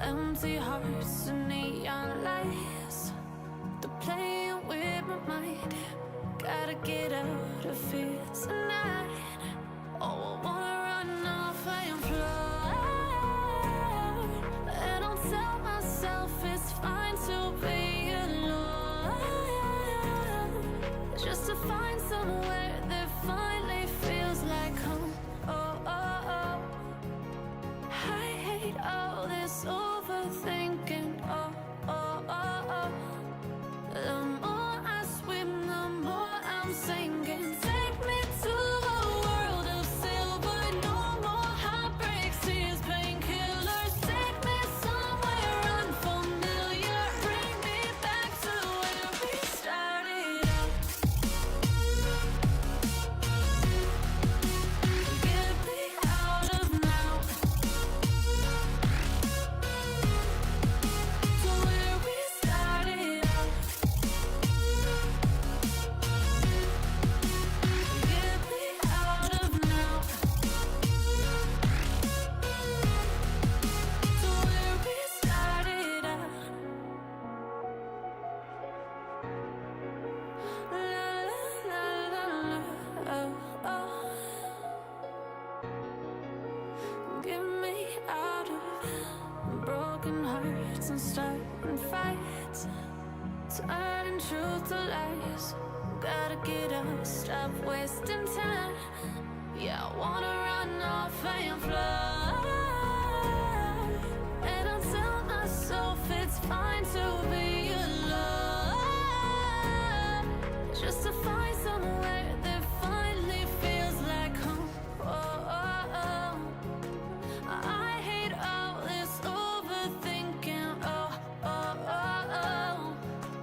empty hearts and neon lights. They're playing with my mind. Gotta get out of here tonight. Oh, I wanna run off and fly. And I'll tell myself it's fine to be alone, just to find somewhere that finally feels like home. Oh, oh, oh. I hate all this overthinking. Oh, oh, oh, oh. The more I swim, the more I'm sinking. Take me to a world of silver. No more heartbreaks, tears, painkillers. Take me somewhere unfamiliar. Bring me back to where we started out. Get me out of now. To where we started out. Get me out of now. To where we started out. La la la la la. Oh, oh. Get me out of broken hearts and starting fights, turning truth to lies. Gotta get up, stop wasting time. Yeah, I wanna run off and fly. And I'll tell myself it's fine to be alone, just to find somewhere that finally feels like home. Oh, oh, oh. I hate all this overthinking. Oh, oh, oh, oh.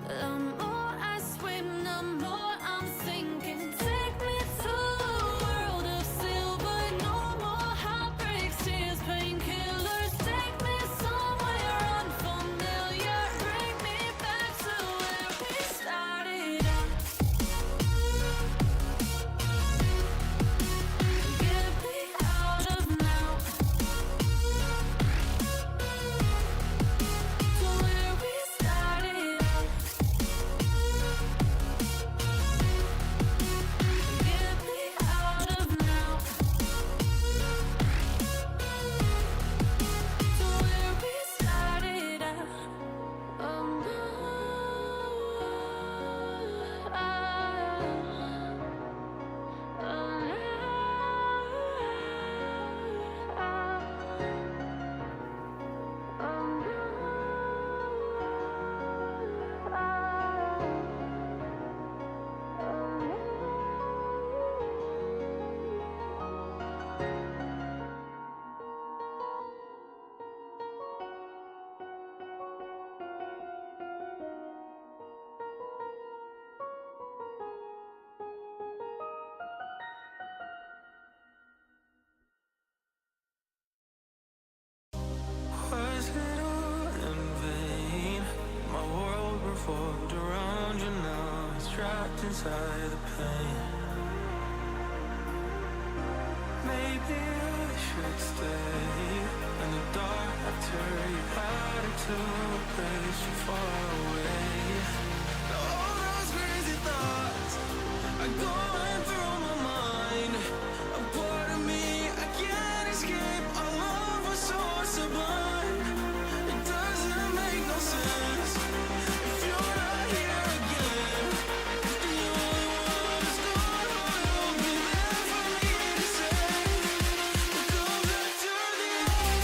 The more I swim, the more I'm sinking. Take me to a world of silver. No more heartbreaks, tears, painkillers. Take me somewhere unfamiliar. Bring me back to where we started out. Get me out of now. To where we started out. Get me out of now. To where we started out. Oh no. Oh Was it all in vain? My world revolved around you, now it's trapped inside the pain. Maybe I should stay in the dark after you had to a place too far away. All those crazy thoughts are going through my mind. A part of me I can't escape. Our love was so sublime. It doesn't make no sense if you're not here again. The only one who's gonna hold me there for me to say, we'll go back to the end.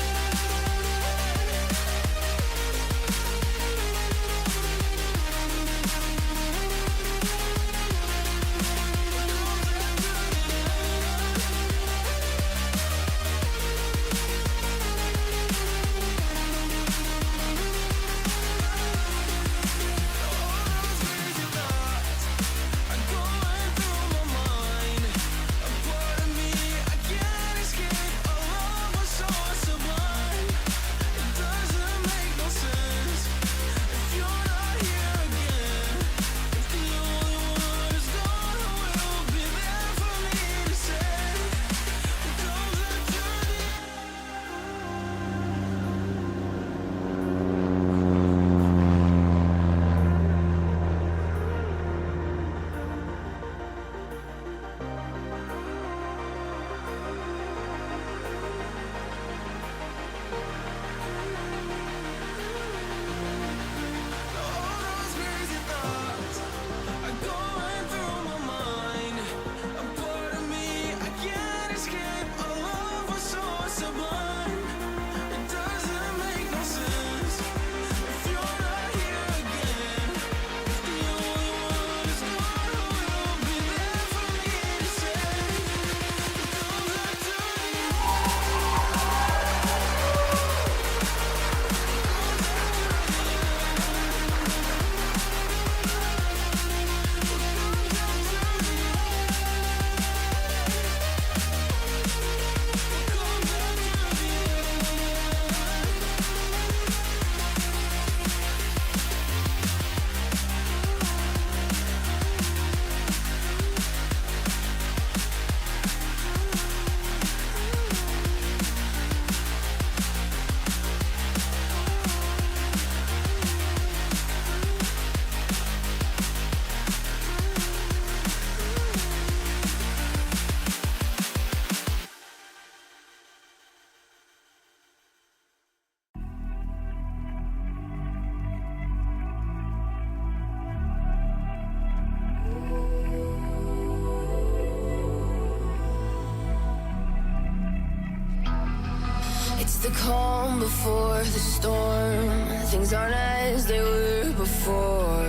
calm before the storm. Things aren't as they were before.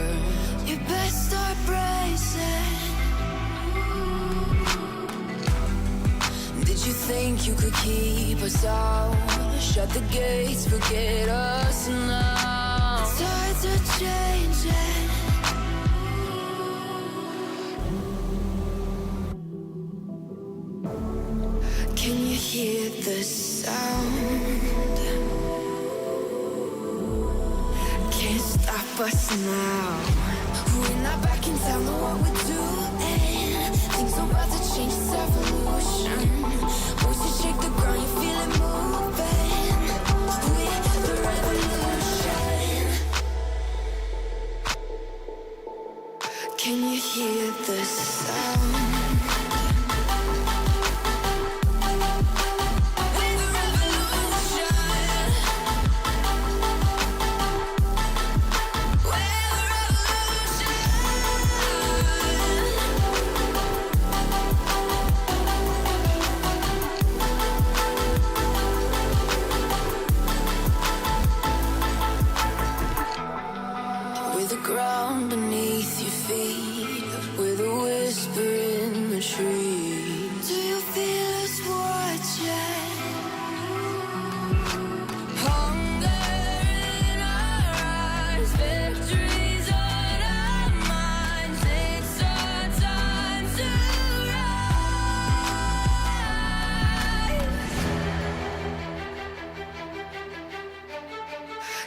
You best start bracing. Did you think you could keep us out? Shut the gates, forget us now. Tides are changing. Can you hear the sound? Can't stop us now. We're not back in town, know what we're doing. Things are about to change, it's evolution. Voices shake the ground, you feel it moving. We're the revolution. Can you hear the sound?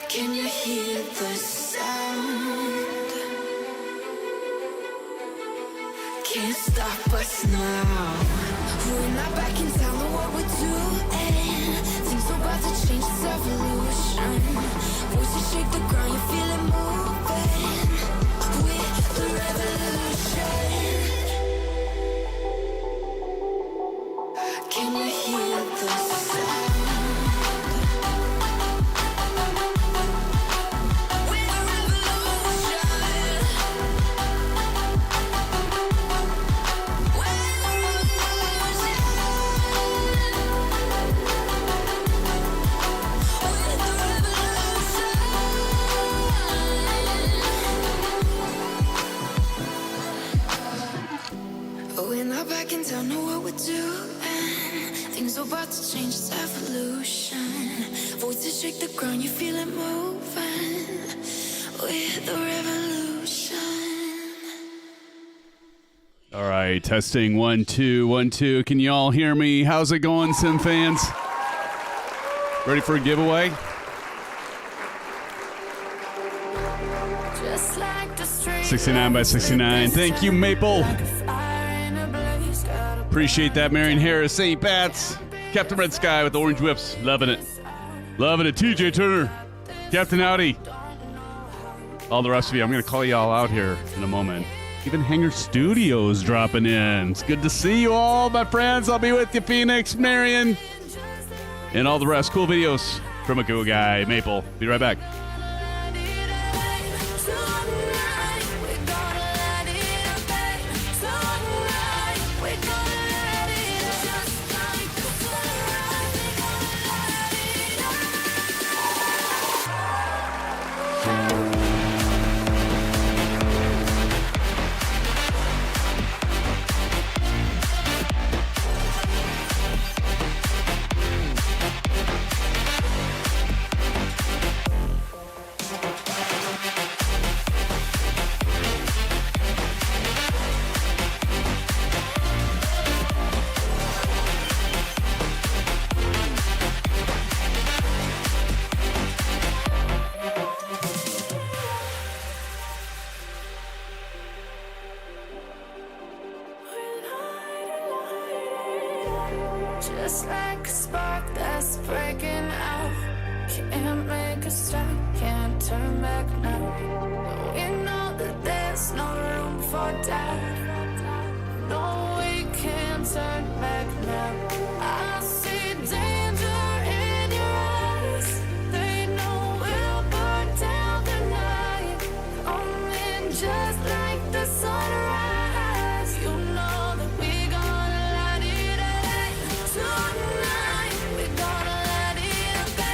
Can you hear the sound? Can't stop us now. We're not back in town, know what we're doing. Things are about to change, it's evolution. Voices shake the ground, you feel it moving. We're the revolution. Can you hear the sound? Back in town, know what we're doing. Things are about to change, it's evolution. Voices shake the ground, you feel it moving. We're the revolution. All right, testing 1 2 1 2. Can you all hear me? How's it going, SimFans? Ready for a giveaway? Just like the street 69 by 69. Thank you, Maple. Appreciate that, Marion Harris, St. Bats, Captain Red Sky with the orange whips. Loving it. Loving it. TJ Turner, Captain Audi. All the rest of you, I'm going to call you all out here in a moment. Even Hangar Studios dropping in. It's good to see you all, my friends. I'll be with you, Phoenix, Marion, and all the rest. Cool videos from a cool guy, Maple. Be right back. Just like a spark that's breaking out. Can't make a stop, can't turn back now. We know that there's no room for doubt. No, we can't turn back now. I see danger in your eyes. They know we'll burn down the night. Coming just like the sunrise. You know that we gonna light it up. Tonight we gonna light it up.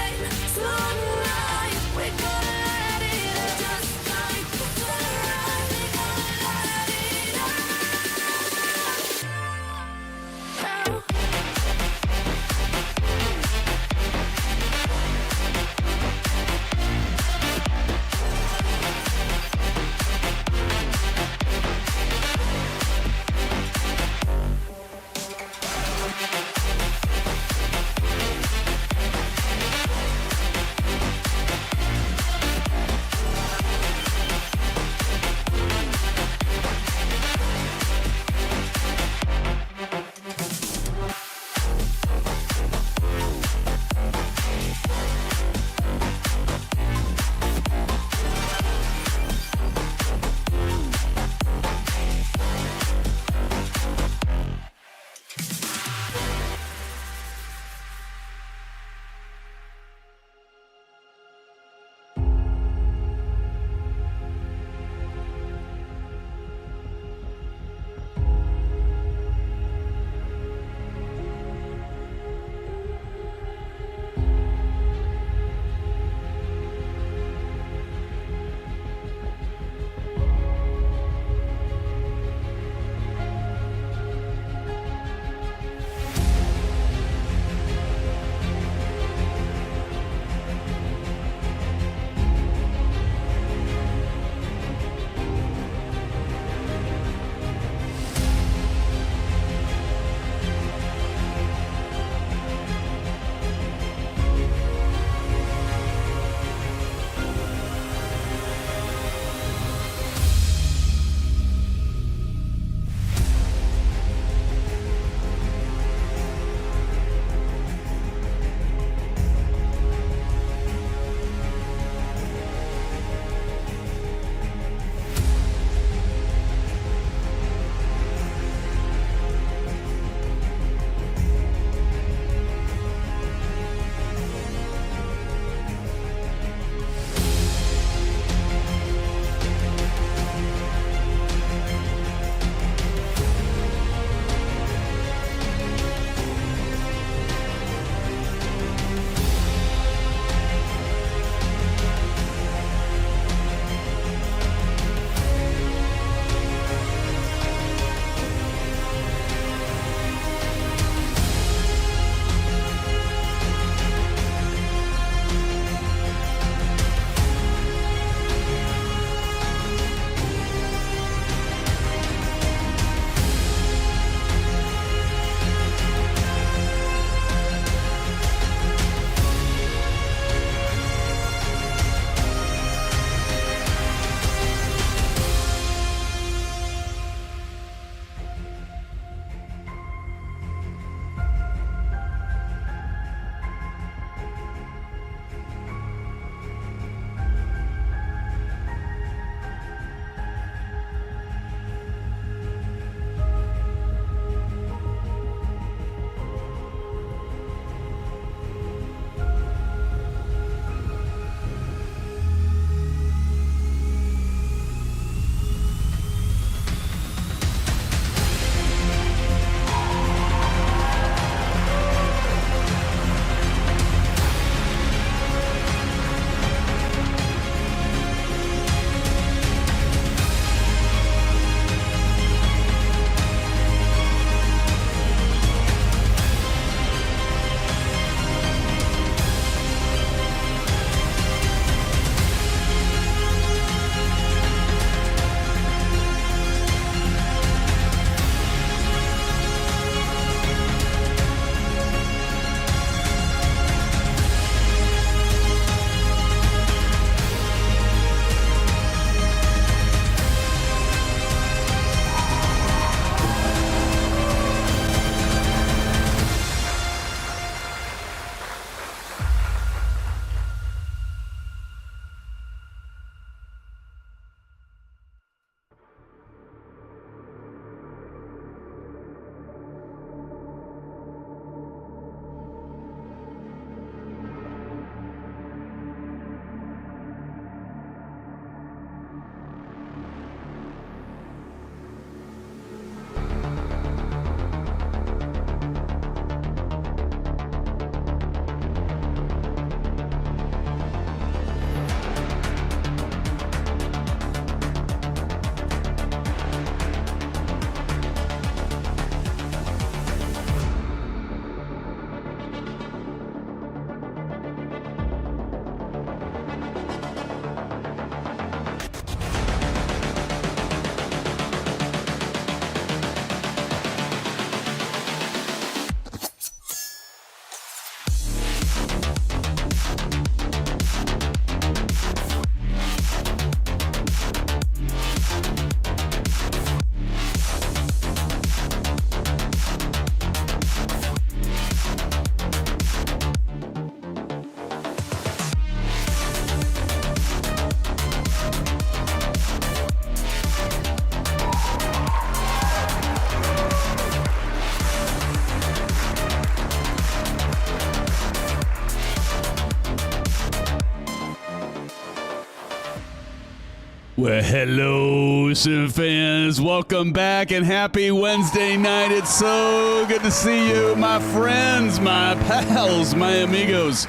Well, hello, SimFans. Welcome back and happy Wednesday night. It's so good to see you, my friends, my pals, my amigos.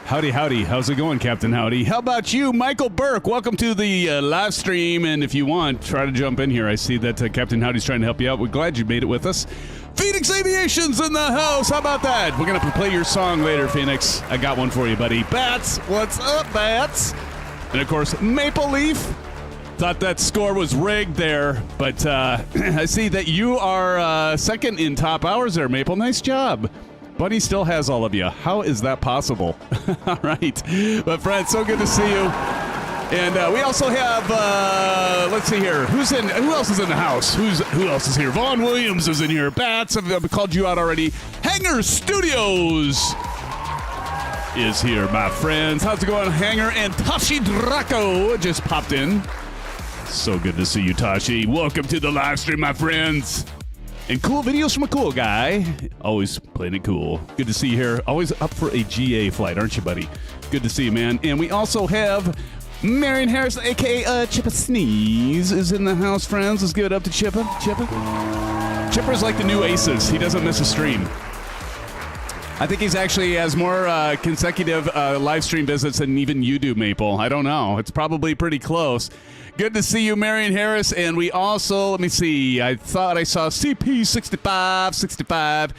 Howdy, howdy. How's it going, Captain Howdy? How about you, Michael Burke? Welcome to the live stream, and if you want, try to jump in here. I see that Captain Howdy's trying to help you out. We're glad you made it with us. Phoenix Aviation's in the house. How about that? We're going to play your song later, Phoenix. I got one for you, buddy. Bats, what's up, Bats? And, of course, Maple Leaf. Thought that score was rigged there, but I see that you are second in top hours there, Maple. Nice job. Buddy still has all of you. How is that possible? All right. But, friends, so good to see you. And we also have, let's see here. Who else is in the house? Who else is here? Vaughn Williams is in here. Bats, I've called you out already. Hanger Studios is here, my friends. How's it going, Hanger? And Tashi Draco just popped in. So good to see you, Tashi. Welcome to the live stream, my friends. And cool videos from a cool guy. Always playing it cool. Good to see you here. Always up for a GA flight, aren't you, buddy? Good to see you, man. And we also have Marion Harris, a.k.a. Chippa Sneeze, is in the house, friends. Let's give it up to Chippa. Chipper's like the new Aces. He doesn't miss a stream. I think he's actually has more consecutive live stream visits than even you do, Maple. I don't know. It's probably pretty close. Good to see you, Marion Harris. And we also, let me see, I thought I saw CP65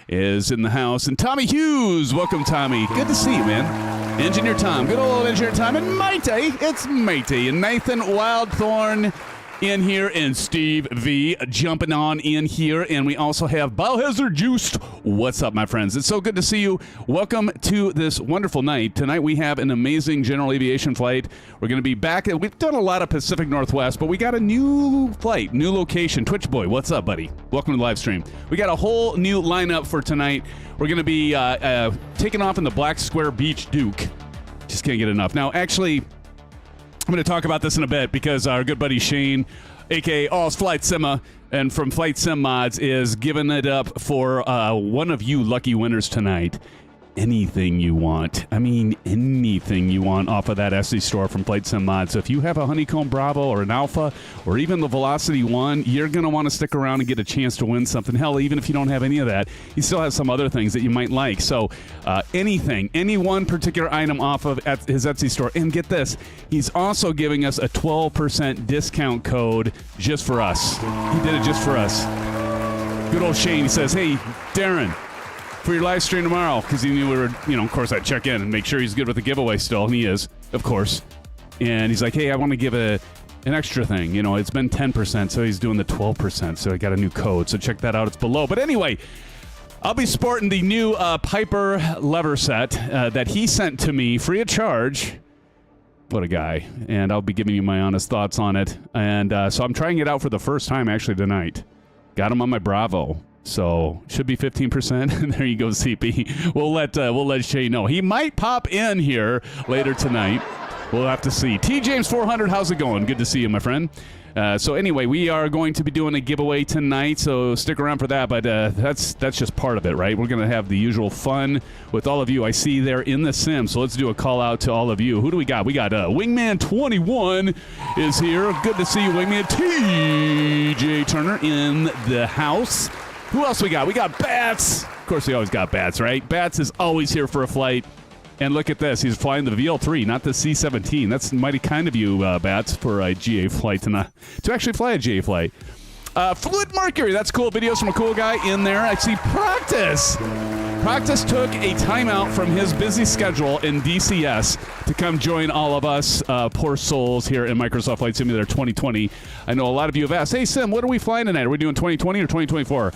is in the house. And Tommy Hughes, welcome, Tommy. Good to see you, man. Engineer Tom, good old Engineer Tom. And Matey, it's Matey. And Nathan Wildthorn in here, and Steve V jumping on in here, and we also have Biohazard Juiced. What's up, my friends? It's so good to see you. Welcome to this wonderful night. Tonight we have an amazing general aviation flight. We're going to be back. We've done a lot of Pacific Northwest, but we got a new flight, new location. Twitch Boy, what's up, buddy? Welcome to the live stream. We got a whole new lineup for tonight. We're going to be taking off in the Black Square Beach Duke. Just can't get enough. Now, actually, I'm going to talk about this in a bit because our good buddy Shane, a.k.a. All's Flight Simma, and from FlightSimMods, is giving it up for one of you lucky winners tonight. Anything you want. I mean, anything you want off of that Etsy store from FlightSimMods. So if you have a Honeycomb Bravo or an Alpha or even the Velocity 1, you're going to want to stick around and get a chance to win something. Hell, even if you don't have any of that, you still have some other things that you might like. So anything, any one particular item off of his Etsy store. And get this, he's also giving us a 12% discount code just for us. He did it just for us. Good old Shane, he says, hey, Darren, for your live stream tomorrow, because he knew we were, of course, I'd check in and make sure he's good with the giveaway still, and he is, of course. And he's like, hey, I want to give an extra thing. It's been 10%, so he's doing the 12%, so I got a new code, so check that out. It's below. But anyway, I'll be sporting the new Piper lever set that he sent to me free of charge. What a guy. And I'll be giving you my honest thoughts on it. And so I'm trying it out for the first time, actually, tonight. Got him on my Bravo. So should be 15%. There you go, CP. We'll let Shay know. He might pop in here later tonight. We'll have to see. T James 400, how's it going? Good to see you, my friend. So anyway, we are going to be doing a giveaway tonight, so stick around for that. But that's just part of it, right? We're going to have the usual fun with all of you I see there in the sim. So let's do a call out to all of you. Who do we got? We got Wingman 21 is here. Good to see you, Wingman. TJ Turner in the house. Who else we got? We got Bats. Of course, we always got Bats, right? Bats is always here for a flight. And look at this. He's flying the VL3, not the C-17. That's mighty kind of you, Bats, for a GA flight to actually fly a GA flight. Fluid Mercury. That's cool. Videos from a cool guy in there. I see Practice. Practice took a timeout from his busy schedule in DCS to come join all of us poor souls here in Microsoft Flight Simulator 2020. I know a lot of you have asked, hey, Sim, what are we flying tonight? Are we doing 2020 or 2024?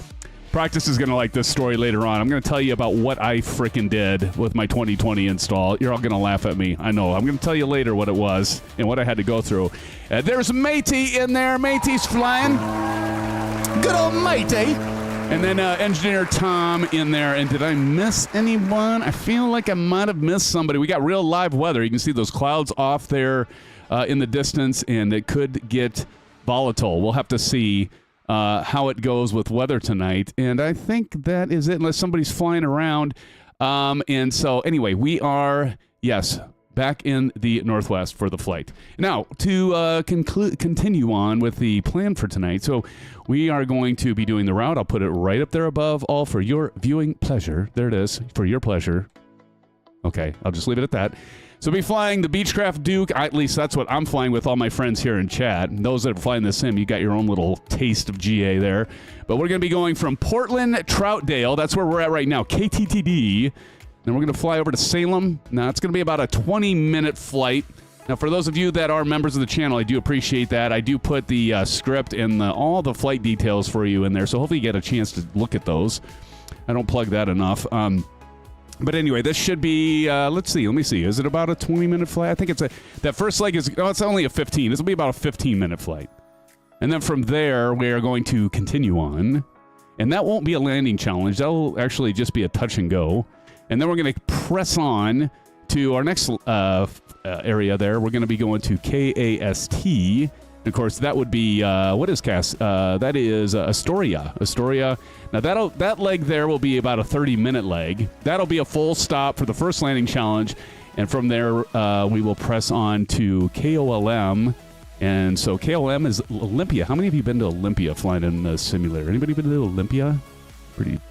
Practice is going to like this story later on. I'm going to tell you about what I frickin' did with my 2020 install. You're all going to laugh at me. I know. I'm going to tell you later what it was and what I had to go through. There's Matey in there. Matey's flying. Good old Matey. And then Engineer Tom in there. And did I miss anyone? I feel like I might have missed somebody. We got real live weather. You can see those clouds off there in the distance, and it could get volatile. We'll have to see how it goes with weather tonight. And I think that is it, unless somebody's flying around. And so, anyway, we are, yes, back in the Northwest for the flight. Now, to continue on with the plan for tonight, so we are going to be doing the route. I'll put it right up there above all for your viewing pleasure. There it is, for your pleasure. Okay, I'll just leave it at that. So we'll be flying the Beechcraft Duke. At least that's what I'm flying with all my friends here in chat. And those that are flying the sim, you got your own little taste of GA there. But we're going to be going from Portland-Troutdale. That's where we're at right now, KTTD. Then we're going to fly over to Salem. Now, it's going to be about a 20-minute flight. Now, for those of you that are members of the channel, I do appreciate that. I do put the script and all the flight details for you in there, so hopefully you get a chance to look at those. I don't plug that enough. But anyway, this should be, let me see. Is it about a 20-minute flight? I think it's that first leg is, it's only a 15. This will be about a 15-minute flight. And then from there, we are going to continue on. And that won't be a landing challenge. That'll actually just be a touch and go. And then we're going to press on to our next area there. We're going to be going to KAST. And of course, that would be, what is KAST? That is Astoria. Now, that leg there will be about a 30-minute leg. That'll be a full stop for the first landing challenge. And from there, we will press on to KOLM. And so KOLM is Olympia. How many of you been to Olympia flying in the simulator? Anybody been to Olympia?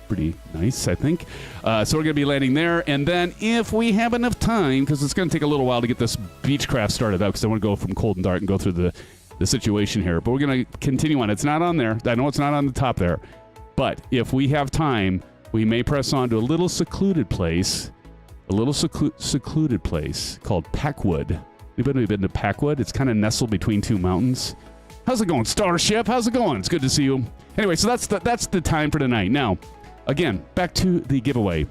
Pretty nice, I think. So we're going to be landing there. And then if we have enough time, because it's going to take a little while to get this Beechcraft started up, because I want to go from cold and dark and go through the situation here. But we're going to continue on. It's not on there. I know it's not on the top there. But if we have time, we may press on to a little secluded place. A little secluded place called Packwood. Anybody been to Packwood? It's kind of nestled between two mountains. How's it going, Starship? How's it going? It's good to see you. Anyway, so that's the time for tonight. Now, again, back to the giveaway.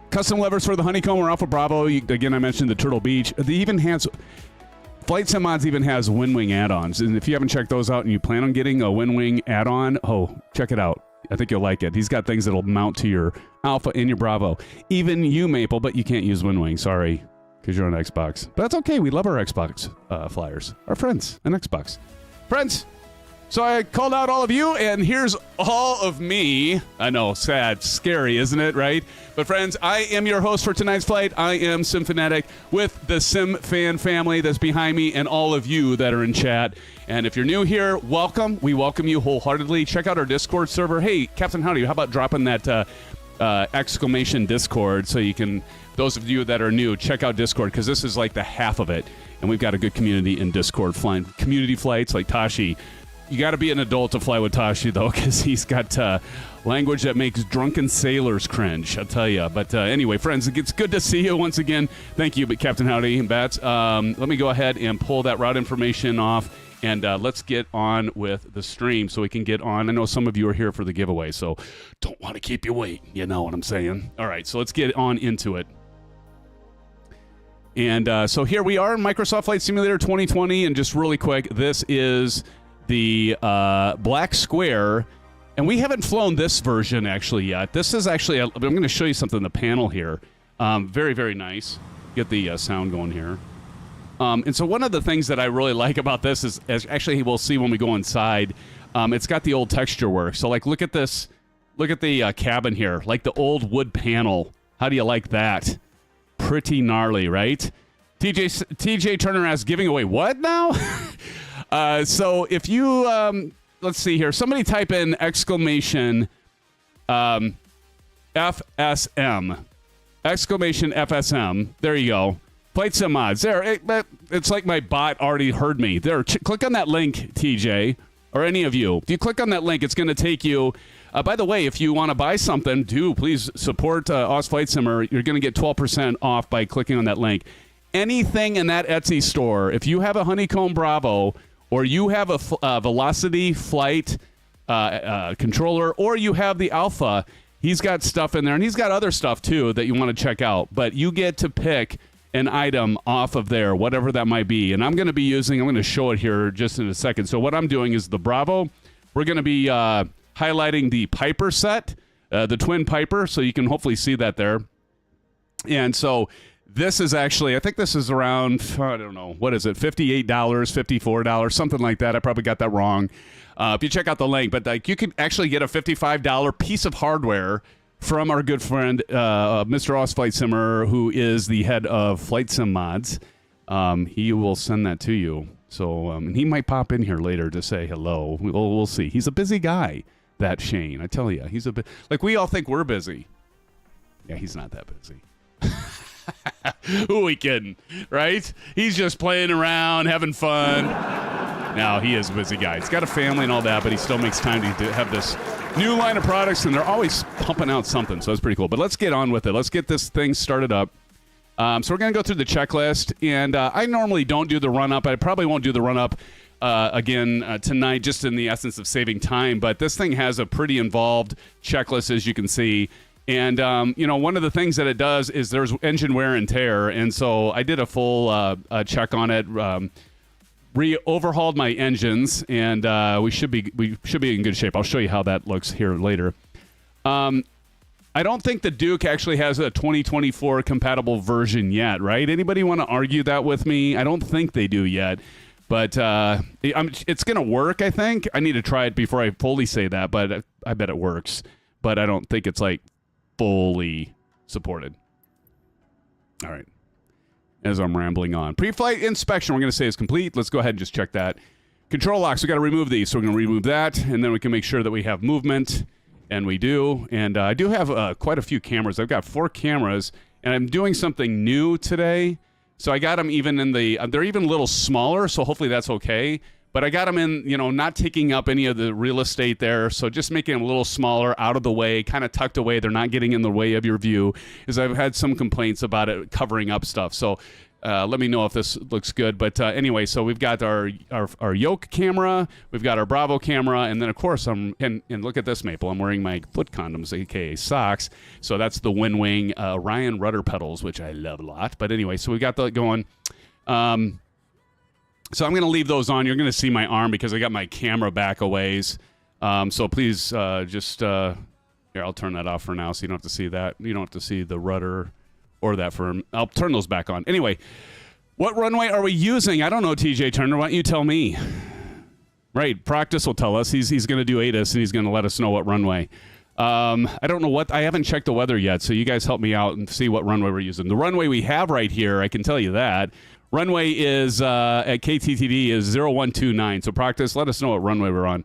Custom levers for the Honeycomb or Alpha Bravo. Again, I mentioned the Turtle Beach. FlightSimMods even has Winwing add-ons. And if you haven't checked those out and you plan on getting a Winwing add-on, check it out. I think you'll like it. He's got things that'll mount to your Alpha and your Bravo. Even you, Maple, but you can't use Winwing. Sorry, because you're on Xbox. But that's okay. We love our Xbox flyers. Our friends on Xbox. Friends, so I called out all of you, and here's all of me. I know, sad, scary, isn't it, right? But friends, I am your host for tonight's flight. I am SimFanatic with the SimFan family that's behind me and all of you that are in chat. And if you're new here, welcome. We welcome you wholeheartedly. Check out our Discord server. Hey, Captain Howdy, how about dropping that exclamation Discord so you can, those of you that are new, check out Discord, because this is like the half of it. And we've got a good community in Discord flying community flights like Tashi. You got to be an adult to fly with Tashi, though, because he's got language that makes drunken sailors cringe, I'll tell you. But anyway, friends, it's good to see you once again. Thank you, Captain Howdy and Bats. Let me go ahead and pull that route information off, and let's get on with the stream so we can get on. I know some of you are here for the giveaway, so don't want to keep you waiting. You know what I'm saying? All right, so let's get on into it. And so here we are in Microsoft Flight Simulator 2020, and just really quick, this is the black square, and we haven't flown this version actually yet. This is actually, I'm going to show you something in the panel here. Very, very nice. Get the sound going here. And so one of the things that I really like about this is, as actually we'll see when we go inside, it's got the old texture work. So like, look at this, look at the cabin here, like the old wood panel. How do you like that? Pretty gnarly, right? TJ Turner asks, giving away what now? So if you, let's see here, somebody type in exclamation FSM. Exclamation FSM. There you go. FlightSimMods. There. It's like my bot already heard me. There. Click on that link, TJ, or any of you. If you click on that link, it's going to take you. By the way, if you want to buy something, please support Oz Flight Simmer. You're going to get 12% off by clicking on that link. Anything in that Etsy store, if you have a Honeycomb Bravo, or you have a Velocity Flight controller, or you have the Alpha, he's got stuff in there, and he's got other stuff too that you want to check out. But you get to pick an item off of there, whatever that might be. And I'm going to show it here just in a second. So what I'm doing is the Bravo. We're going to be highlighting the Piper set, the twin Piper, so you can hopefully see that there. And so this is actually, I think this is around, I don't know, what is it, $58, $54, something like that. I probably got that wrong. If you check out the link, but like you can actually get a $55 piece of hardware from our good friend, Mr. Oz Flight Simmer, who is the head of FlightSimMods. He will send that to you. So and he might pop in here later to say hello. We'll see. He's a busy guy, that Shane. I tell you, he's a bit like we all think we're busy. Yeah, he's not that busy. Who are we kidding, right? He's just playing around, having fun. No, he is a busy guy. He's got a family and all that, but he still makes time to have this new line of products, and they're always pumping out something, so it's pretty cool. But let's get on with it. Let's get this thing started up. So we're going to go through the checklist, and I normally don't do the run-up. I probably won't do the run-up again tonight, just in the essence of saving time. But this thing has a pretty involved checklist, as you can see. And, one of the things that it does is there's engine wear and tear. And so I did a full check on it, overhauled my engines, and we should be in good shape. I'll show you how that looks here later. I don't think the Duke actually has a 2024 compatible version yet, right? Anybody want to argue that with me? I don't think they do yet. But it's going to work, I think. I need to try it before I fully say that, but I bet it works. But I don't think it's, like, fully supported. All right. As I'm rambling on. Pre-flight inspection, we're going to say is complete. Let's go ahead and just check that. Control locks, we got to remove these. So we're going to remove that, and then we can make sure that we have movement, and we do. And I do have quite a few cameras. I've got 4 cameras, and I'm doing something new today. So I got them even in the, they're even a little smaller, so hopefully that's okay. But I got them in, not taking up any of the real estate there. So just making them a little smaller, out of the way, kind of tucked away. They're not getting in the way of your view, as I've had some complaints about it covering up stuff. So let me know if this looks good. But anyway, so we've got our yoke camera, we've got our Bravo camera, and then of course and look at this, Maple. I'm wearing my foot condoms, aka socks. So that's the Winwing Ryan rudder pedals, which I love a lot. But anyway, so we got that going. So I'm going to leave those on. You're going to see my arm because I got my camera back a ways. So please just here, I'll turn that off for now so you don't have to see that. You don't have to see the rudder or that firm. I'll turn those back on. Anyway, what runway are we using? I don't know, TJ Turner. Why don't you tell me? Right, Practice will tell us. He's going to do ATIS, and he's going to let us know what runway. I don't know what. I haven't checked the weather yet, so you guys help me out and see what runway we're using. The runway we have right here, I can tell you that. Runway is at KTTD is 0129. So Practice, let us know what runway we're on.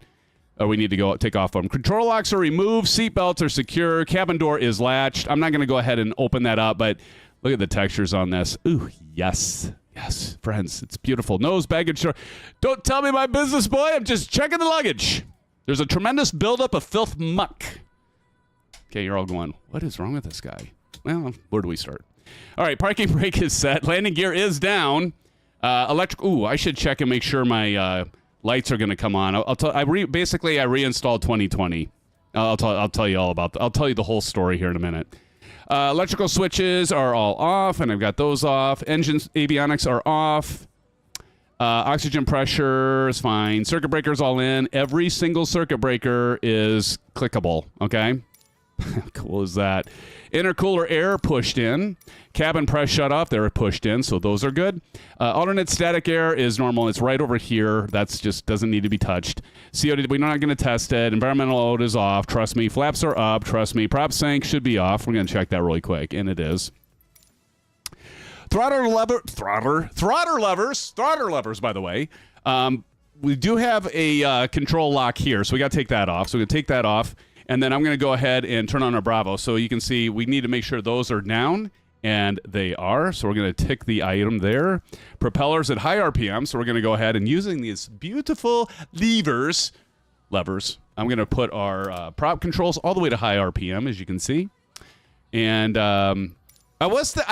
We need to go take off them. Control locks are removed. Seatbelts are secure. Cabin door is latched. I'm not going to go ahead and open that up, but look at the textures on this. Ooh, yes. Yes, friends, it's beautiful. Nose, baggage. Don't tell me my business, boy. I'm just checking the luggage. There's a tremendous buildup of filth muck. Okay, you're all going, what is wrong with this guy? Well, where do we start? All right, parking brake is set. Landing gear is down. Electric. Ooh, I should check and make sure my lights are going to come on. Basically, I reinstalled 2020. I'll tell you all about that. I'll tell you the whole story here in a minute. Electrical switches are all off, and I've got those off. Engines, avionics are off. Oxygen pressure is fine. Circuit breakers all in. Every single circuit breaker is clickable, okay? How cool is that? Intercooler air pushed in. Cabin press shut off. They're pushed in, so those are good. Alternate static air is normal. It's right over here. That's just doesn't need to be touched. COD, we're not going to test it. Environmental load is off. Trust me. Flaps are up. Trust me. Prop sync should be off. We're going to check that really quick, and it is. Throttle levers, by the way. We do have a control lock here, so we got to take that off. So we're going to take that off. And then I'm going to go ahead and turn on our Bravo. So you can see we need to make sure those are down, and they are. So we're going to tick the item there. Propellers at high RPM. So we're going to go ahead and using these beautiful levers, I'm going to put our prop controls all the way to high RPM, as you can see. And I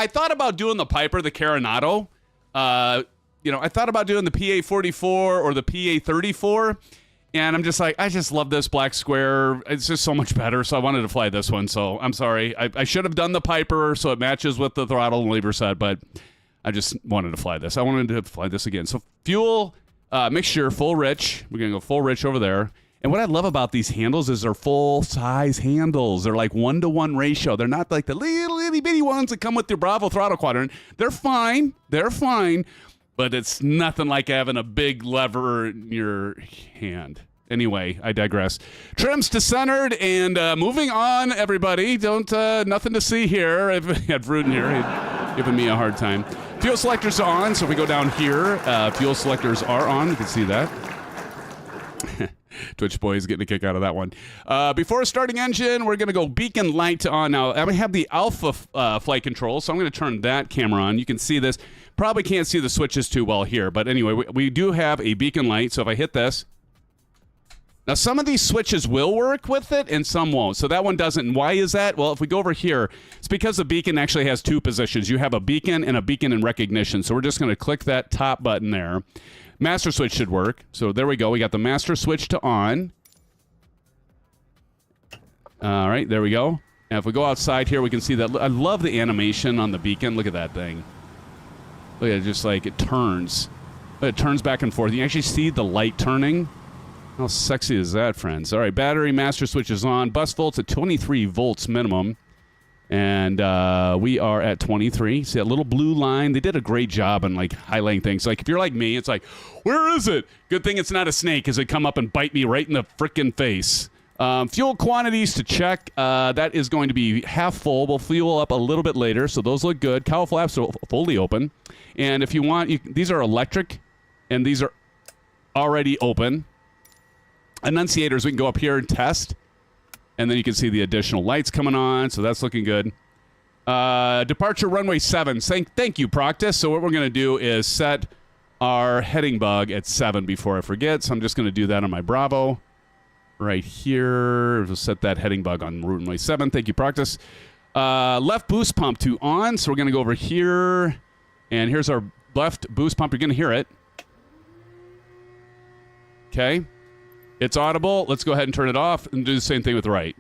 thought about doing the Piper, the Carenado. I thought about doing the PA44 or the PA34. And I'm just like, I just love this black square. It's just so much better. So I wanted to fly this one. So I'm sorry. I should have done the Piper so it matches with the throttle and lever set, but I just wanted to fly this. I wanted to fly this again. So fuel mixture, full rich. We're going to go full rich over there. And what I love about these handles is they're full-size handles. They're like 1-to-1 ratio. They're not like the little itty-bitty ones that come with your Bravo throttle quadrant. They're fine. But it's nothing like having a big lever in your hand. anyway, I digress. Trims to centered and moving on, everybody. Don't, nothing to see here. I've had Vruden here. He'd given me a hard time. Fuel selectors are on, so if we go down here, fuel selectors are on. You can see that. Twitch boy is getting a kick out of that one. Before starting engine, we're going to go beacon light on. Now, I have the alpha flight control, so I'm going to turn that camera on. You can see this. Probably can't see the switches too well here, but anyway, we do have a beacon light, so if I hit this. Now, some of these switches will work with it, and some won't. So that one doesn't. And why is that? Well, if we go over here, it's because the beacon actually has two positions. You have a beacon and a beacon in recognition. So we're just going to click that top button there. Master switch should work. So there we go. We got the master switch to on. All right, there we go. And if we go outside here, we can see that. I love the animation on the beacon. Look at that thing. Look at it, just like it turns. It turns back and forth. You actually see the light turning. How sexy is that, friends? All right, battery master switch is on. Bus volts at 23 volts minimum. And we are at 23. See that little blue line? They did a great job on like highlighting things. Like if you're like me, it's like, where is it? Good thing it's not a snake, because it come up and bite me right in the frickin' face. Fuel quantities to check. That is going to be half full. We'll fuel up a little bit later, so those look good. Cowl flaps are fully open. And if you want, these are electric, and these are already open. Annunciators, we can go up here and test. And then you can see the additional lights coming on, so that's looking good. Departure runway 7. Thank you, Proctus. So what we're going to do is set our heading bug at 7 before I forget. So I'm just going to do that on my Bravo. Right here. We'll set that heading bug on runway 7. Thank you, Proctus. Left boost pump to on. So we're going to go over here. And here's our left boost pump. You're going to hear it. Okay. It's audible. Let's go ahead and turn it off and do the same thing with the right.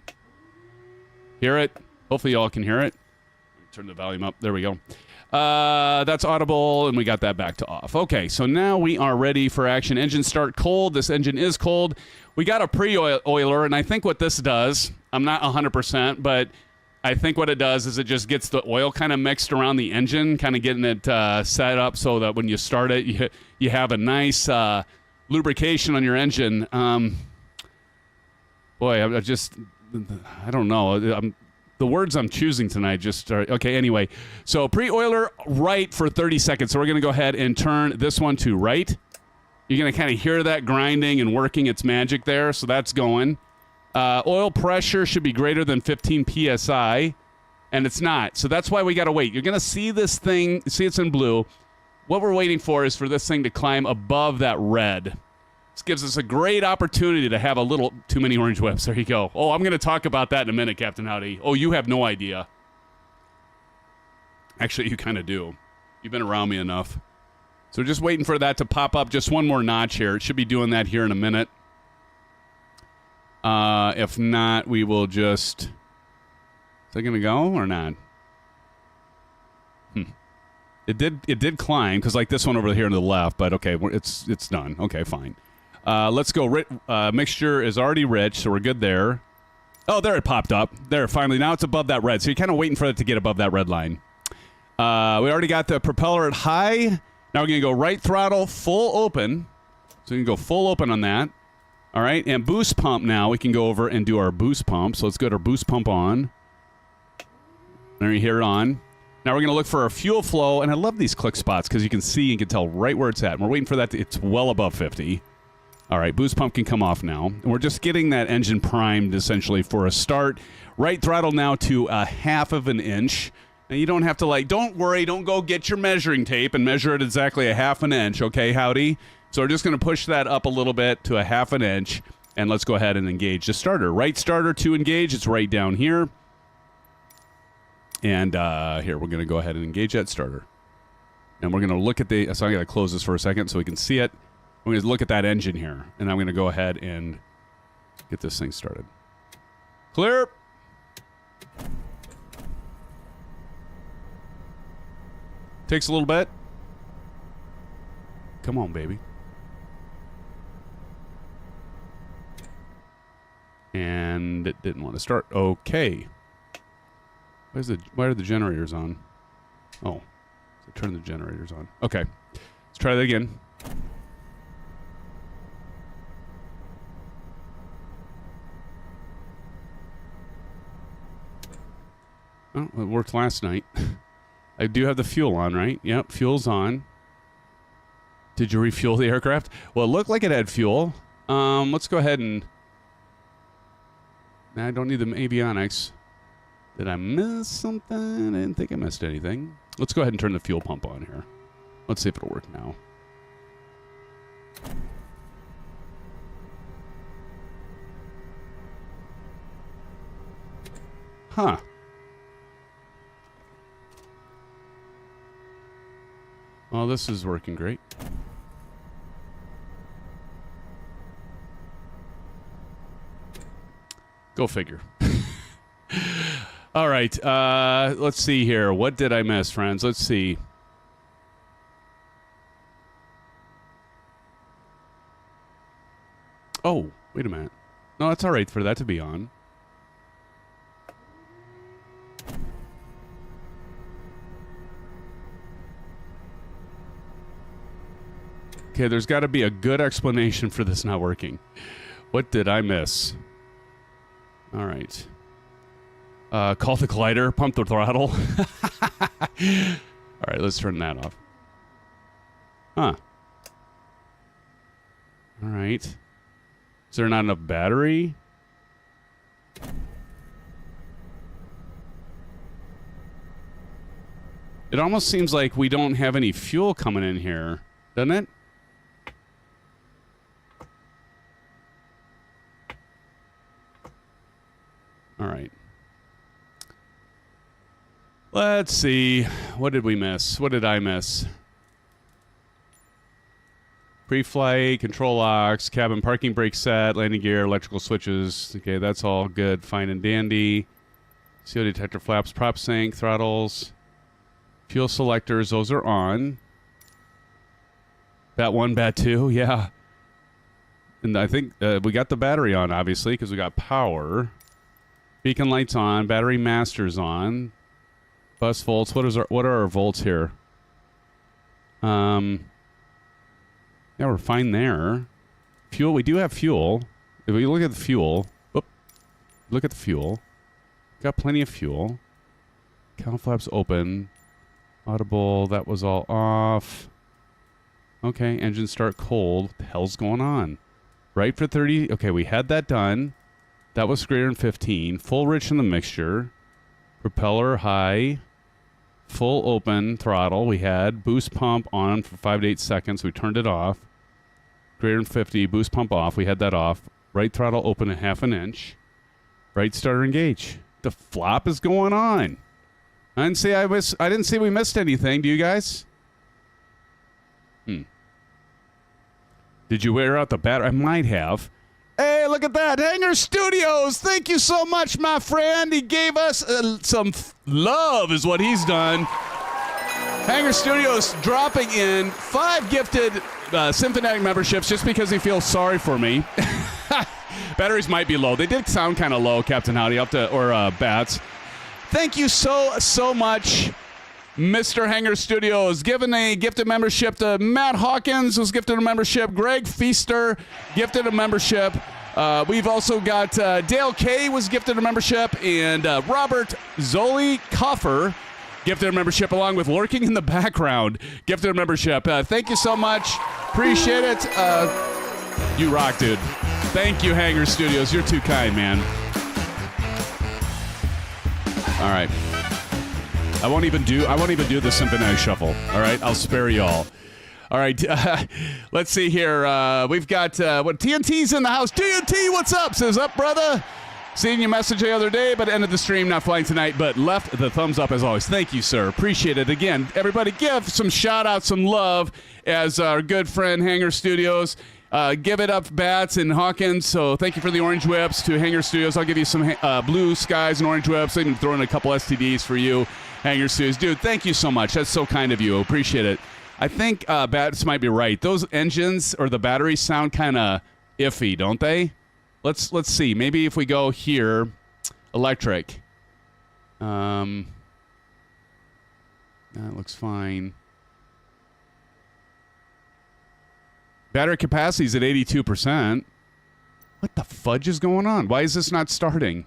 Hear it? Hopefully y'all can hear it. Turn the volume up. There we go. That's audible, and we got that back to off. Okay, so now we are ready for action. Engine start cold. This engine is cold. We got a pre-oiler, and I think what this does, I'm not 100%, but I think what it does is it just gets the oil kind of mixed around the engine, kind of getting it set up so that when you start it, you have a nice... lubrication on your engine. Boy, I don't know. The words I'm choosing tonight just are, okay, anyway. So pre-oiler right for 30 seconds. So we're going to go ahead and turn this one to right. You're going to kind of hear that grinding and working its magic there. So that's going. Oil pressure should be greater than 15 PSI, and it's not. So that's why we got to wait. You're going to see this thing, see it's in blue. What we're waiting for is for this thing to climb above that red. This gives us a great opportunity to have a little... Too many orange whips. There you go. Oh, I'm going to talk about that in a minute, Captain Howdy. Oh, you have no idea. Actually, you kind of do. You've been around me enough. So we're just waiting for that to pop up just one more notch here. It should be doing that here in a minute. If not, we will just... Is that going to go or not? It did climb, because like this one over here to the left, but okay, it's done. Okay, fine. Let's go. Mixture is already rich, so we're good there. Oh, there it popped up. There, finally. Now it's above that red, so you're kind of waiting for it to get above that red line. We already got the propeller at high. Now we're going to go right throttle, full open. So you can go full open on that. All right, and boost pump now. We can go over and do our boost pump. So let's go to our boost pump on. There you hear it on. Now we're going to look for our fuel flow, and I love these click spots because you can see and can tell right where it's at. And we're waiting for that. It's well above 50. All right, boost pump can come off now. And we're just getting that engine primed, essentially, for a start. Right throttle now to 1/2 of an inch. Now you don't have to, like, don't worry, don't go get your measuring tape and measure it exactly 1/2 an inch, okay, Howdy? So we're just going to push that up a little bit to 1/2 an inch, and let's go ahead and engage the starter. Right starter to engage, it's right down here. And here, we're going to go ahead and engage that starter. And we're going to look at the... So I'm going to close this for a second so we can see it. We're going to look at that engine here. And I'm going to go ahead and get this thing started. Clear. Takes a little bit. Come on, baby. And it didn't want to start. Okay. Why are the generators on? Oh. So turn the generators on. Okay. Let's try that again. Oh, it worked last night. I do have the fuel on, right? Yep, fuel's on. Did you refuel the aircraft? Well, it looked like it had fuel. Let's go ahead and... Nah, I don't need the avionics. Did I miss something? I didn't think I missed anything. Let's go ahead and turn the fuel pump on here. Let's see if it'll work now. Huh. Well, this is working great. Go figure. All right. Let's see here. What did I miss, friends? Let's see. Oh, wait a minute. No, it's all right for that to be on. Okay, there's got to be a good explanation for this not working. What did I miss? All right. Call the collider, pump the throttle. All right, let's turn that off. Huh. All right. Is there not enough battery? It almost seems like we don't have any fuel coming in here, doesn't it? All right. Let's see. What did we miss? What did I miss? Pre-flight, control locks, cabin parking brake set, landing gear, electrical switches. Okay, that's all good. Fine and dandy. CO detector flaps, prop sync, throttles. Fuel selectors, those are on. Bat 1, Bat 2, yeah. And I think we got the battery on, obviously, because we got power. Beacon lights on. Battery masters on. Bus volts. What are our volts here? Yeah, we're fine there. Fuel. We do have fuel. If we look at the fuel. Whoop. Look at the fuel. Got plenty of fuel. Cowl flaps open. Audible. That was all off. Okay. Engine start cold. What the hell's going on? Right for 30. Okay, we had that done. That was greater than 15. Full rich in the mixture. Propeller high. Full open throttle. We had boost pump on for 5 to 8 seconds. We turned it off. Greater than 50. Boost pump off. We had that off. Right throttle open at 1/2 inch. Right starter engage. The flop is going on. I didn't see we missed anything. Do you guys? Did you wear out the battery? I might have. Hey, look at that. Hanger Studios. Thank you so much, my friend. He gave us some love is what he's done. Hanger Studios dropping in 5 gifted Symphonic memberships just because he feels sorry for me. Batteries might be low. They did sound kind of low, Captain Howdy, or Bats. Thank you so much, Mr. Hanger Studios. Given a gifted membership to Matt Hawkins, was gifted a membership. Greg Feaster gifted a membership. We've also got Dale K was gifted a membership, and Robert Zoli Koffer gifted a membership, along with Lurking in the Background gifted a membership. Thank you so much. Appreciate it. You rock, dude. Thank you, Hanger Studios. You're too kind, man. All right. I won't even do the Symphony Shuffle. All right, I'll spare y'all. All right, let's see here. We've got TNT's in the house. TNT, what's up? Says up, brother. Seeing your message the other day, but ended the stream, not flying tonight, but left the thumbs up as always. Thank you, sir. Appreciate it. Again, everybody give some shout out, some love as our good friend Hanger Studios. Give it up, Bats and Hawkins. So thank you for the orange whips to Hanger Studios. I'll give you some blue skies and orange whips. I can throw in a couple STDs for you, Hanger Studios. Dude, thank you so much. That's so kind of you. Appreciate it. I think Bats might be right. Those engines or the batteries sound kind of iffy, don't they? Let's see. Maybe if we go here, electric. That looks fine. Battery capacity is at 82%. What the fudge is going on? Why is this not starting?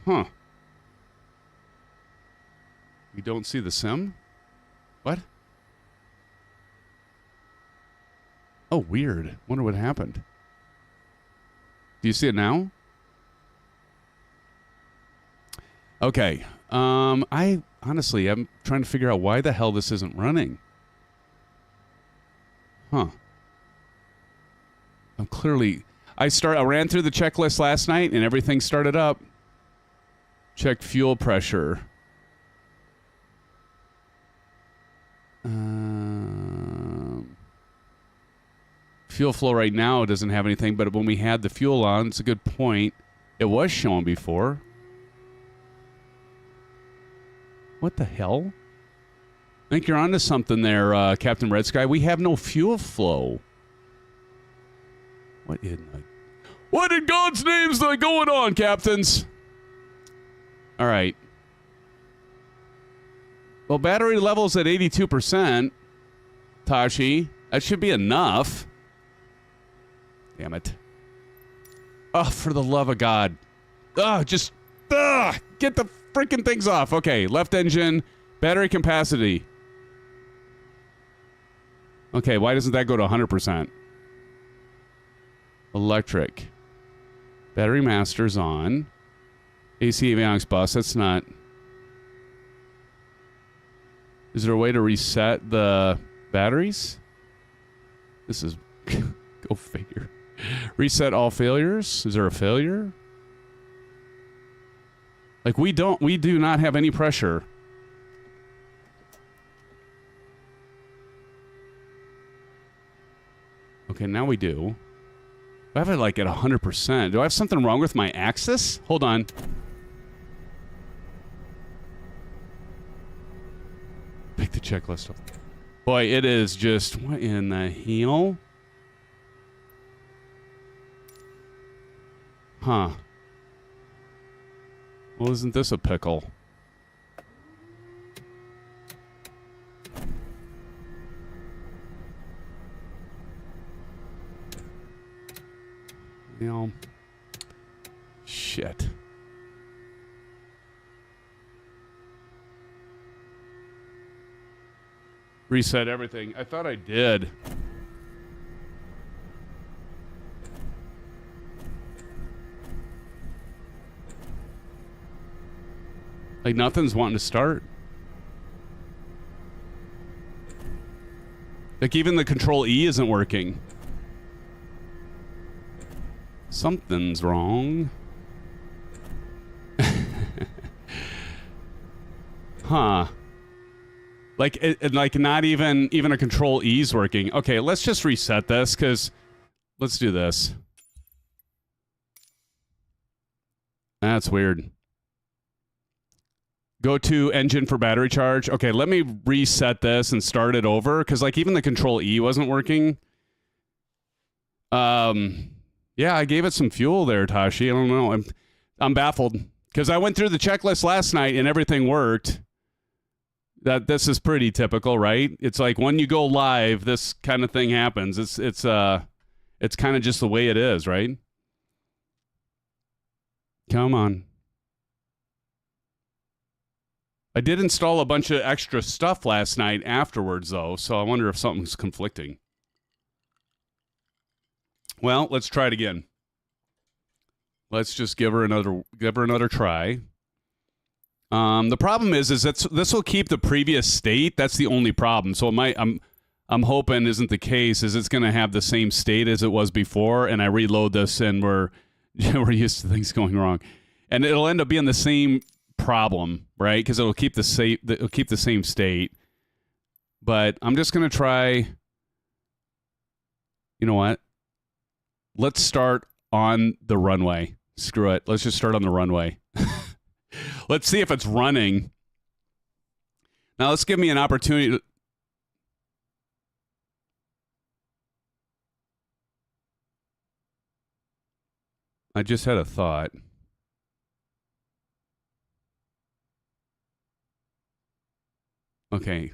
Huh. You don't see the sim? What? Oh, weird. Wonder what happened. Do you see it now? Okay. I honestly, I'm trying to figure out why the hell this isn't running. Huh. I'm clearly... I ran through the checklist last night and everything started up. Check fuel pressure. Fuel flow right now doesn't have anything, but when we had the fuel on, it's a good point. It was shown before. What the hell? I think you're onto something there, Captain Red Sky. We have no fuel flow. What in God's name is going on, captains? All right. Well, battery level's at 82%. Tashi, that should be enough. Damn it. Oh, for the love of God. Just get the freaking things off. Okay, left engine, battery capacity. Okay, why doesn't that go to 100%? Electric. Battery master's on. AC avionics bus, that's not... Is there a way to reset the batteries? This is... Go figure. Reset all failures? Is there a failure? Like, we do not have any pressure. Okay, now we do. I have it, like, at 100%. Do I have something wrong with my axis? Hold on. Pick the checklist up. Boy, it is just... What in the hell? Huh. Well, isn't this a pickle? You know... Shit. Reset everything. I thought I did. Like, nothing's wanting to start. Like, even the Control E isn't working. Something's wrong. Huh. Like, like not even a Control E's working. Okay, let's just reset this, because... Let's do this. That's weird. Go to engine for battery charge. Okay, let me reset this and start it over, because, like, even the Control E wasn't working. Yeah, I gave it some fuel there, Tashi. I don't know. I'm baffled, because I went through the checklist last night and everything worked. This is pretty typical, right? It's like when you go live, this kind of thing happens. It's kind of just the way it is, right? Come on. I did install a bunch of extra stuff last night afterwards, though, so I wonder if something's conflicting. Well, let's try it again. Let's just give her another try. The problem is that this will keep the previous state. That's the only problem. So it might, I'm hoping isn't the case, is it's going to have the same state as it was before, and I reload this and we're used to things going wrong. And it'll end up being the same problem, right? Because it'll keep the same state. But I'm just going to try, you know what? Let's start on the runway. Screw it. Let's just start on the runway. Let's see if it's running. Now, let's give me an opportunity to... I just had a thought. Okay.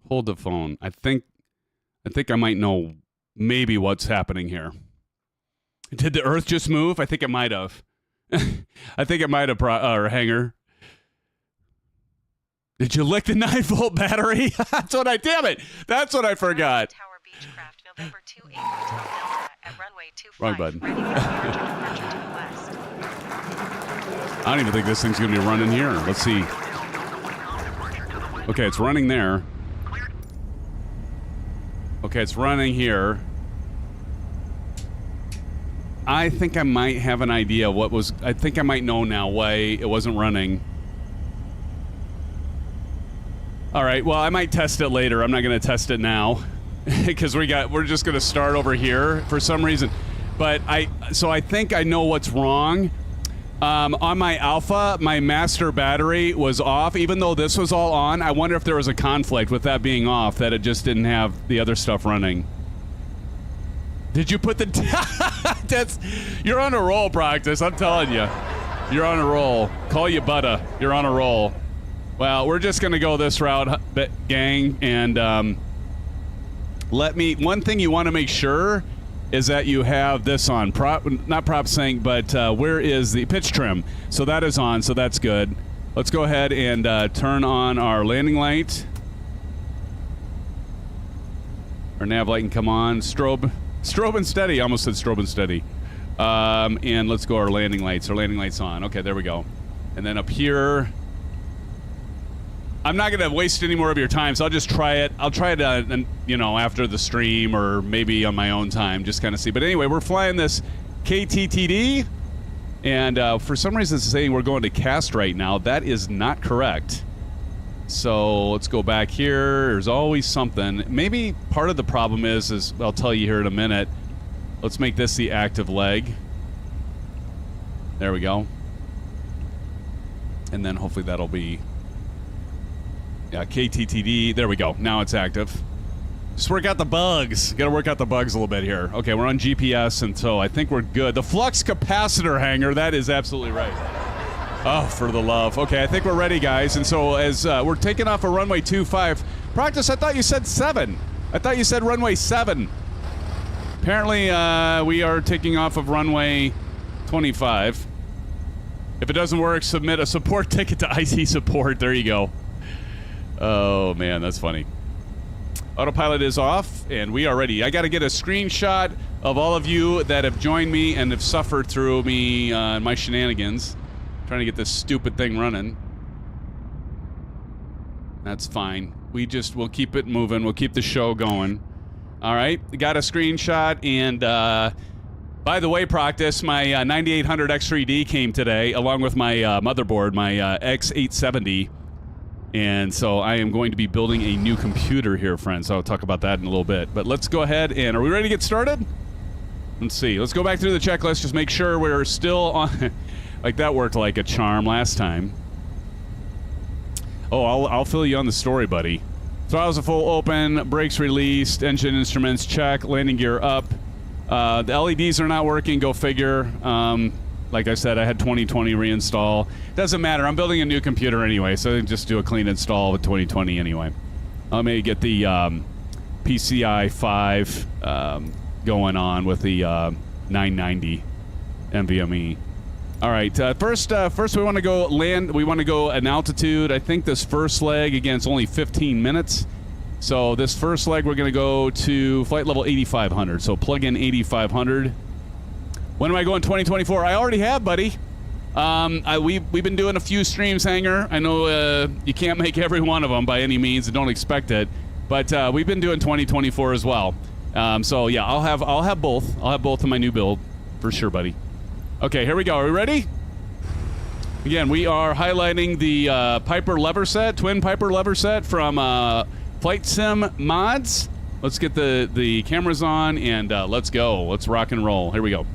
Hold the phone. I think I might know maybe what's happening here. Did the Earth just move? I think it might have. I think it might have or hanger. Did you lick the 9-volt battery? That's what I, damn it. That's what I forgot. Tower Beechcraft, November 2, Hotel Delta at runway 25. Wrong button. Ready for departure to the west. I don't even think this thing's going to be running here. Let's see. Okay, it's running there. Okay, it's running here. I think I might have an idea what was... I think I might know now why it wasn't running. All right, well, I might test it later. I'm not going to test it now because we're just going to start over here for some reason. But so I think I know what's wrong. On my Alpha, my master battery was off. Even though this was all on, I wonder if there was a conflict with that being off, that it just didn't have the other stuff running. Did you put the... You're on a roll, Practice. I'm telling you. You're on a roll. Call you Butta. You're on a roll. Well, we're just going to go this route, gang, and one thing you want to make sure is that you have this on. Not prop sync, but where is the pitch trim? So that is on, so that's good. Let's go ahead and turn on our landing light. Our nav light can come on. Strobe and steady. I almost said strobe and steady. And let's go our landing lights. Our landing light's on. Okay, there we go. And then up here... I'm not going to waste any more of your time, so I'll just try it. I'll try it, you know, after the stream or maybe on my own time, just kind of see. But anyway, we're flying this KTTD, and for some reason it's saying we're going to KAST right now. That is not correct. So let's go back here. There's always something. Maybe part of the problem is I'll tell you here in a minute. Let's make this the active leg. There we go. And then hopefully that'll be... Yeah, KTTD. There we go. Now it's active. Just work out the bugs. Got to work out the bugs a little bit here. Okay, we're on GPS, and so I think we're good. The flux capacitor hanger, that is absolutely right. Oh, for the love. Okay, I think we're ready, guys. And so as we're taking off a runway 25. Practice, I thought you said 7. I thought you said runway 7. Apparently, we are taking off of runway 25. If it doesn't work, submit a support ticket to IT support. There you go. Oh, man, that's funny. Autopilot is off, and we are ready. I got to get a screenshot of all of you that have joined me and have suffered through me and my shenanigans. Trying to get this stupid thing running. That's fine. We'll keep it moving. We'll keep the show going. All right, got a screenshot, and by the way, Practice, my 9800 X3D came today, along with my motherboard, my X870. And so I am going to be building a new computer here, friends. I'll talk about that in a little bit. But let's go ahead and... Are we ready to get started? Let's see. Let's go back through the checklist. Just make sure we're still on... Like, that worked like a charm last time. Oh, I'll fill you on the story, buddy. Throttles are full open. Brakes released. Engine instruments check. Landing gear up. The LEDs are not working. Go figure. Like I said, I had 2020 reinstall. Doesn't matter. I'm building a new computer anyway, so just do a clean install with 2020 anyway. Let me get the PCI 5 going on with the 990 NVMe. All right. First we want to go land. We want to go an altitude. I think this first leg, again, it's only 15 minutes. So this first leg, we're going to go to flight level 8500. So plug in 8500. When am I going 2024? I already have, buddy. We've been doing a few streams, Hanger. I know you can't make every one of them by any means, and don't expect it. But we've been doing 2024 as well. So yeah, I'll have both. I'll have both in my new build for sure, buddy. Okay, here we go. Are we ready? Again, we are highlighting the Piper lever set, twin Piper lever set from FlightSimMods. Let's get the cameras on and let's go. Let's rock and roll. Here we go.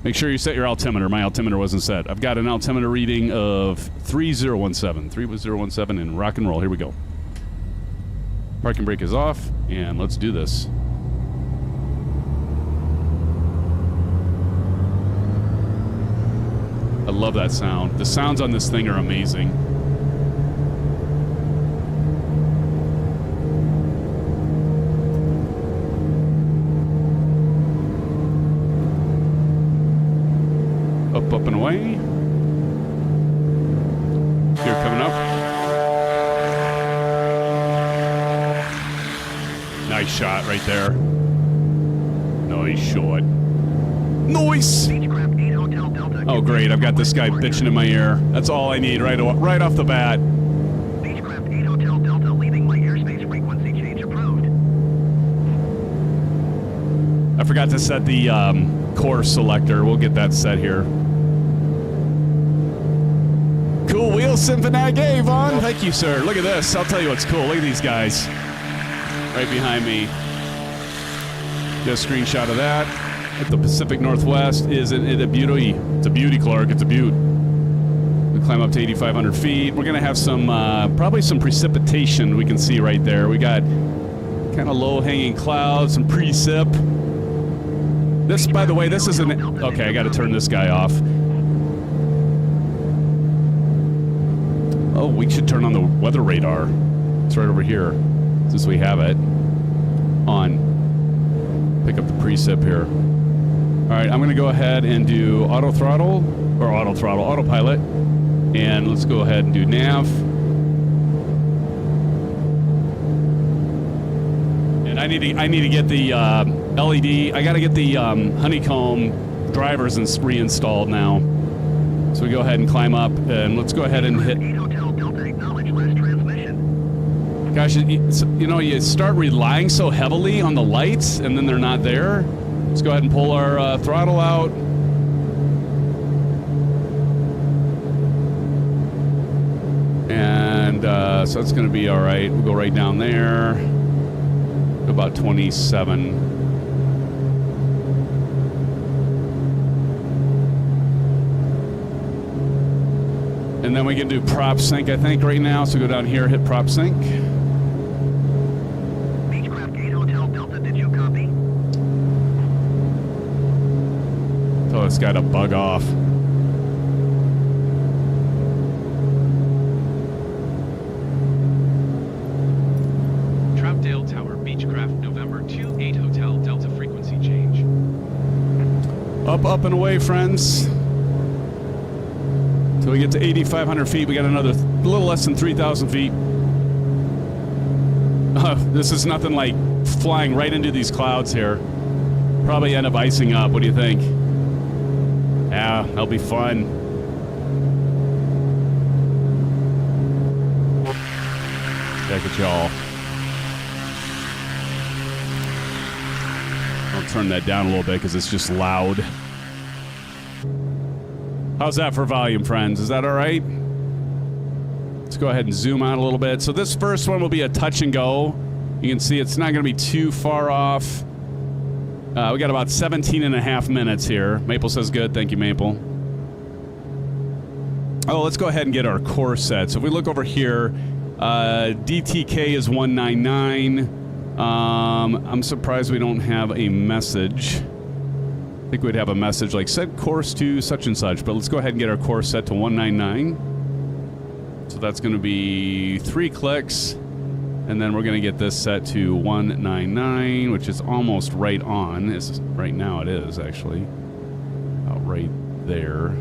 Make sure you set your altimeter. My altimeter wasn't set. I've got an altimeter reading of 3017. 3017 and rock and roll. Here we go. Parking brake is off, and let's do this. I love that sound. The sounds on this thing are amazing. up, and away. Here coming up. Nice shot right there. Nice shot. Nice! Oh, great. I've got this guy bitching in my ear. That's all I need right off the bat. Beechcraft 8 Hotel Delta leaving my airspace frequency change approved. I forgot to set the course selector. We'll get that set here. Cool wheel Symphonic Avon. Thank you, sir. Look at this. I'll tell you what's cool. Look at these guys. Right behind me. Just a screenshot of that. At the Pacific Northwest. Isn't it a beauty? It's a beauty, Clark. It's a beaut. We climb up to 8,500 feet. We're going to have some, probably some precipitation we can see right there. We got kind of low-hanging clouds, some precip. This, by the way, this isn't... Okay, I got to turn this guy off. Oh, we should turn on the weather radar. It's right over here, since we have it on. Pick up the precip here. All right, I'm going to go ahead and do autopilot. And let's go ahead and do nav. And I need to get the LED. I got to get the Honeycomb drivers reinstalled now. So we go ahead and climb up, and let's go ahead and hit. 8 Hotel Delta acknowledge last transmission. Gosh, you know, you start relying so heavily on the lights, and then they're not there. Let's go ahead and pull our throttle out. And so that's going to be all right. We'll go right down there. About 27. And then we can do prop sync, I think, right now. So go down here, hit prop sync. Beechcraft 8 Hotel Delta, did you copy? Tell this guy to bug off. Troutdale Tower, Beechcraft, November 2-8 Hotel Delta frequency change. Up, up, and away, friends. Till we get to 8,500 feet, we got another little less than 3,000 feet. This is nothing like flying right into these clouds here. Probably end up icing up. What do you think? Yeah, that'll be fun. Check it, y'all. I'll turn that down a little bit because it's just loud. How's that for volume, friends? Is that all right? Let's go ahead and zoom out a little bit. So this first one will be a touch and go. You can see it's not going to be too far off. We got about 17 and a half minutes here. Maple says good. Thank you, Maple. Oh, let's go ahead and get our course set. So if we look over here, DTK is 199. I'm surprised we don't have a message. I think we'd have a message like set course to such and such, but let's go ahead and get our course set to 199. So that's going to be 3 clicks, and then we're going to get this set to 199, which is almost right on. Right now it is, actually. About right there.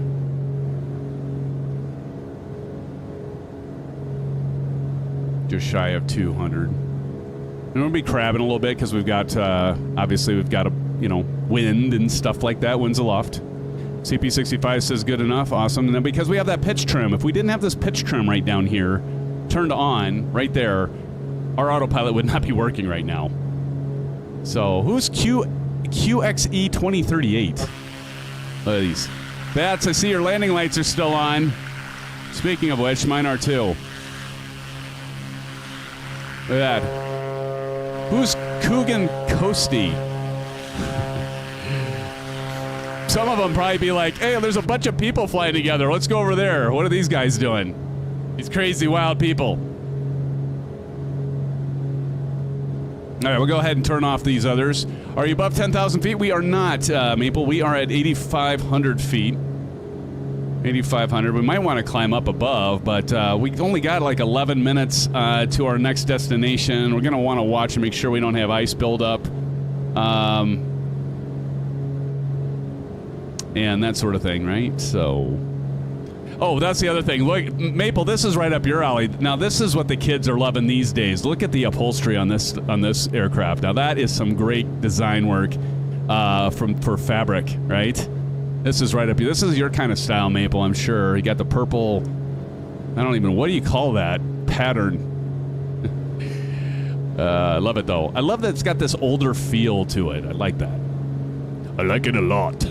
Just shy of 200. And we'll be crabbing a little bit because we've got, obviously we've got a, you know, wind and stuff like that. Wind's aloft. CP65 says good enough. Awesome. And then because we have that pitch trim, if we didn't have this pitch trim right down here turned on right there, our autopilot would not be working right now. So who's QXE 2038? Look at these. Bats, I see your landing lights are still on. Speaking of which, mine are too. Look at that. Who's Coogan Coasty? Some of them probably be like, hey, there's a bunch of people flying together. Let's go over there. What are these guys doing? These crazy, wild people. All right, we'll go ahead and turn off these others. Are you above 10,000 feet? We are not, Maple. We are at 8,500 feet. 8,500. We might want to climb up above, but we only got like 11 minutes to our next destination. We're going to want to watch and make sure we don't have ice buildup. and that sort of thing, right? So, oh, that's the other thing. Look, Maple, this is right up your alley. Now, this is what the kids are loving these days. Look at the upholstery on this aircraft. Now, that is some great design work for fabric, right? This is right up here. This is your kind of style, Maple, I'm sure. You got the purple, I don't even, what do you call that pattern? I love it, though. I love that it's got this older feel to it. I like that. I like it a lot.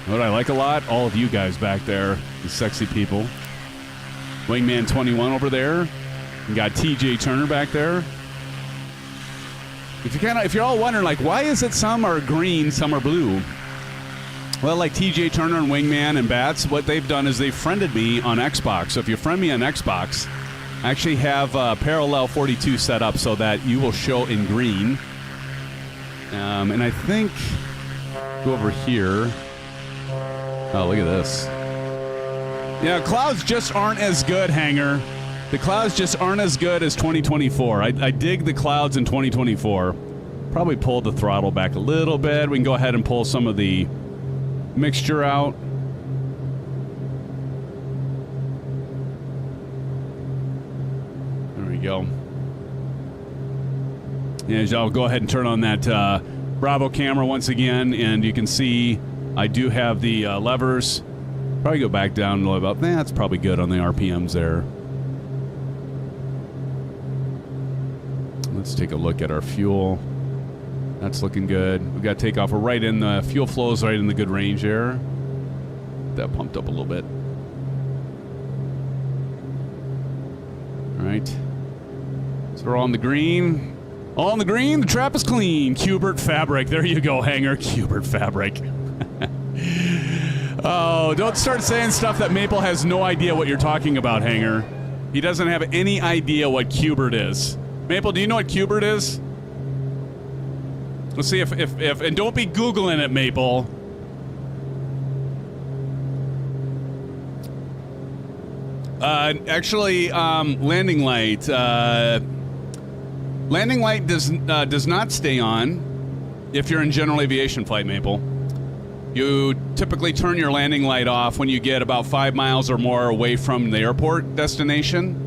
What I like a lot? All of you guys back there, you sexy people. Wingman 21 over there. You got TJ Turner back there. If you're all wondering, like, why is it some are green, some are blue? Well, like TJ Turner and Wingman and Bats, what they've done is they've friended me on Xbox. So if you friend me on Xbox, I actually have Parallel 42 set up so that you will show in green. And I think, go over here. Oh, look at this. Yeah, clouds just aren't as good, Hanger. The clouds just aren't as good as 2024. I dig the clouds in 2024. Probably pull the throttle back a little bit. We can go ahead and pull some of the mixture out. There we go. Yeah, I'll go ahead and turn on that Bravo camera once again, and you can see I do have the levers. Probably go back down a little bit. That's probably good on the RPMs there. Let's take a look at our fuel. That's looking good. We got takeoff. We're right in the fuel flows, right in the good range there. That pumped up a little bit. All right. So we're on the green. All on the green. The trap is clean. Cubert fabric. There you go, Hanger. Cubert fabric. Oh, don't start saying stuff that Maple has no idea what you're talking about, Hanger. He doesn't have any idea what Cubert is. Maple, do you know what Cubert is? Let's see if and don't be Googling it, Maple. Actually, landing light. Landing light does not stay on if you're in general aviation flight, Maple. You typically turn your landing light off when you get about 5 miles or more away from the airport destination.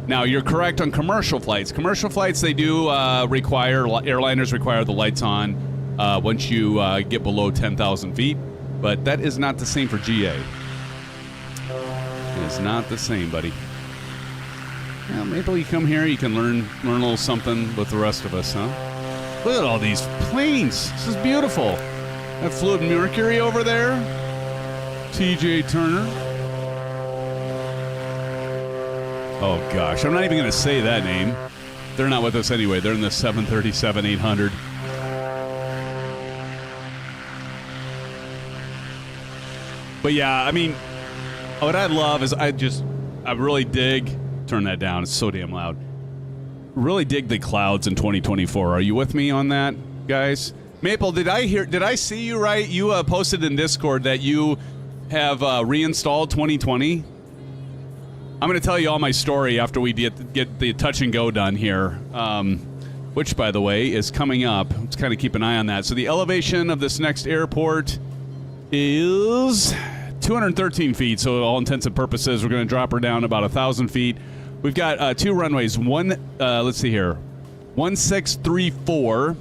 Now, you're correct on commercial flights. Commercial flights, they do airliners require the lights on once you get below 10,000 feet. But that is not the same for GA. It is not the same, buddy. Well, maybe you come here, you can learn a little something with the rest of us, huh? Look at all these planes. This is beautiful. That Fluid Mercury over there. TJ Turner. Oh, gosh. I'm not even going to say that name. They're not with us anyway. They're in the 737-800. But, yeah, I mean, what I love is I really dig... Turn that down. It's so damn loud. Really dig the clouds in 2024. Are you with me on that, guys? Maple, did I see you right? You posted in Discord that you have reinstalled 2020. I'm going to tell you all my story after we get the touch and go done here, which, by the way, is coming up. Let's kind of keep an eye on that. So the elevation of this next airport is 213 feet. So all intents and purposes, we're going to drop her down about 1,000 feet. We've got 2 runways. Let's see here. 1634.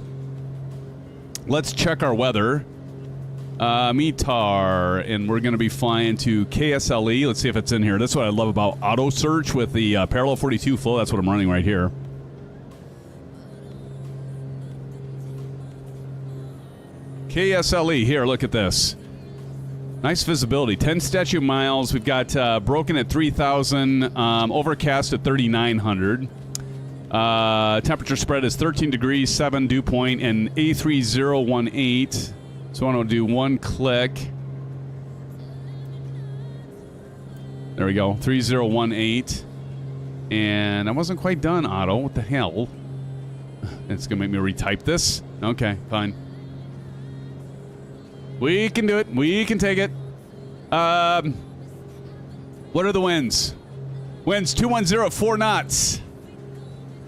Let's check our weather. METAR, and we're going to be flying to KSLE. Let's see if it's in here. That's what I love about auto search with the Parallel 42 flow. That's what I'm running right here. KSLE, here, look at this. Nice visibility, 10 statute miles. We've got broken at 3,000, overcast at 3,900. Temperature spread is 13 degrees, 7 dew point, and A3018. So I'm going to do one click. There we go, 3018. And I wasn't quite done, Otto. What the hell? It's going to make me retype this? Okay, fine. We can do it. We can take it. What are the winds? Winds 210 at 4 knots.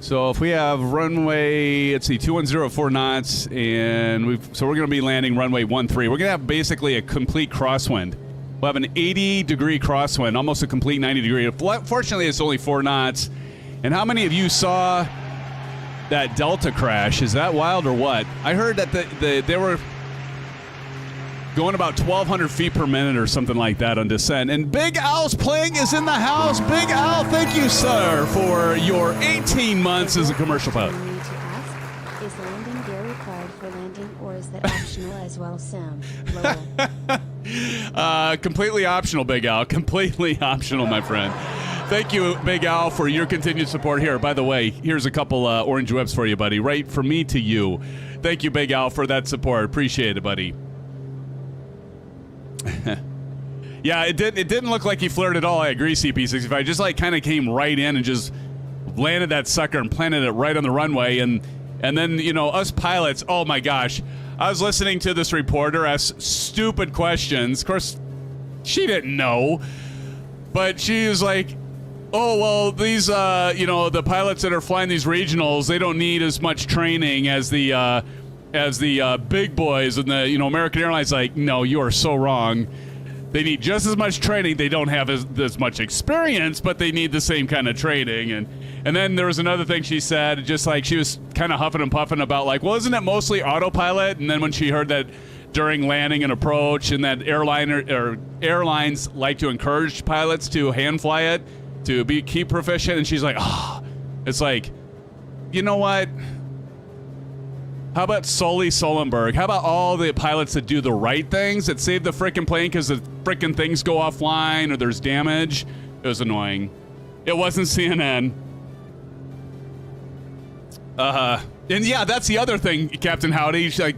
So if we have runway, let's see, 210 at 4 knots, and we're going to be landing runway 13. We're going to have basically a complete crosswind. We'll have an 80-degree crosswind, almost a complete 90-degree. Fortunately, it's only 4 knots. And how many of you saw that Delta crash? Is that wild or what? I heard that they were going about 1,200 feet per minute or something like that on descent. And Big Al's playing is in the house. Big Al, thank you, sir, for your 18 months as a commercial pilot. I need to ask, is landing gear required for landing, or is that optional as well, Sam? Lowell. Completely optional, Big Al. Completely optional, my friend. Thank you, Big Al, for your continued support here. By the way, here's a couple orange whips for you, buddy. Right from me to you. Thank you, Big Al, for that support. Appreciate it, buddy. Yeah, it didn't look like he flared at all. I agree, CP65. Just like kind of came right in and just landed that sucker and planted it right on the runway. And then, you know, us pilots, oh my gosh. I was listening to this reporter ask stupid questions. Of course, she didn't know. But she was like, oh, well, these, you know, the pilots that are flying these regionals, they don't need as much training as the big boys. And the, you know, American Airlines, like, no, you are so wrong. They need just as much training. They don't have as much experience, but they need the same kind of training. And then there was another thing she said, just like she was kind of huffing and puffing about, like, well, isn't it mostly autopilot? And then when she heard that during landing and approach, and that airlines like to encourage pilots to hand fly it, to keep proficient, and she's like, oh, it's like, you know what? How about Sully Sullenberg? How about all the pilots that do the right things, that save the frickin' plane because the frickin' things go offline or there's damage? It was annoying. It wasn't CNN. And yeah, that's the other thing, Captain Howdy. She, like,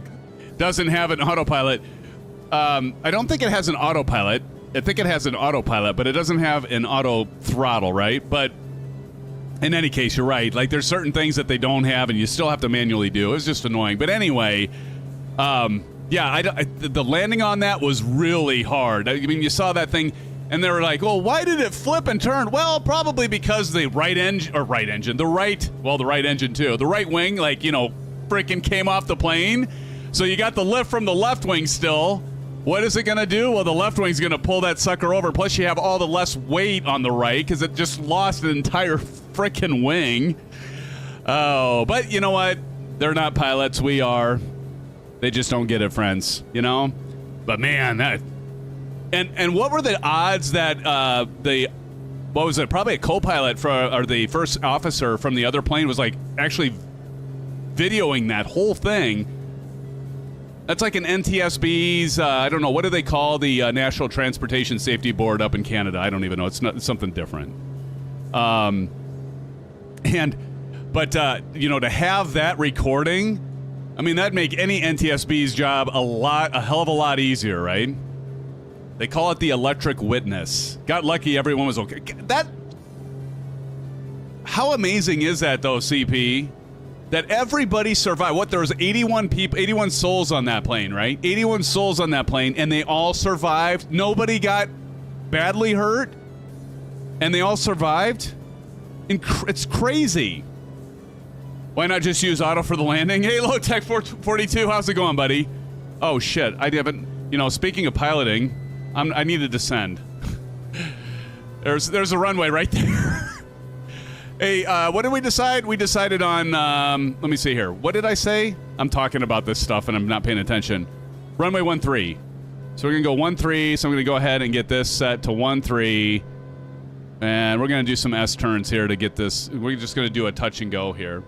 doesn't have an autopilot. I don't think it has an autopilot. I think it has an autopilot, but it doesn't have an auto throttle, right? But in any case, you're right. Like, there's certain things that they don't have, and you still have to manually do. It's just annoying. But anyway, yeah, the landing on that was really hard. I mean, you saw that thing, and they were like, well, why did it flip and turn? Well, probably because the right engine too. The right wing, like, you know, freaking came off the plane. So you got the lift from the left wing still. What is it going to do? Well, the left wing's going to pull that sucker over. Plus, you have all the less weight on the right because it just lost an entire frickin' wing. Oh, but you know what? They're not pilots. We are. They just don't get it, friends. You know? But man, that... And what were the odds that what was it? Probably a co-pilot or the first officer from the other plane was like actually videoing that whole thing. That's like an NTSB's, I don't know, what do they call the National Transportation Safety Board up in Canada? I don't even know. It's something different. But you know, to have that recording, I mean, that'd make any NTSB's job a hell of a lot easier, right? They call it the electric witness. Got lucky, everyone was okay. How amazing is that, though, CP? That everybody survived. What, there was 81 people, 81 souls on that plane, right? 81 souls on that plane, and they all survived. Nobody got badly hurt, and they all survived. It's crazy. Why not just use auto for the landing? Hey, Low Tech 42, how's it going, buddy? Oh shit, I haven't. You know, speaking of piloting, I need to descend. There's a runway right there. Hey, what did we decide? We decided on, let me see here. What did I say? I'm talking about this stuff and I'm not paying attention. Runway 13. So we're going to go 13. So I'm going to go ahead and get this set to 13. And we're going to do some S turns here to get this. We're just going to do a touch and go here.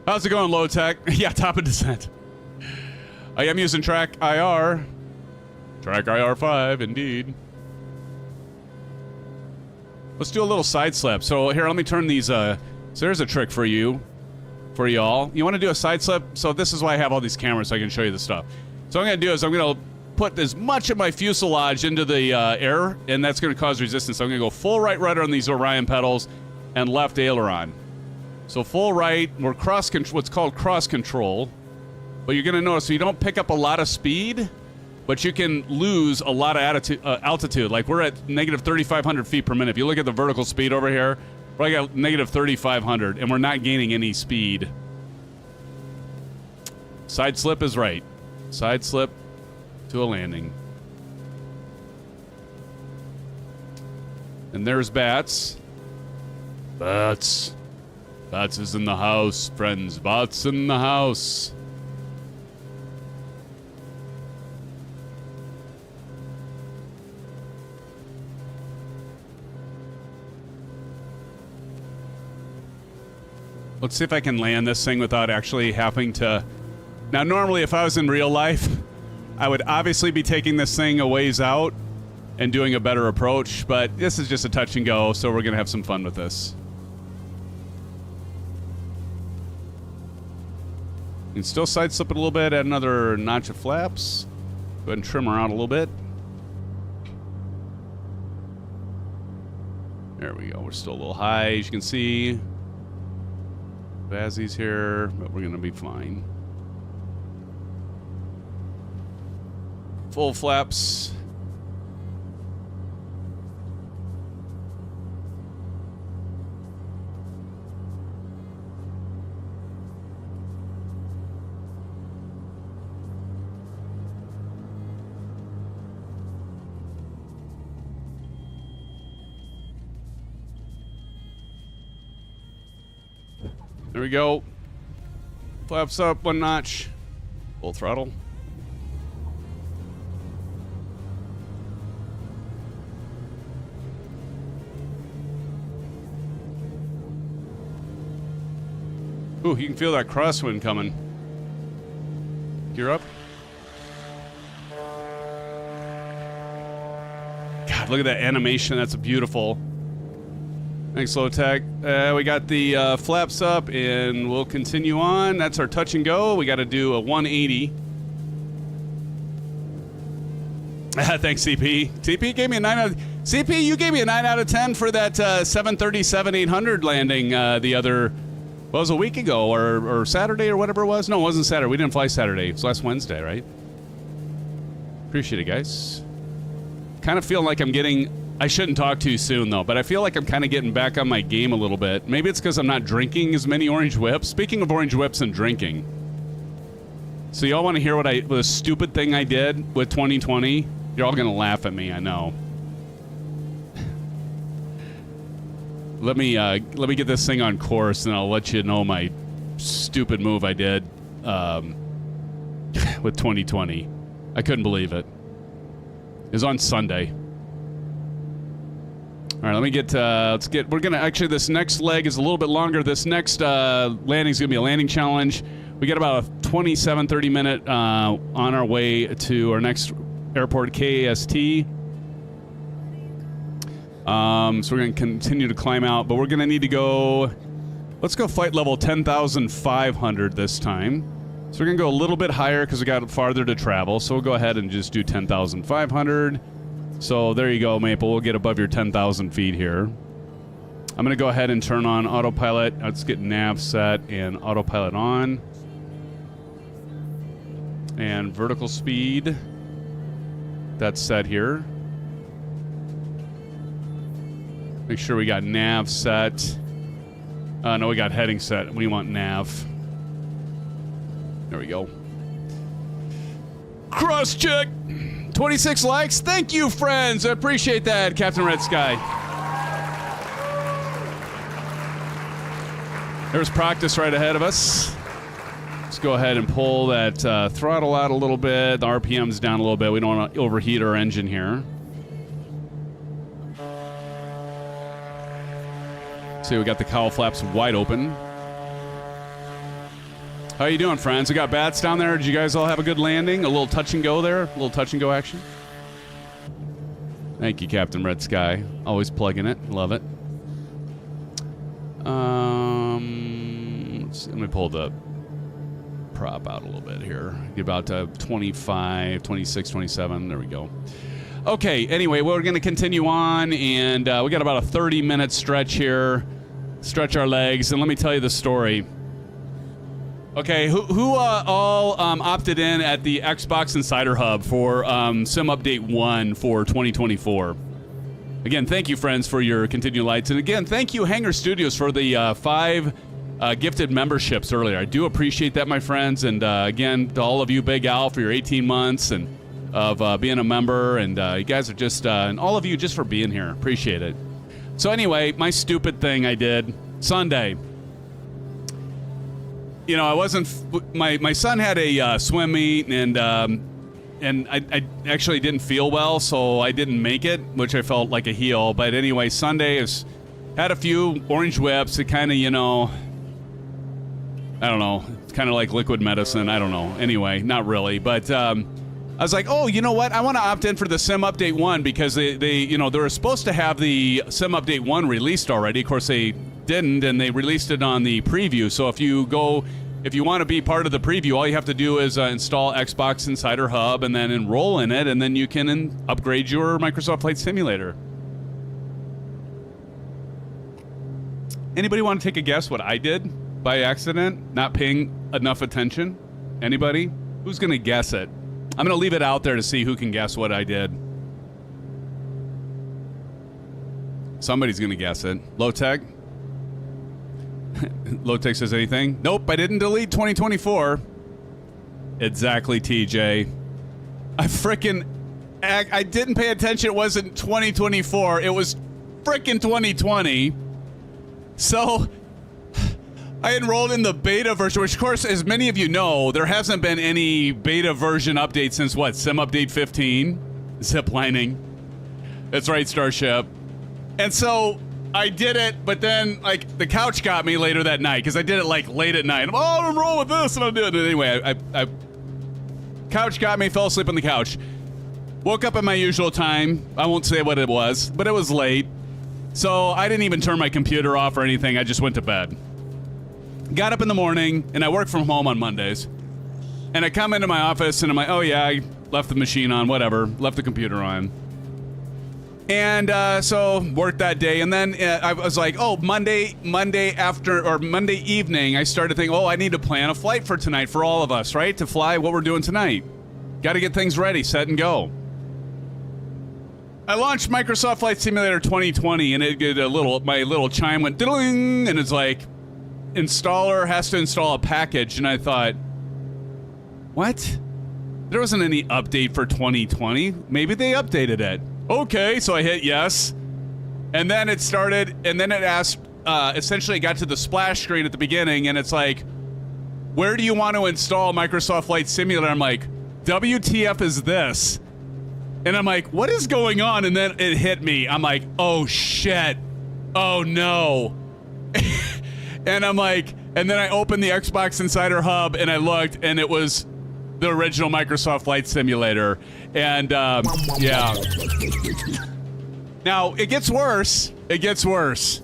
How's it going, Low Tech? Yeah, top of descent. I am using Track IR. Track IR5, indeed. Let's do a little side slip. So here, let me turn these. So there's a trick for you, for y'all. You want to do a side slip? So this is why I have all these cameras, so I can show you the stuff. So what I'm going to do is I'm going to put as much of my fuselage into the air, and that's going to cause resistance. So I'm going to go full right rudder on these Orion pedals and left aileron. So full right, we're what's called cross control. But you're going to notice, so you don't pick up a lot of speed. but you can lose a lot of altitude. Like we're at negative 3,500 feet per minute. If you look at the vertical speed over here, we're at negative 3,500, and we're not gaining any speed. Side slip is right. Side slip to a landing. And there's Bats. Bats. Bats is in the house, friends. Bats in the house. Let's see if I can land this thing without actually having to... Now, normally, if I was in real life, I would obviously be taking this thing a ways out and doing a better approach, but this is just a touch and go, so we're going to have some fun with this. You can still side slip it a little bit, add another notch of flaps. Go ahead and trim her out a little bit. There we go. We're still a little high, as you can see. Bazzies here, but we're going to be fine. Full flaps. There we go. Flaps up one notch. Full throttle. Ooh, you can feel that crosswind coming. Gear up. God, look at that animation. That's beautiful. Thanks, Low Tech. We got the flaps up, and we'll continue on. That's our touch and go. We got to do a 180. Thanks, CP. CP gave me a 9 out of... CP, you gave me a 9 out of 10 for that 737-800 landing the other... Well, it was a week ago, or Saturday, or whatever it was. No, it wasn't Saturday. We didn't fly Saturday. It was last Wednesday, right? Appreciate it, guys. Kind of feeling like I'm getting... I shouldn't talk too soon, though, but I feel like I'm kind of getting back on my game a little bit. Maybe it's because I'm not drinking as many Orange Whips. Speaking of Orange Whips and drinking. So y'all want to hear what a stupid thing I did with 2020? You're all going to laugh at me, I know. Let me get this thing on course, and I'll let you know my stupid move I did with 2020. I couldn't believe it. It was on Sunday. All right, let me get, we're going to, actually, this next leg is a little bit longer. This next landing is going to be a landing challenge. We got about a 27, 30 minute on our way to our next airport, KAST. So we're going to continue to climb out, but we're going to need to go, let's go flight level 10,500 this time. So we're going to go a little bit higher because we got farther to travel. So we'll go ahead and just do 10,500. So there you go, Maple. We'll get above your 10,000 feet here. I'm going to go ahead and turn on autopilot. Let's get nav set and autopilot on. And vertical speed. That's set here. Make sure we got nav set. No, we got heading set. We want nav. There we go. Cross check. 26 likes. Thank you, friends. I appreciate that, Captain Red Sky. There's practice right ahead of us. Let's go ahead and pull that throttle out a little bit. The RPM's down a little bit. We don't want to overheat our engine here. See, we got the cowl flaps wide open. How you doing, friends? We got bats down there. Did you guys all have a good landing? A little touch and go there? A little touch and go action? Thank you, Captain Red Sky. Always plugging it. Love it. Let me pull the prop out a little bit here. Get about 25, 26, 27. There we go. Okay, anyway, we're going to continue on, and we got about a 30-minute stretch here. Stretch our legs, and let me tell you the story. Okay, who all opted in at the Xbox Insider Hub for Sim Update 1 for 2024? Again, thank you, friends, for your continued lights. And again, thank you, Hangar Studios, for the 5 gifted memberships earlier. I do appreciate that, my friends. And again, to all of you, Big Al, for your 18 months and of being a member. And you guys are just, and all of you just for being here. Appreciate it. So anyway, my stupid thing I did Sunday. You know, I wasn't. My son had a swim meet, and I actually didn't feel well, so I didn't make it, which I felt like a heel. But anyway, Sunday had a few orange whips. It kind of, you know, I don't know. It's kind of like liquid medicine. I don't know. Anyway, not really. But I was like, oh, you know what? I want to opt in for the Sim Update 1 because they you know, they were supposed to have the Sim Update 1 released already. Of course, they didn't, and they released it on the preview. So if you want to be part of the preview, all you have to do is install Xbox Insider Hub and then enroll in it, and then you can upgrade your Microsoft Flight Simulator. Anybody want to take a guess what I did by accident, not paying enough attention? Anybody? Who's going to guess it? I'm going to leave it out there to see who can guess what I did. Somebody's going to guess it. Low-Tech? Low-Tech says anything? Nope, I didn't delete 2024. Exactly, TJ. I didn't pay attention. It wasn't 2024. It was frickin' 2020. So I enrolled in the beta version, which, of course, as many of you know, there hasn't been any beta version update since what? Sim Update 15? Ziplining. That's right, Starship. And so I did it, but then, like, the couch got me later that night, because I did it, like, late at night. I'll enroll with this, and I'll do it. Anyway, I couch got me, fell asleep on the couch. Woke up at my usual time. I won't say what it was, but it was late. So I didn't even turn my computer off or anything. I just went to bed. Got up in the morning, and I work from home on Mondays. And I come into my office, and I'm like, oh, yeah, I left the machine on, whatever. Left the computer on. And so worked that day, and then I was like, oh, Monday evening, I started thinking, oh, I need to plan a flight for tonight for all of us, right? To fly what we're doing tonight. Got to get things ready, set and go. I launched Microsoft Flight Simulator 2020, and it did my little chime went ding, and it's like, installer has to install a package, and I thought, what? There wasn't any update for 2020. Maybe they updated it. Okay, so I hit yes, and then it started, and then it asked, essentially it got to the splash screen at the beginning, and it's like, where do you want to install Microsoft Flight Simulator? I'm like, WTF is this? And I'm like, what is going on? And then it hit me. I'm like, oh shit, oh no. And I'm like, and then I opened the Xbox Insider Hub, and I looked, and it was the original Microsoft Flight Simulator. And yeah. Now it gets worse. It gets worse.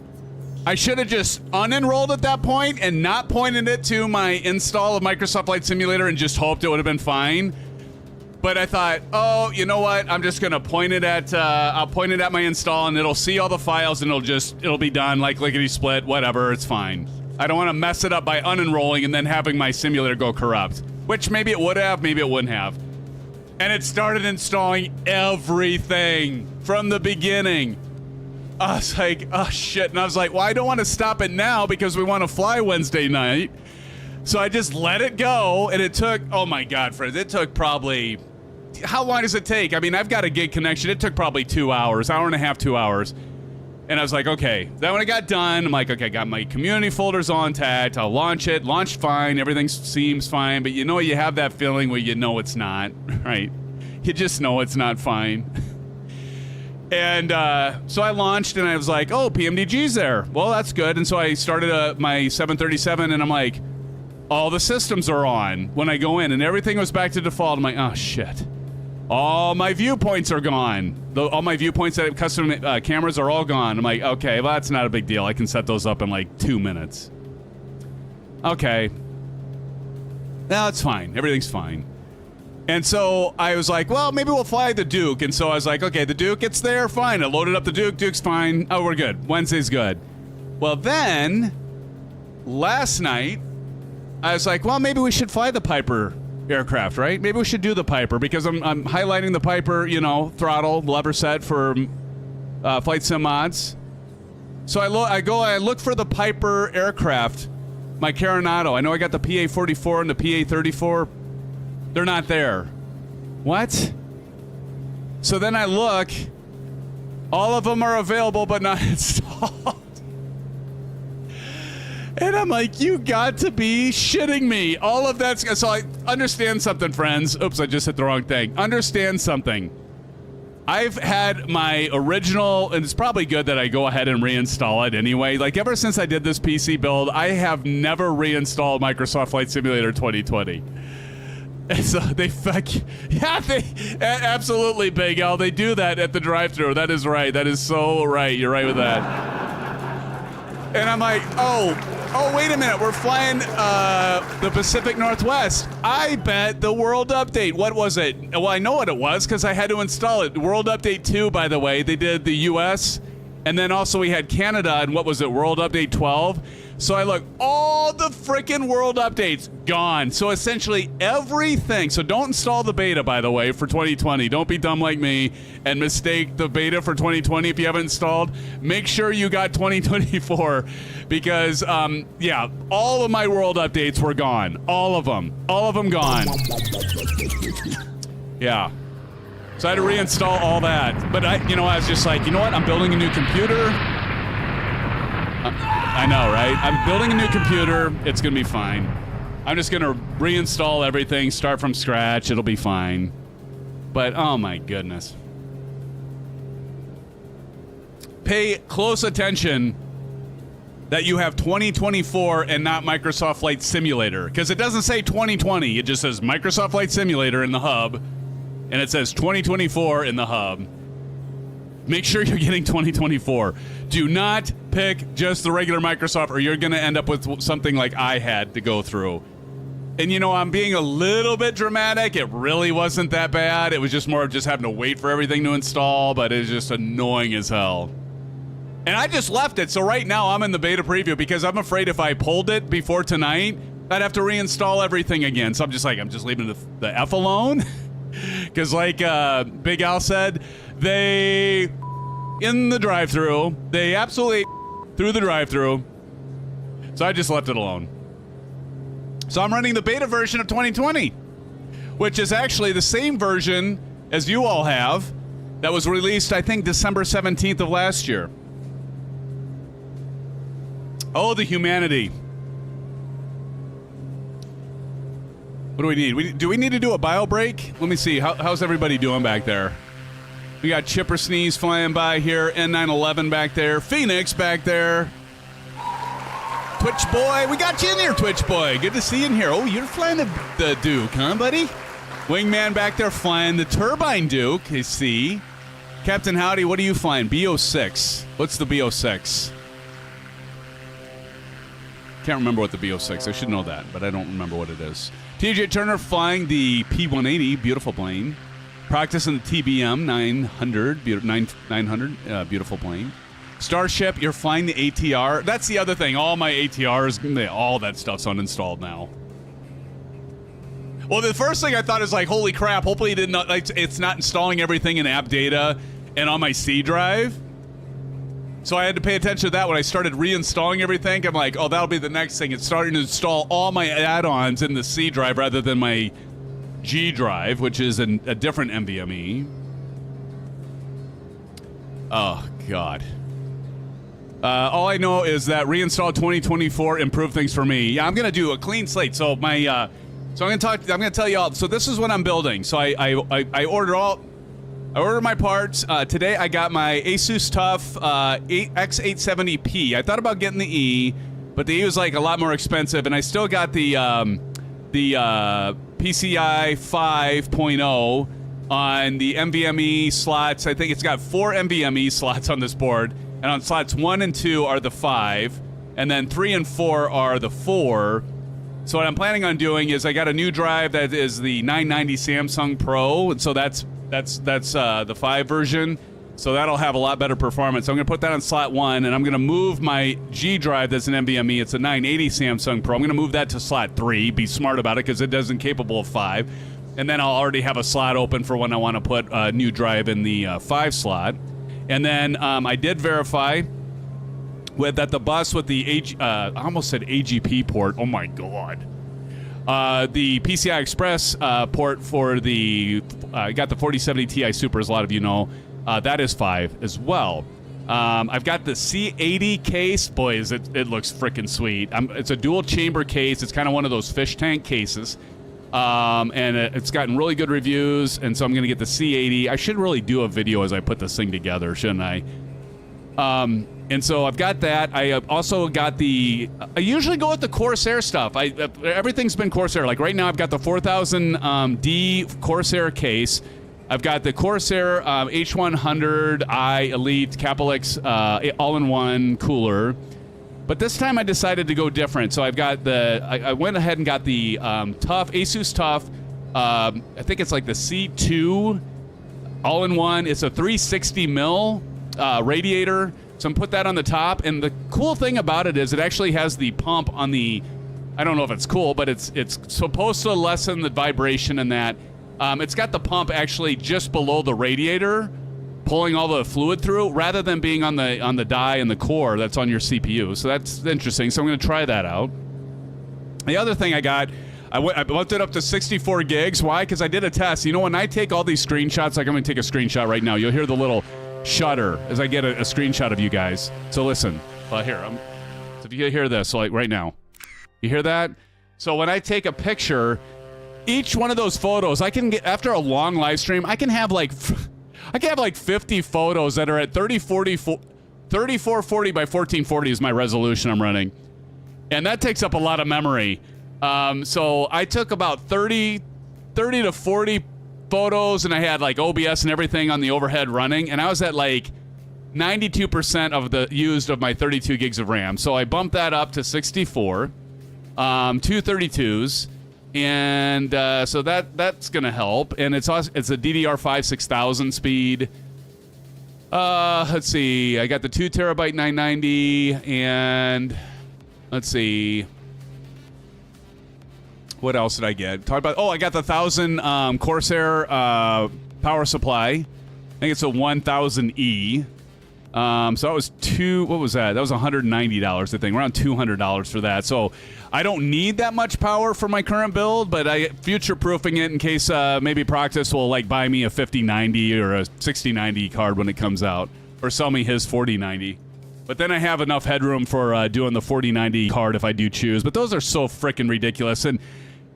I should have just unenrolled at that point and not pointed it to my install of Microsoft Flight Simulator and just hoped it would have been fine. But I thought, oh, you know what? I'm just gonna point it at I'll point it at my install, and it'll see all the files, and it'll be done, like lickety split, whatever. It's fine. I don't want to mess it up by unenrolling and then having my simulator go corrupt, which maybe it would have, maybe it wouldn't have. And it started installing everything from the beginning. I was like, oh shit. And I was like, well, I don't want to stop it now because we want to fly Wednesday night. So I just let it go, and it took, oh my God, friends, it took probably, how long does it take? I mean, I've got a gig connection. It took probably 2 hours, hour and a half, 2 hours. And I was like, okay. Then when I got done, I'm like, okay, I got my community folders all intact. I'll launch it. Launched fine. Everything seems fine. But you know, you have that feeling where you know it's not, right? You just know it's not fine. And so I launched, and I was like, oh, PMDG's there. Well, that's good. And so I started my 737, and I'm like, all the systems are on when I go in, and everything was back to default. I'm like, oh, shit. All my viewpoints are gone. All my viewpoints that have custom cameras are all gone. I'm like, okay, well, that's not a big deal. I can set those up in like 2 minutes. Okay. No, it's fine. Everything's fine. And so I was like, well, maybe we'll fly the Duke. And so I was like, okay, the Duke, it's there, fine. I loaded up the Duke. Duke's fine. Oh, we're good. Wednesday's good. Well, then, last night, I was like, well, maybe we should fly the Piper aircraft, right? Maybe we should do the Piper because I'm highlighting the Piper, you know, throttle, lever set for FlightSimMods. So I look for the Piper aircraft, my Coronado. I know I got the PA-44 and the PA-34. They're not there. What? So then I look. All of them are available, but not installed. And I'm like, you got to be shitting me. All of that's... So I understand something, friends. Oops, I just hit the wrong thing. Understand something. I've had my original, and it's probably good that I go ahead and reinstall it anyway. Like, ever since I did this PC build, I have never reinstalled Microsoft Flight Simulator 2020. And so they absolutely, Big L. They do that at the drive-thru. That is right. That is so right. You're right with that. And I'm like, oh, wait a minute. We're flying the Pacific Northwest. I bet the World Update. What was it? Well, I know what it was because I had to install it. World Update 2, by the way. They did the U.S. And then also we had Canada. And what was it? World Update 12. So I look, all the freaking world updates gone. So essentially everything. So don't install the beta, by the way, for 2020. Don't be dumb like me and mistake the beta for 2020 if you haven't installed. Make sure you got 2024 because, yeah, all of my world updates were gone. All of them. All of them gone. Yeah. So I had to reinstall all that. But I was just like, you know what? I'm building a new computer. I know, right? I'm building a new computer. It's going to be fine. I'm just going to reinstall everything, start from scratch. It'll be fine. But, oh my goodness. Pay close attention that you have 2024 and not Microsoft Flight Simulator. Because it doesn't say 2020. It just says Microsoft Flight Simulator in the hub. And it says 2024 in the hub. Make sure you're getting 2024. Do not pick just the regular Microsoft or you're going to end up with something like I had to go through. And, you know, I'm being a little bit dramatic. It really wasn't that bad. It was just more of just having to wait for everything to install, but it's just annoying as hell. And I just left it. So right now I'm in the beta preview because I'm afraid if I pulled it before tonight, I'd have to reinstall everything again. So I'm just leaving the F alone. Because like Big Al said, in the drive-thru, they absolutely through the drive-thru. So I just left it alone. So I'm running the beta version of 2020, which is actually the same version as you all have that was released, I think, December 17th of last year. Oh, the humanity. What do we need? Do we need to do a bio break? Let me see. How's everybody doing back there? We got Chipper Sneeze flying by here. N911 back there. Phoenix back there. Twitch Boy. We got you in here, Twitch Boy. Good to see you in here. Oh, you're flying the Duke, huh, buddy? Wingman back there flying the Turbine Duke. I see. Captain Howdy, what are you flying? B06. What's the B06? Can't remember what the B06. I should know that, but I don't remember what it is. TJ Turner flying the P180. Beautiful plane. Practicing the TBM 900, 900, beautiful plane. Starship, you're flying the ATR. That's the other thing. All my ATRs, all that stuff's uninstalled now. Well, the first thing I thought is like, holy crap, hopefully it's not installing everything in app data and on my C drive. So I had to pay attention to that when I started reinstalling everything. I'm like, oh, that'll be the next thing. It's starting to install all my add-ons in the C drive rather than my G drive, which is a different NVMe. Oh, God. All I know is that reinstall 2024 improved things for me. Yeah, I'm gonna do a clean slate. So I'm gonna tell you all. So this is what I'm building. So I ordered my parts. Today I got my Asus TUF X870P. I thought about getting the E, but the E was like a lot more expensive, and I still got the PCI 5.0 on the NVMe slots. I think it's got 4 NVMe slots on this board, and on slots 1 and 2 are the 5, and then 3 and 4 are the 4. So what I'm planning on doing is I got a new drive that is the 990 Samsung Pro, and so that's the 5 version. So that'll have a lot better performance. So I'm going to put that on slot 1, and I'm going to move my G drive that's an NVMe. It's a 980 Samsung Pro. I'm going to move that to slot 3. Be smart about it because it isn't capable of 5. And then I'll already have a slot open for when I want to put a new drive in the 5 slot. And then I did verify that the bus with the I almost said AGP port. Oh my god. The PCI Express port for the I got the 4070 Ti Super, as a lot of you know. That is 5 as well. I've got the C80 case. Boy, it looks freaking sweet. It's a dual chamber case. It's kind of one of those fish tank cases. And it's gotten really good reviews, and so I'm going to get the C80. I should really do a video as I put this thing together, shouldn't I? And so I've got that. I also got the... I usually go with the Corsair stuff. Everything's been Corsair. Like right now I've got the 4000D Corsair case. I've got the Corsair H100i Elite Capital X all-in-one cooler. But this time I decided to go different. So I've got the... I went ahead and got the Tough, Asus Tough. I think it's like the C2 all-in-one. It's a 360 mil radiator. So I'm put that on the top. And the cool thing about it is it actually has the pump on the... I don't know if it's cool, but it's supposed to lessen the vibration in that. It's got the pump actually just below the radiator, pulling all the fluid through, rather than being on the die and the core that's on your CPU. So that's interesting. So I'm going to try that out. The other thing I got, I bumped it up to 64 gigs. Why? Because I did a test. You know, when I take all these screenshots, like I'm going to take a screenshot right now. You'll hear the little shutter as I get a screenshot of you guys. So listen. Here, so if you hear this, so like right now, you hear that? So when I take a picture, each one of those photos, I can get, after a long live stream, I can have like 50 photos that are at 3440 by 1440 is my resolution I'm running. And that takes up a lot of memory. So I took about 30 to 40 photos, and I had like OBS and everything on the overhead running, and I was at like 92% of the used of my 32 gigs of RAM. So I bumped that up to 64, 2 32s. And so that's gonna help, and it's a DDR5 6000 speed. Let's see, I got the 2 terabyte 990, and let's see, what else did I get? Talk about. Oh, I got the 1000 Corsair power supply. I think it's a 1000E. So that was what was that? That was $190, I think, around $200 for that. So I don't need that much power for my current build, but I future-proofing it in case maybe Proctus will like buy me a 5090 or a 6090 card when it comes out, or sell me his 4090. But then I have enough headroom for doing the 4090 card if I do choose. But those are so freaking ridiculous, and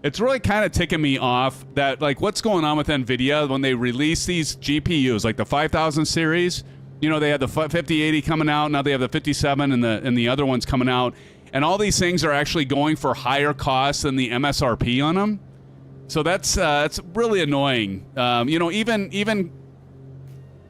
it's really kind of ticking me off that like what's going on with NVIDIA when they release these GPUs, like the 5000 series. You know, they had the 5080 coming out, now they have the 57 and the other ones coming out. And all these things are actually going for higher costs than the MSRP on them. So that's it's really annoying. You know, even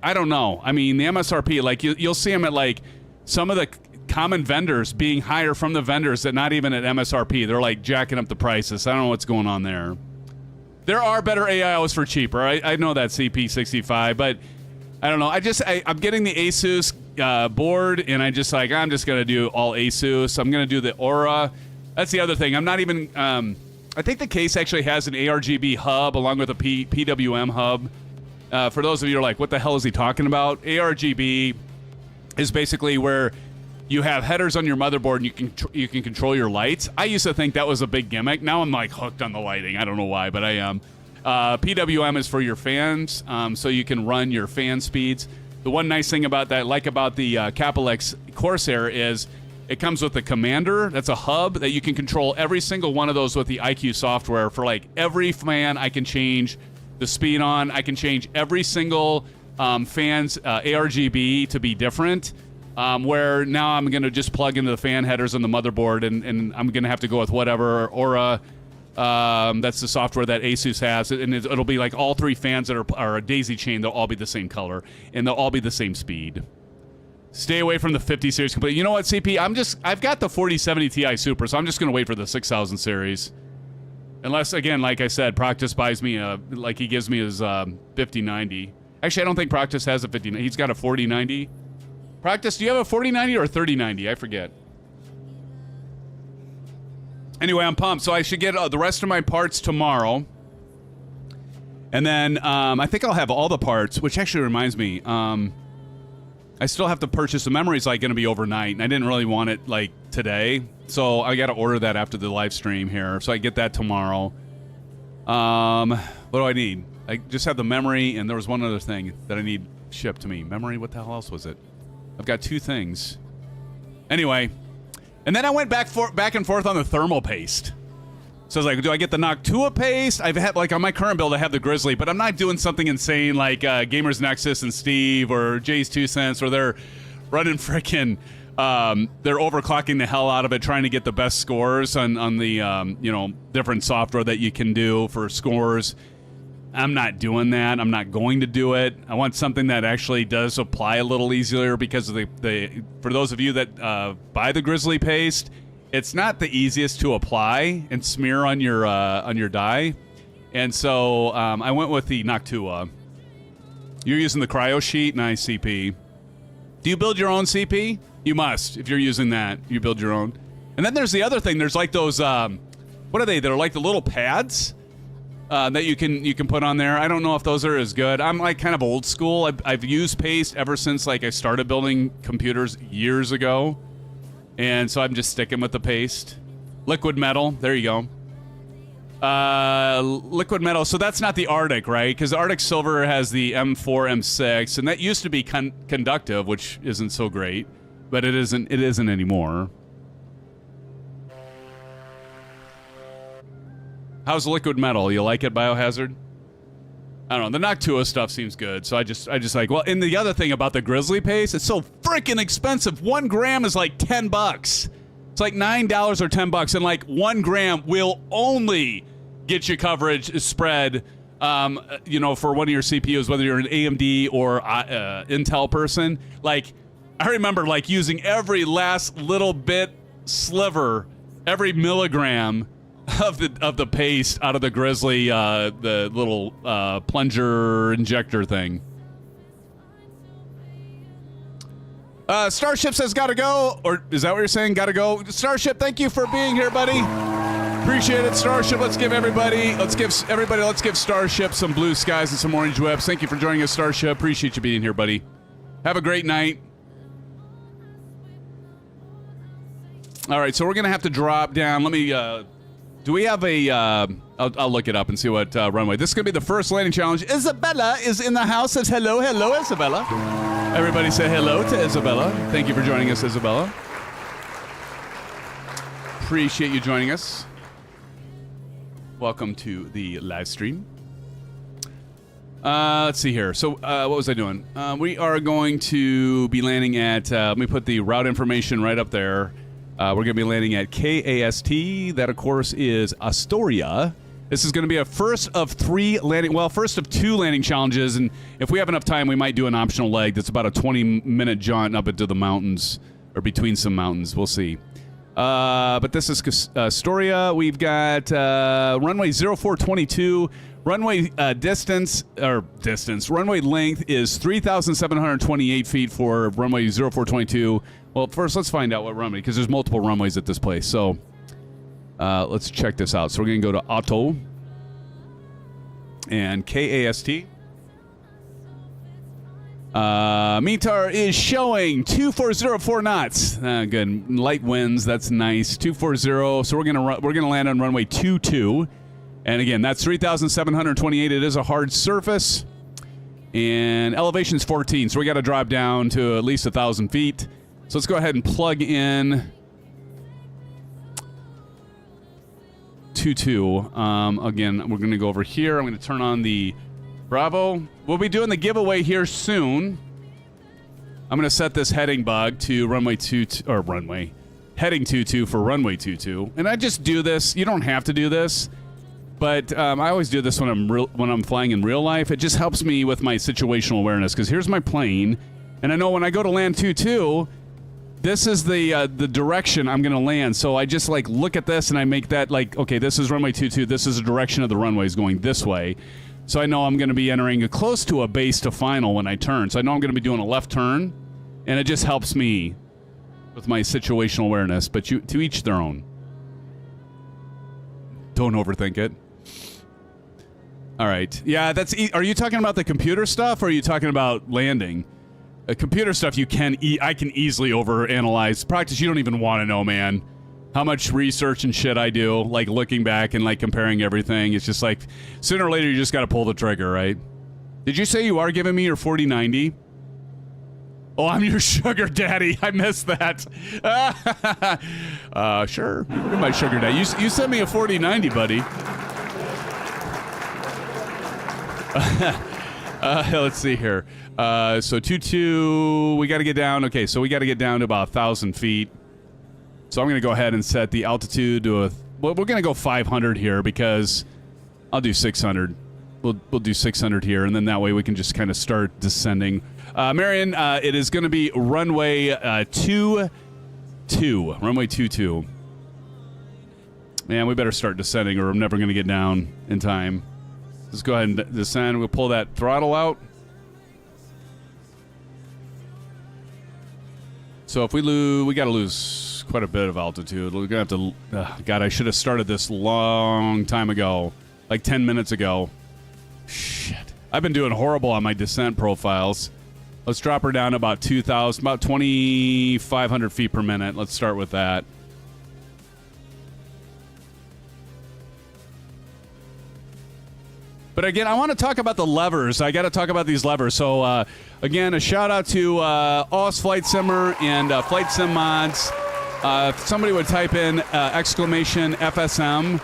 I don't know. I mean, the MSRP, like you'll see them at like some of the common vendors being higher from the vendors that not even at MSRP. They're like jacking up the prices. I don't know what's going on there. There are better AIOs for cheaper. I know that CP65, but I don't know. I'm getting the Asus board, and I'm just going to do all Asus. I'm going to do the Aura. That's the other thing. I'm not even... I think the case actually has an ARGB hub along with a PWM hub. For those of you who are like, what the hell is he talking about? ARGB is basically where you have headers on your motherboard and you can control your lights. I used to think that was a big gimmick. Now I'm like hooked on the lighting. I don't know why, but I am. PWM is for your fans, so you can run your fan speeds. The one nice thing about that, like about the Capital X Corsair, is it comes with a commander. That's a hub that you can control every single one of those with the IQ software. For like every fan, I can change the speed on. I can change every single fan's ARGB to be different. Where now I'm going to just plug into the fan headers on the motherboard, and I'm going to have to go with whatever Aura. That's the software that Asus has, and it'll be like all three fans that are a daisy chain. They'll all be the same color, and they'll all be the same speed. Stay away from the 50 series completely. You know what, CP? I've got the 4070 Ti Super, so I'm just going to wait for the 6000 series. Unless, again, like I said, Proctus buys me like he gives me his 5090. Actually, I don't think Practice has a 50. He's got a 4090. Practice, do you have a 4090 or a 3090? I forget. Anyway, I'm pumped. So I should get the rest of my parts tomorrow. And then I think I'll have all the parts, which actually reminds me, I still have to purchase the memory. It's like going to be overnight, and I didn't really want it like today. So I got to order that after the live stream here. So I get that tomorrow. What do I need? I just have the memory, and there was one other thing that I need shipped to me. Memory? What the hell else was it? I've got 2 things. Anyway, and then I went back and forth on the thermal paste. So I was like, do I get the Noctua paste? I've had, like, on my current build, I have the Grizzly, but I'm not doing something insane like Gamers Nexus and Steve or Jay's 2 Cents, where they're running frickin', they're overclocking the hell out of it, trying to get the best scores on the, you know, different software that you can do for scores. I'm not doing that. I'm not going to do it. I want something that actually does apply a little easier, because of the for those of you that buy the Grizzly paste, it's not the easiest to apply and smear on your die. And so I went with the Noctua. You're using the Cryo Sheet, nice CP. Do you build your own CP? You must. If you're using that, you build your own. And then there's the other thing. There's like those, what are they? They're like the little pads that you can put on there. I don't know if those are as good. I'm like kind of old school. I've used paste ever since like I started building computers years ago. And so I'm just sticking with the paste. Liquid metal. There you go. Liquid metal. So that's not the Arctic, right? Because the Arctic Silver has the M4, M6, and that used to be conductive, which isn't so great, but it isn't anymore. How's liquid metal? You like it, Biohazard? I don't know. The Noctua stuff seems good, so I just like, well, and the other thing about the Grizzly paste, it's so freaking expensive. 1 gram is like $10. It's like $9 or $10, and like 1 gram will only get you coverage spread, you know, for one of your CPUs, whether you're an AMD or Intel person. Like, I remember like using every last little bit sliver, every milligram of the paste out of the Grizzly, the little plunger injector thing. Starship says gotta go, or is that what you're saying? Gotta go. Starship, thank you for being here, buddy. Appreciate it, Starship. Let's give Starship some blue skies and some orange whips. Thank you for joining us, Starship. Appreciate you being here, buddy. Have a great night. All right, so we're gonna have to drop down. Let me. Do we have a, I'll look it up and see what runway. This is going to be the first landing challenge. Isabella is in the house, says hello, Isabella. Everybody say hello to Isabella. Thank you for joining us, Isabella. Appreciate you joining us. Welcome to the live stream. Let's see here. So what was I doing? We are going to be landing at, let me put the route information right up there. We're going to be landing at KAST. That, of course, is Astoria. This is going to be a first of 2 landing challenges. And if we have enough time, we might do an optional leg that's about a 20-minute jaunt up into the mountains, or between some mountains. We'll see. But this is Astoria. We've got runway 0422. Runway runway length is 3,728 feet for runway 0422. Well, first, let's find out what runway, because there's multiple runways at this place. So let's check this out. So we're going to go to Auto and KAST. METAR is showing 2404 knots. Good. Light winds. That's nice. 240. So we're gonna land on runway 22. And again, that's 3,728. It is a hard surface. And elevation's 14. So we got to drop down to at least 1,000 feet. So let's go ahead and plug in 22. Again, we're going to go over here. I'm going to turn on the Bravo. We'll be doing the giveaway here soon. I'm going to set this heading bug to heading 22 for runway 22. And I just do this. You don't have to do this. But I always do this when I'm flying in real life. It just helps me with my situational awareness, because here's my plane. And I know when I go to land 22, this is the direction I'm going to land. So I just like look at this and I make that like, okay, this is runway 22. This is the direction of the runway is going this way. So I know I'm going to be entering close to a base to final when I turn. So I know I'm going to be doing a left turn, and it just helps me with my situational awareness. But to each their own. Don't overthink it. All right. Yeah, that's. Are you talking about the computer stuff, or are you talking about landing? Computer stuff I can easily overanalyze. Practice, you don't even want to know, man. How much research and shit I do, like looking back and like comparing everything. It's just like, sooner or later you just got to pull the trigger, right? Did you say you are giving me your 4090? Oh, I'm your sugar daddy. I missed that. Sure. You're my sugar daddy. You sent me a 4090, buddy. Let's see here. So 2-2, we got to get down. Okay, so we got to get down to about 1,000 feet. So I'm going to go ahead and set the altitude to well, we're going to go 500 here because I'll do 600. We'll do 600 here, and then that way we can just kind of start descending. Marion, it is going to be runway 22. Runway 22. Man, we better start descending or I'm never going to get down in time. Let's go ahead and descend. We'll pull that throttle out. So if we lose, we got to lose quite a bit of altitude. We're going to have to... God, I should have started this long time ago. Like 10 minutes ago. Shit. I've been doing horrible on my descent profiles. Let's drop her down to about 2,000, about 2,500 feet per minute. Let's start with that. But again, I want to talk about the levers. I got to talk about these levers. So, again, a shout out to OS Flight Simmer and FlightSimMods. If somebody would type in exclamation FSM.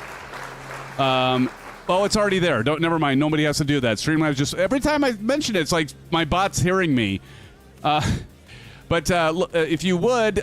Oh, it's already there. Never mind. Nobody has to do that. Streamlabs just every time I mention it, it's like my bot's hearing me. But if you would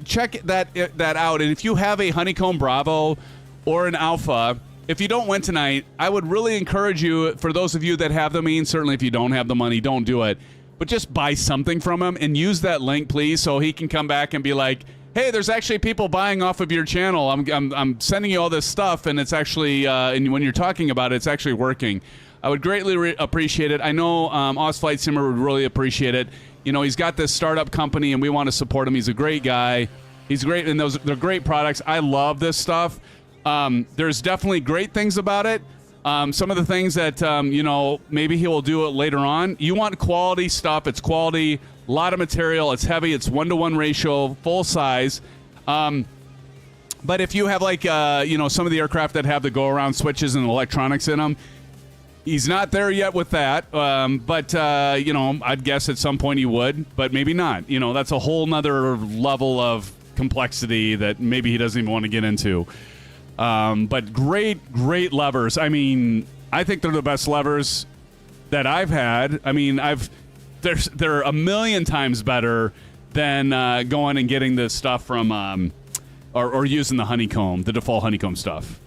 check that out, and if you have a Honeycomb Bravo or an Alpha. If you don't win tonight, I would really encourage you, for those of you that have the means, certainly if you don't have the money, don't do it. But just buy something from him and use that link, please, so he can come back and be like, hey, there's actually people buying off of your channel. I'm sending you all this stuff, and it's actually, and when you're talking about it, it's actually working. I would greatly appreciate it. I know Oz Flight Simmer would really appreciate it. You know, he's got this startup company, and we want to support him. He's a great guy. He's great, and they're great products. I love this stuff. There's definitely great things about it. Some of the things that, you know, maybe he will do it later on. You want quality stuff. It's quality, a lot of material. It's heavy. It's 1-to-1 ratio, full size. But if you have, like, you know, some of the aircraft that have the go-around switches and electronics in them, he's not there yet with that. But you know, I'd guess at some point he would, but maybe not. You know, that's a whole nother level of complexity that maybe he doesn't even want to get into. But great levers. I mean, I think they're the best levers that I've had. I mean, they're a million times better than going and getting this stuff from or using the Honeycomb, the default Honeycomb stuff.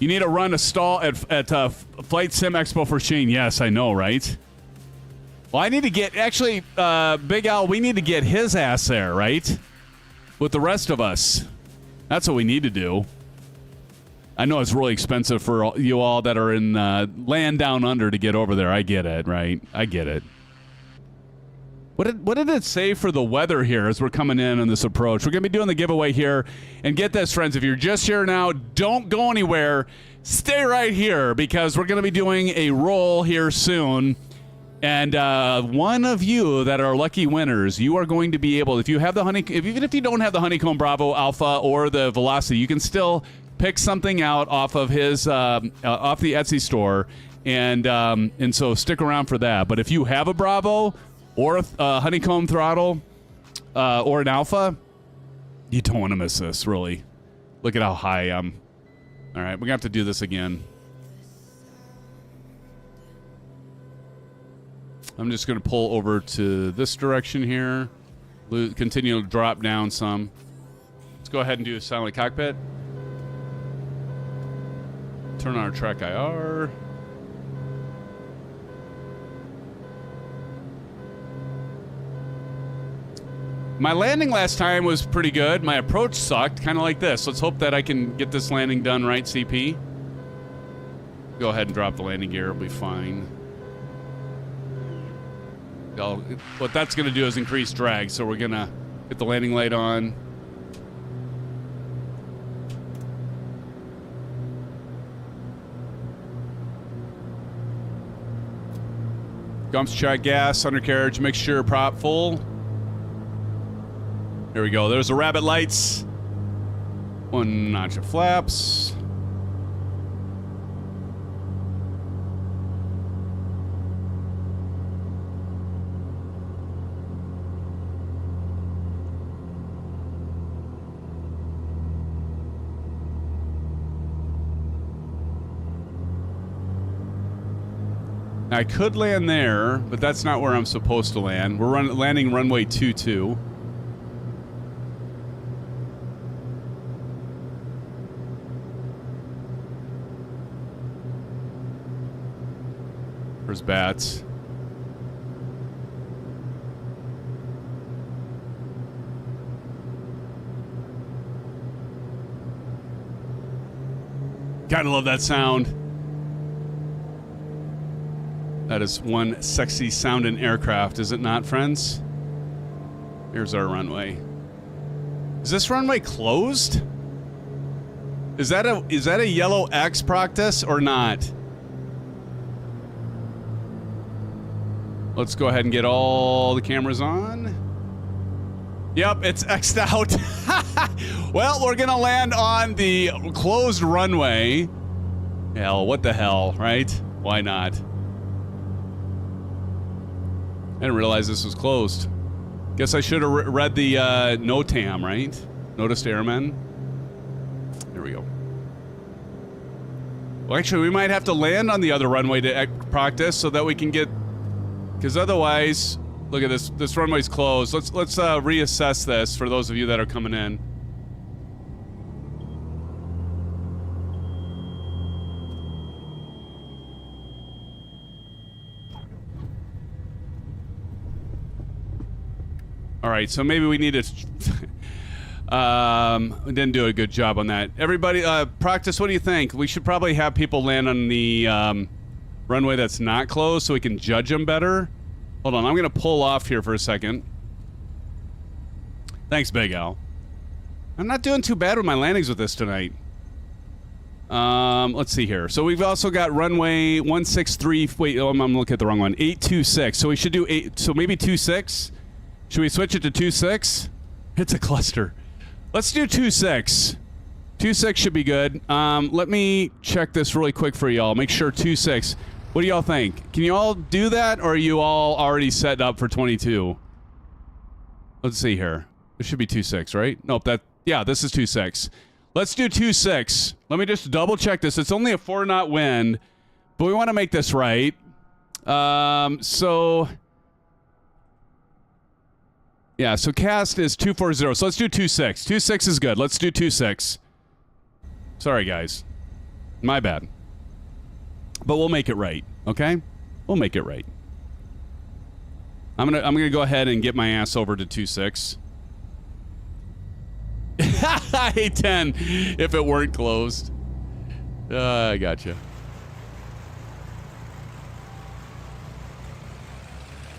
You need to run a stall at Flight Sim Expo for Shane. Yes, I know, right? Well, I need to get actually Big Al. We need to get his ass there, right? With the rest of us. That's what we need to do. I know it's really expensive for you all that are in land down under to get over there. I get it, right? I get it. What did it say for the weather here as we're coming in on this approach? We're going to be doing the giveaway here. And get this, friends, if you're just here now, don't go anywhere. Stay right here because we're going to be doing a roll here soon. And one of you that are lucky winners, you are going to be able, if you have the even if you don't have the Honeycomb Bravo Alpha or the Velocity, you can still pick something out off of his off the Etsy store, and so stick around for that. But if you have a Bravo or a Honeycomb throttle or an Alpha, you don't want to miss this. Really, look at how high I am. All right, we're gonna have to do this again. I'm just gonna pull over to this direction here. Continue to drop down some. Let's go ahead and do a silent cockpit. Turn on our track IR. My landing last time was pretty good. My approach sucked, kind of like this. Let's hope that I can get this landing done right, CP. Go ahead and drop the landing gear. It'll be fine. What that's going to do is increase drag, so we're going to get the landing light on. Gumps check, gas, undercarriage, mixture, prop full. There we go. There's the rabbit lights. One notch of flaps. I could land there, but that's not where I'm supposed to land. We're landing runway 22. There's bats. Gotta love that sound. That is one sexy sound in aircraft, is it not, friends? Here's our runway. Is this runway closed? Is that a yellow X practice or not? Let's go ahead and get all the cameras on. Yep, it's X'd out. Well, we're gonna land on the closed runway. Hell, what the hell, right? Why not? I didn't realize this was closed. Guess I should have read the NOTAM, right? Noticed Airmen. There we go. Well, actually, we might have to land on the other runway to practice so that we can get... Because otherwise... Look at this. This runway's closed. Let's reassess this for those of you that are coming in. All right, so maybe we need to... we didn't do a good job on that. Everybody, practice, what do you think? We should probably have people land on the runway that's not closed so we can judge them better. Hold on, I'm going to pull off here for a second. Thanks, Big Al. I'm not doing too bad with my landings with this tonight. Let's see here. So we've also got runway 163... Wait, I'm looking at the wrong one. 826. So we should do 8... So maybe 26? Should we switch it to 2.6? It's a cluster. Let's do 2.6. 2.6 should be good. Let me check this really quick for y'all. Make sure 2.6. What do y'all think? Can you all do that, or are you all already set up for 22? Let's see here. This should be 2.6, right? Nope, yeah, this is 2.6. Let's do 2.6. Let me just double check this. It's only a 4-knot wind, but we want to make this right. Yeah, so KAST is 240, so let's do 2.6. 2.6 is good. Let's do 2.6. Sorry, guys. My bad. But we'll make it right, okay? We'll make it right. I'm gonna go ahead and get my ass over to 2.6. I hate 10 if it weren't closed. I gotcha.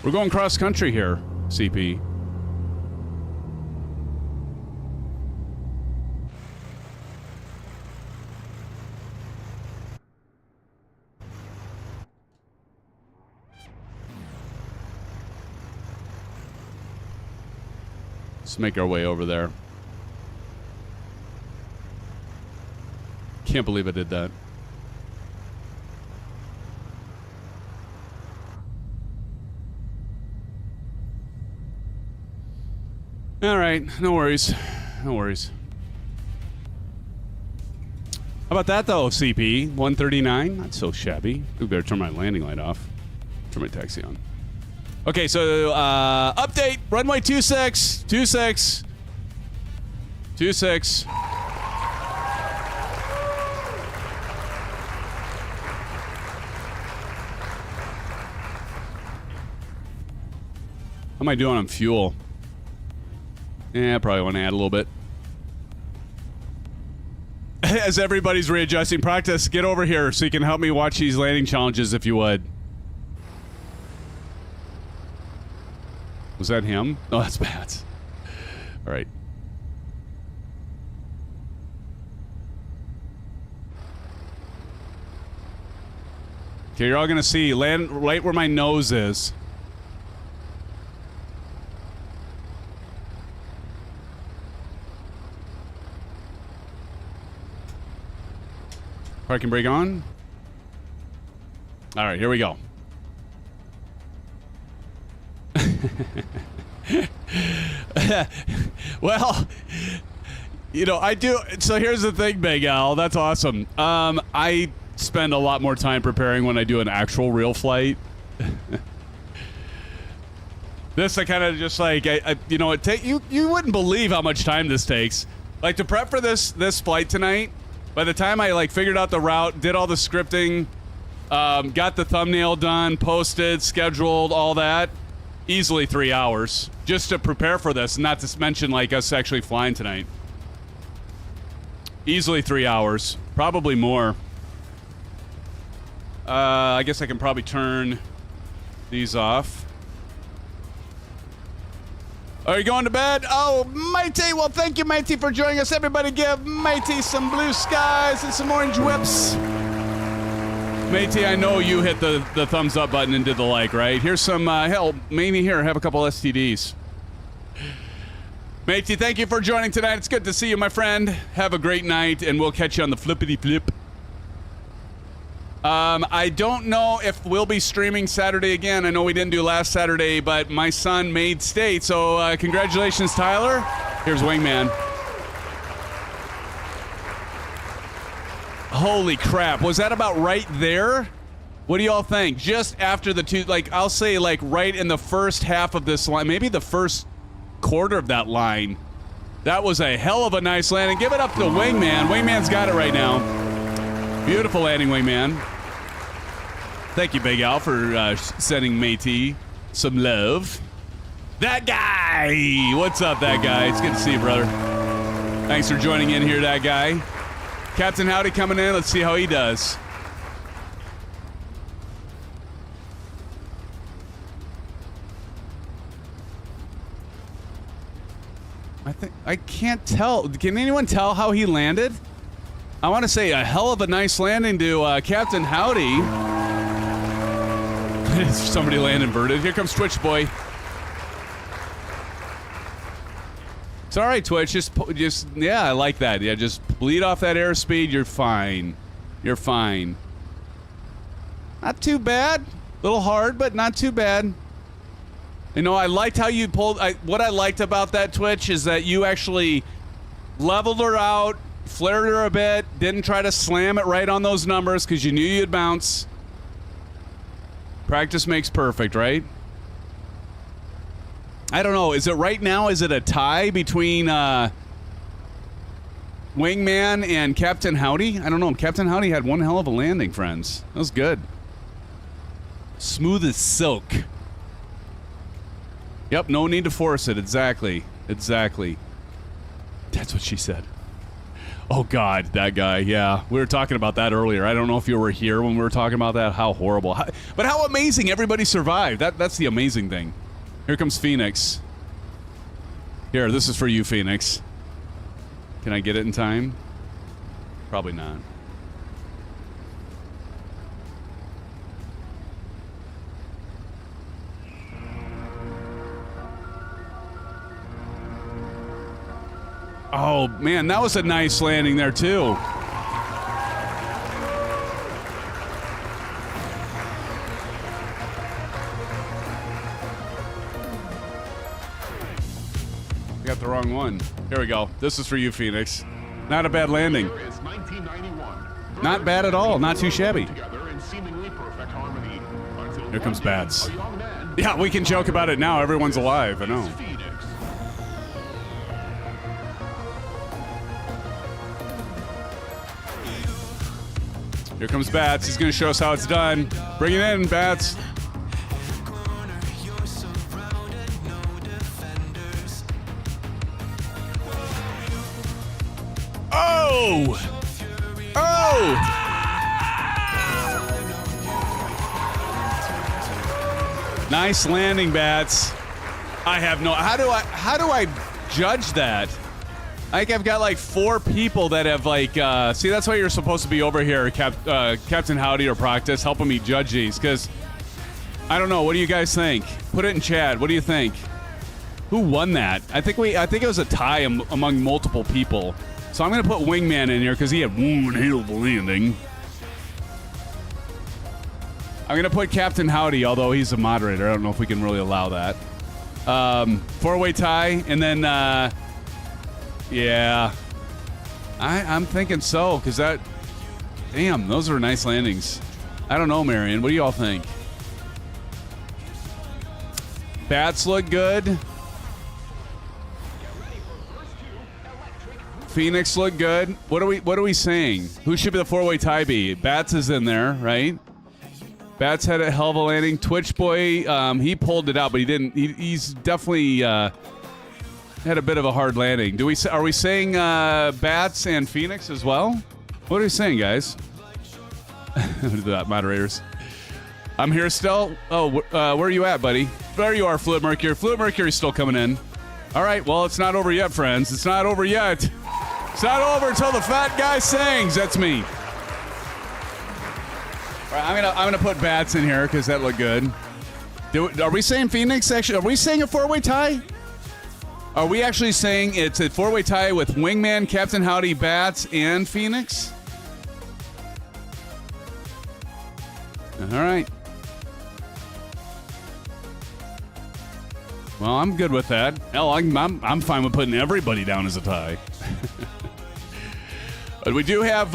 We're going cross country here, CP. Let's make our way over there. Can't believe I did that. All right, no worries. No worries. How about that, though, CP? 139? Not so shabby. We better turn my landing light off. Turn my taxi on. Okay, so, update. Runway 26. 26. 26. How am I doing on fuel? Yeah, I probably want to add a little bit. As everybody's readjusting, practice, get over here so you can help me watch these landing challenges if you would. Was that him? No, that's Bats. All right. Okay, you're all gonna see land right where my nose is. Parking brake on. All right, here we go. Well, you know, I do. So here's the thing, Big Al. That's awesome. I spend a lot more time preparing when I do an actual real flight. This, I kind of just like, you know, you wouldn't believe how much time this takes. Like to prep for this flight tonight. By the time I like figured out the route, did all the scripting, got the thumbnail done, posted, scheduled, all that, easily 3 hours just to prepare for this. Not to mention like us actually flying tonight. Easily 3 hours, probably more. I guess I can probably turn these off. Are you going to bed? Oh, matey. Well, thank you, matey, for joining us. Everybody give matey some blue skies and some orange whips. Matey, I know you hit the thumbs up button and did the like, right? Here's some, hell, maybe here, have a couple STDs. Matey, thank you for joining tonight. It's good to see you, my friend. Have a great night, and we'll catch you on the flippity flip. I don't know if we'll be streaming Saturday again. I know we didn't do last Saturday, but my son made state, so congratulations, Tyler. Here's Wingman. Holy crap, was that about right there? What do y'all think? Just after the two, like, I'll say, like, right in the first half of this line, maybe the first quarter of that line. That was a hell of a nice landing. Give it up to Wingman. Wingman's got it right now. Beautiful landing, Wingman. Thank you, Big Al, for sending matey some love. That guy! What's up, that guy? It's good to see you, brother. Thanks for joining in here, that guy. Captain Howdy coming in. Let's see how he does. I can't tell. Can anyone tell how he landed? I want to say a hell of a nice landing to Captain Howdy. Somebody land inverted. Here comes Twitch boy. It's all right, Twitch. Just yeah, I like that. Yeah, just bleed off that airspeed. You're fine. You're fine. Not too bad. Little hard, but not too bad. You know, I liked how you pulled. What I liked about that, Twitch, is that you actually leveled her out, flared her a bit, didn't try to slam it right on those numbers because you knew you'd bounce. Practice makes perfect, right? I don't know. Is it right now? Is it a tie between Wingman and Captain Howdy? I don't know. Captain Howdy had one hell of a landing, friends. That was good. Smooth as silk. Yep, no need to force it. Exactly. Exactly. That's what she said. Oh, God, that guy. Yeah, we were talking about that earlier. I don't know if you were here when we were talking about that. How horrible. But how amazing everybody survived. That's the amazing thing. Here comes Phoenix. Here, this is for you, Phoenix. Can I get it in time? Probably not. Oh, man, that was a nice landing there, too. I got the wrong one. Here we go. This is for you, Phoenix. Not a bad landing. Not bad at all. Not too shabby. Here comes Bats. Yeah, we can joke about it now. Everyone's alive. I know. Here comes Bats. He's going to show us how it's done. Bring it in, Bats. Oh! Nice landing, Bats. I have no... How do I judge that? I think I've got like 4 people that have like... see, that's why you're supposed to be over here, Captain Howdy or Proctus, helping me judge these, because... I don't know. What do you guys think? Put it in chat. What do you think? Who won that? I think it was a tie among multiple people. So I'm going to put Wingman in here because he had one hell of a landing. I'm going to put Captain Howdy, although he's a moderator. I don't know if we can really allow that. 4-way tie, and then, yeah. I'm thinking so, because that... Damn, those are nice landings. I don't know, Marion. What do you all think? Bats look good. Phoenix look good. What are we saying? Who should be the 4-way tie be? Bats is in there, right? Bats had a hell of a landing. Twitch Boy, he pulled it out, but he didn't. He's definitely had a bit of a hard landing. Are we saying Bats and Phoenix as well? What are we saying, guys? Moderators. I'm here still. Oh, where are you at, buddy? There you are, Fluid Mercury. Fluid Mercury's still coming in. All right, well, it's not over yet, friends. It's not over yet. It's not over until the fat guy sings. That's me. All right, I'm gonna put Bats in here because that looked good. Are we saying Phoenix? Actually, are we saying a 4-way tie? Are we actually saying it's a 4-way tie with Wingman, Captain Howdy, Bats, and Phoenix? All right. Well, I'm good with that. Hell, I'm fine with putting everybody down as a tie. But we do have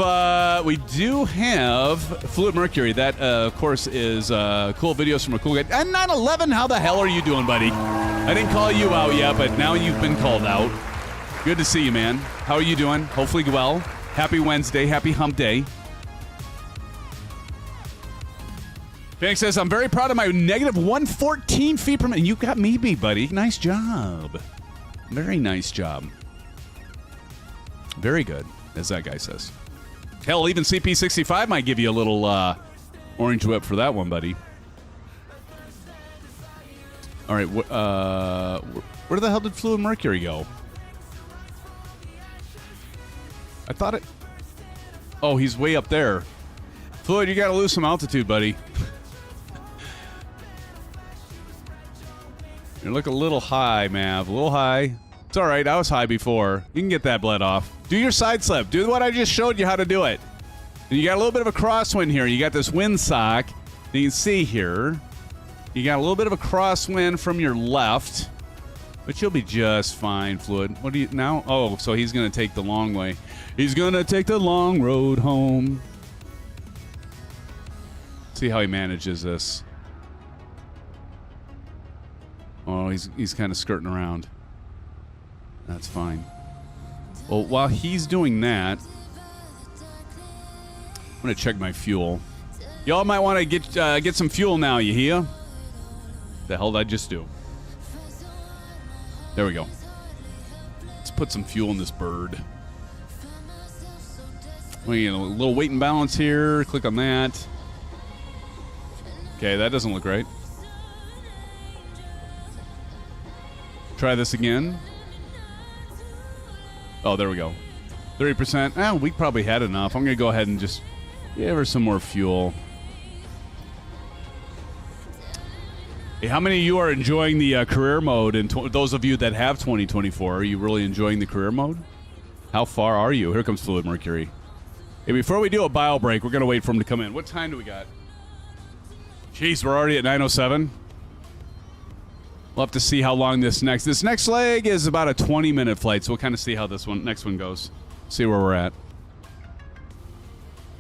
Fluid Mercury. That, of course, is cool videos from a cool guy. And 9/11, how the hell are you doing, buddy? I didn't call you out yet, but now you've been called out. Good to see you, man. How are you doing? Hopefully well. Happy Wednesday. Happy hump day. Phoenix says, I'm very proud of my negative 114 feet per minute. You got me beat, buddy. Nice job. Very nice job. Very good, as that guy says. Hell, even CP65 might give you a little orange whip for that one, buddy. All right, where the hell did Fluid Mercury go? I thought it... Oh, he's way up there. Fluid, you got to lose some altitude, buddy. You look a little high, Mav. A little high. It's all right. I was high before. You can get that bled off. Do your side slip. Do what I just showed you how to do it. And you got a little bit of a crosswind here. You got this windsock that you can see here. You got a little bit of a crosswind from your left. But you'll be just fine, Fluid. What do you now? Oh, so he's going to take the long way. He's going to take the long road home. See how he manages this. Oh, he's kind of skirting around. That's fine. Well, while he's doing that, I'm going to check my fuel. Y'all might want to get some fuel now, you hear? The hell did I just do? There we go. Let's put some fuel in this bird. We get a little weight and balance here. Click on that. Okay, that doesn't look right. Try this again. Oh, there we go. 30%. Oh, we probably had enough. I'm going to go ahead and just give her some more fuel. Hey, how many of you are enjoying the career mode? And those of you that have 2024, are you really enjoying the career mode? How far are you? Here comes Fluid Mercury. Hey, before we do a bio break, we're going to wait for him to come in. What time do we got? Jeez, we're already at 9:07. We'll have to see how long this next leg is. About a 20-minute flight, so we'll kind of see how this next one goes. See where we're at.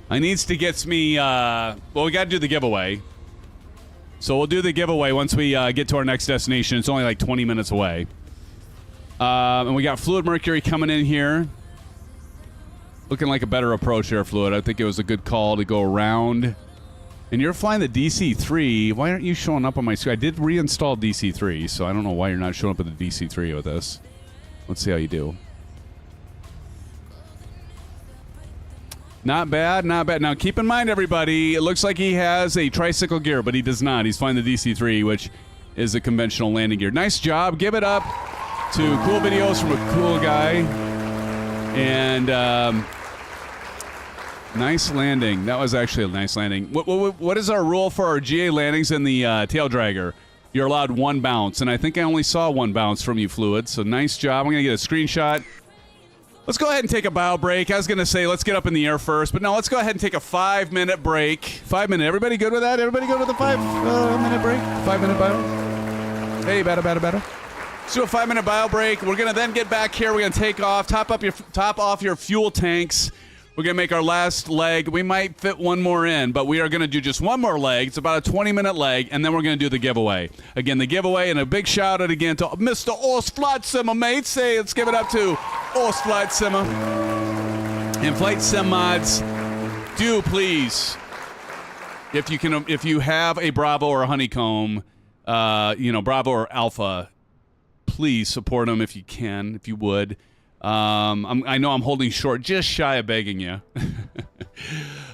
I needs to get me. Well, we got to do the giveaway. So we'll do the giveaway once we get to our next destination. It's only like 20 minutes away. And we got Fluid Mercury coming in here. Looking like a better approach here, Fluid. I think it was a good call to go around. And you're flying the DC-3. Why aren't you showing up on my screen? I did reinstall DC-3, so I don't know why you're not showing up with the DC-3 with us. Let's see how you do. Not bad, not bad. Now, keep in mind, everybody, it looks like he has a tricycle gear, but he does not. He's flying the DC-3, which is the conventional landing gear. Nice job. Give it up to cool videos from a cool guy. And nice landing. That was actually a nice landing. What is our rule for our GA landings in the tail dragger? You're allowed one bounce, and I think I only saw one bounce from you, Fluid. So nice job. I'm going to get a screenshot. Let's go ahead and take a bow break. I was going to say let's get up in the air first, but no, let's go ahead and take a 5-minute break. 5 minute. Everybody good with that? Everybody go to the 5-minute break? 5-minute bow? Hey, better. Let's do a 5-minute bow break. We're going to then get back here. We're going to take off, top off your fuel tanks. We're going to make our last leg. We might fit one more in, but we are going to do just one more leg. It's about a 20-minute leg, and then we're going to do the giveaway. Again, the giveaway, and a big shout-out again to Mr. Ost FlightSimMods, mates. Say, let's give it up to Ost FlightSimMods. And FlightSimMods, do please, if you have a Bravo or a Honeycomb, Bravo or Alpha, please support them if you can, if you would. I know I'm holding short, just shy of begging you.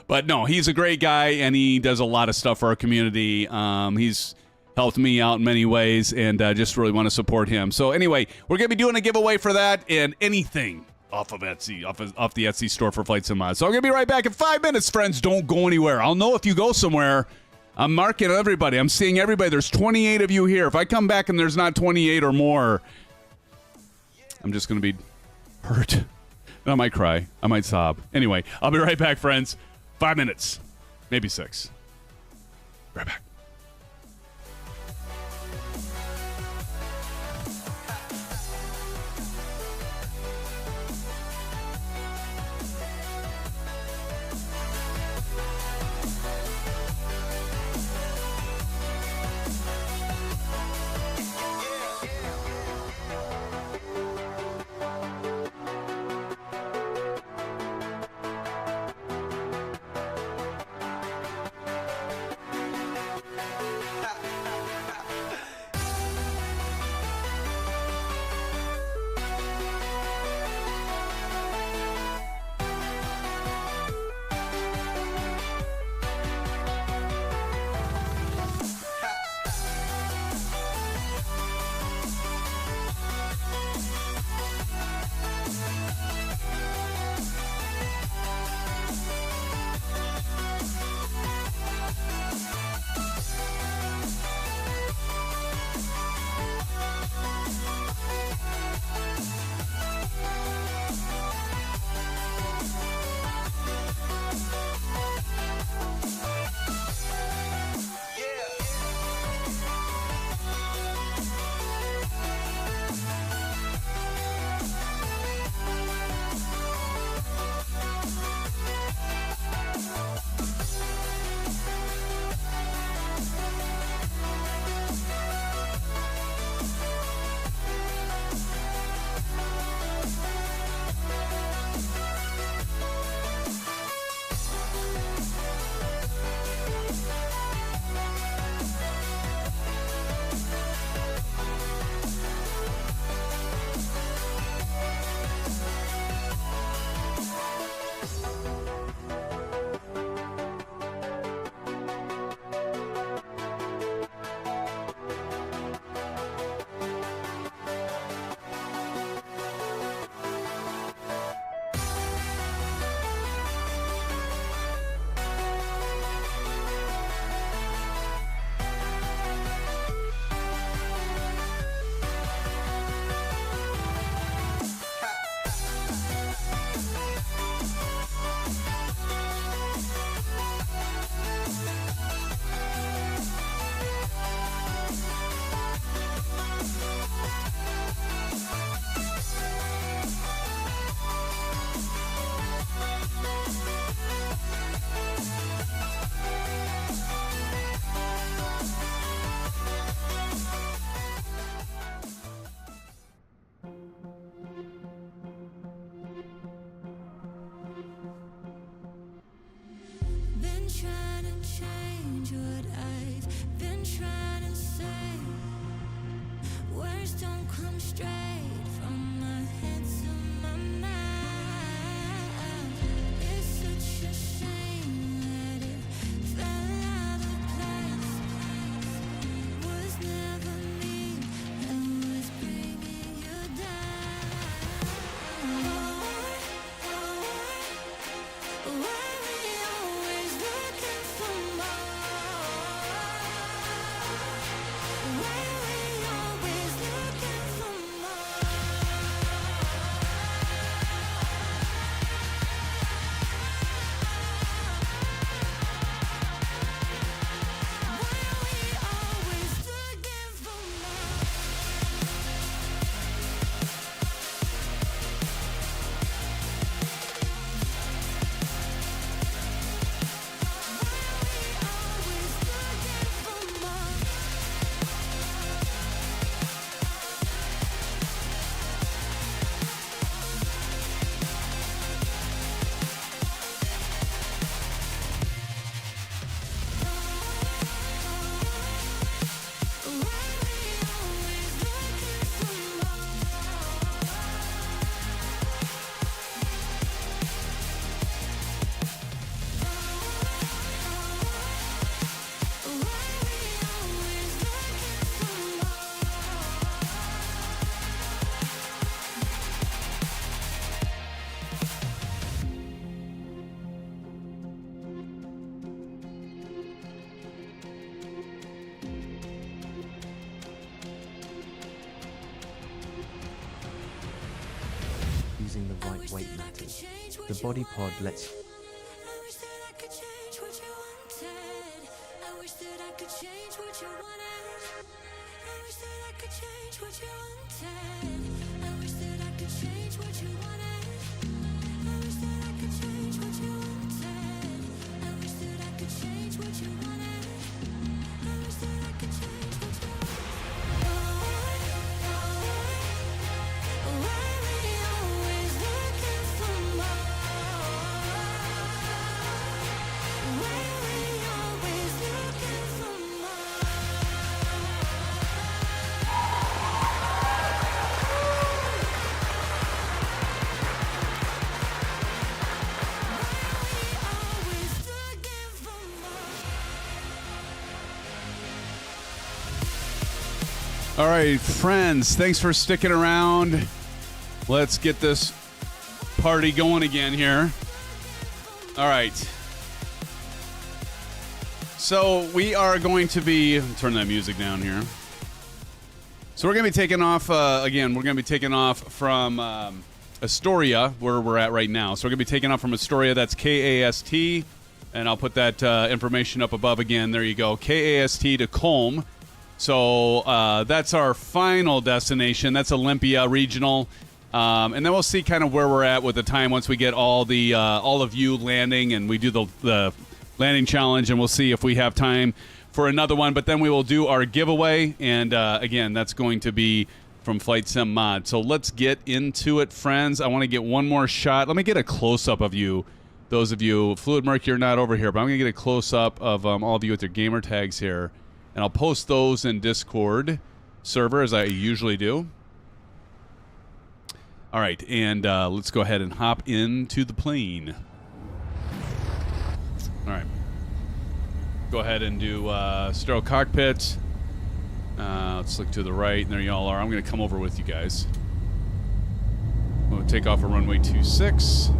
But no, he's a great guy, and he does a lot of stuff for our community. He's helped me out in many ways, and just really want to support him. So anyway, we're going to be doing a giveaway for that and anything off of Etsy, off the Etsy store for FlightSimMods. So I'm going to be right back in 5 minutes, friends. Don't go anywhere. I'll know if you go somewhere. I'm marking everybody. I'm seeing everybody. There's 28 of you here. If I come back and there's not 28 or more, I'm just going to be hurt. And I might cry. I might sob. Anyway, I'll be right back, friends. 5 minutes. Maybe 6. Right back. of weight matters. The body pod lets I wish that I could change what you wanted. I wish that I could change what you wanted. I wish that I could change what you wanted. I wish that I could change what you wanted. I wish that I could change what you wanted. I wish that I could change what you wanted. I wish that I could change what you wanted. Why we always looking for more? Why we always looking for more? Always looking for more. All right, friends, thanks for sticking around. Let's get this party going again here. All right. So we are going to be... Turn that music down here. So we're going to be taking off, again, we're going to be taking off from Astoria, where we're at right now. So we're going to be taking off from Astoria. That's KAST. And I'll put that information up above again. There you go. KAST to KOLM. So that's our final destination. That's Olympia Regional. And then we'll see kind of where we're at with the time once we get all of you landing and we do the landing challenge, and we'll see if we have time for another one. But then we will do our giveaway, and again, that's going to be from FlightSimMods. So let's get into it, friends. I want to get one more shot. Let me get a close-up of you, those of you. Fluid Merc, you're not over here, but I'm going to get a close-up of all of you with your gamer tags here. And I'll post those in Discord server, as I usually do. All right, and let's go ahead and hop into the plane. All right. Go ahead and do stereo cockpit. Let's look to the right, and there y'all are. I'm going to come over with you guys. We'll take off a runway 26.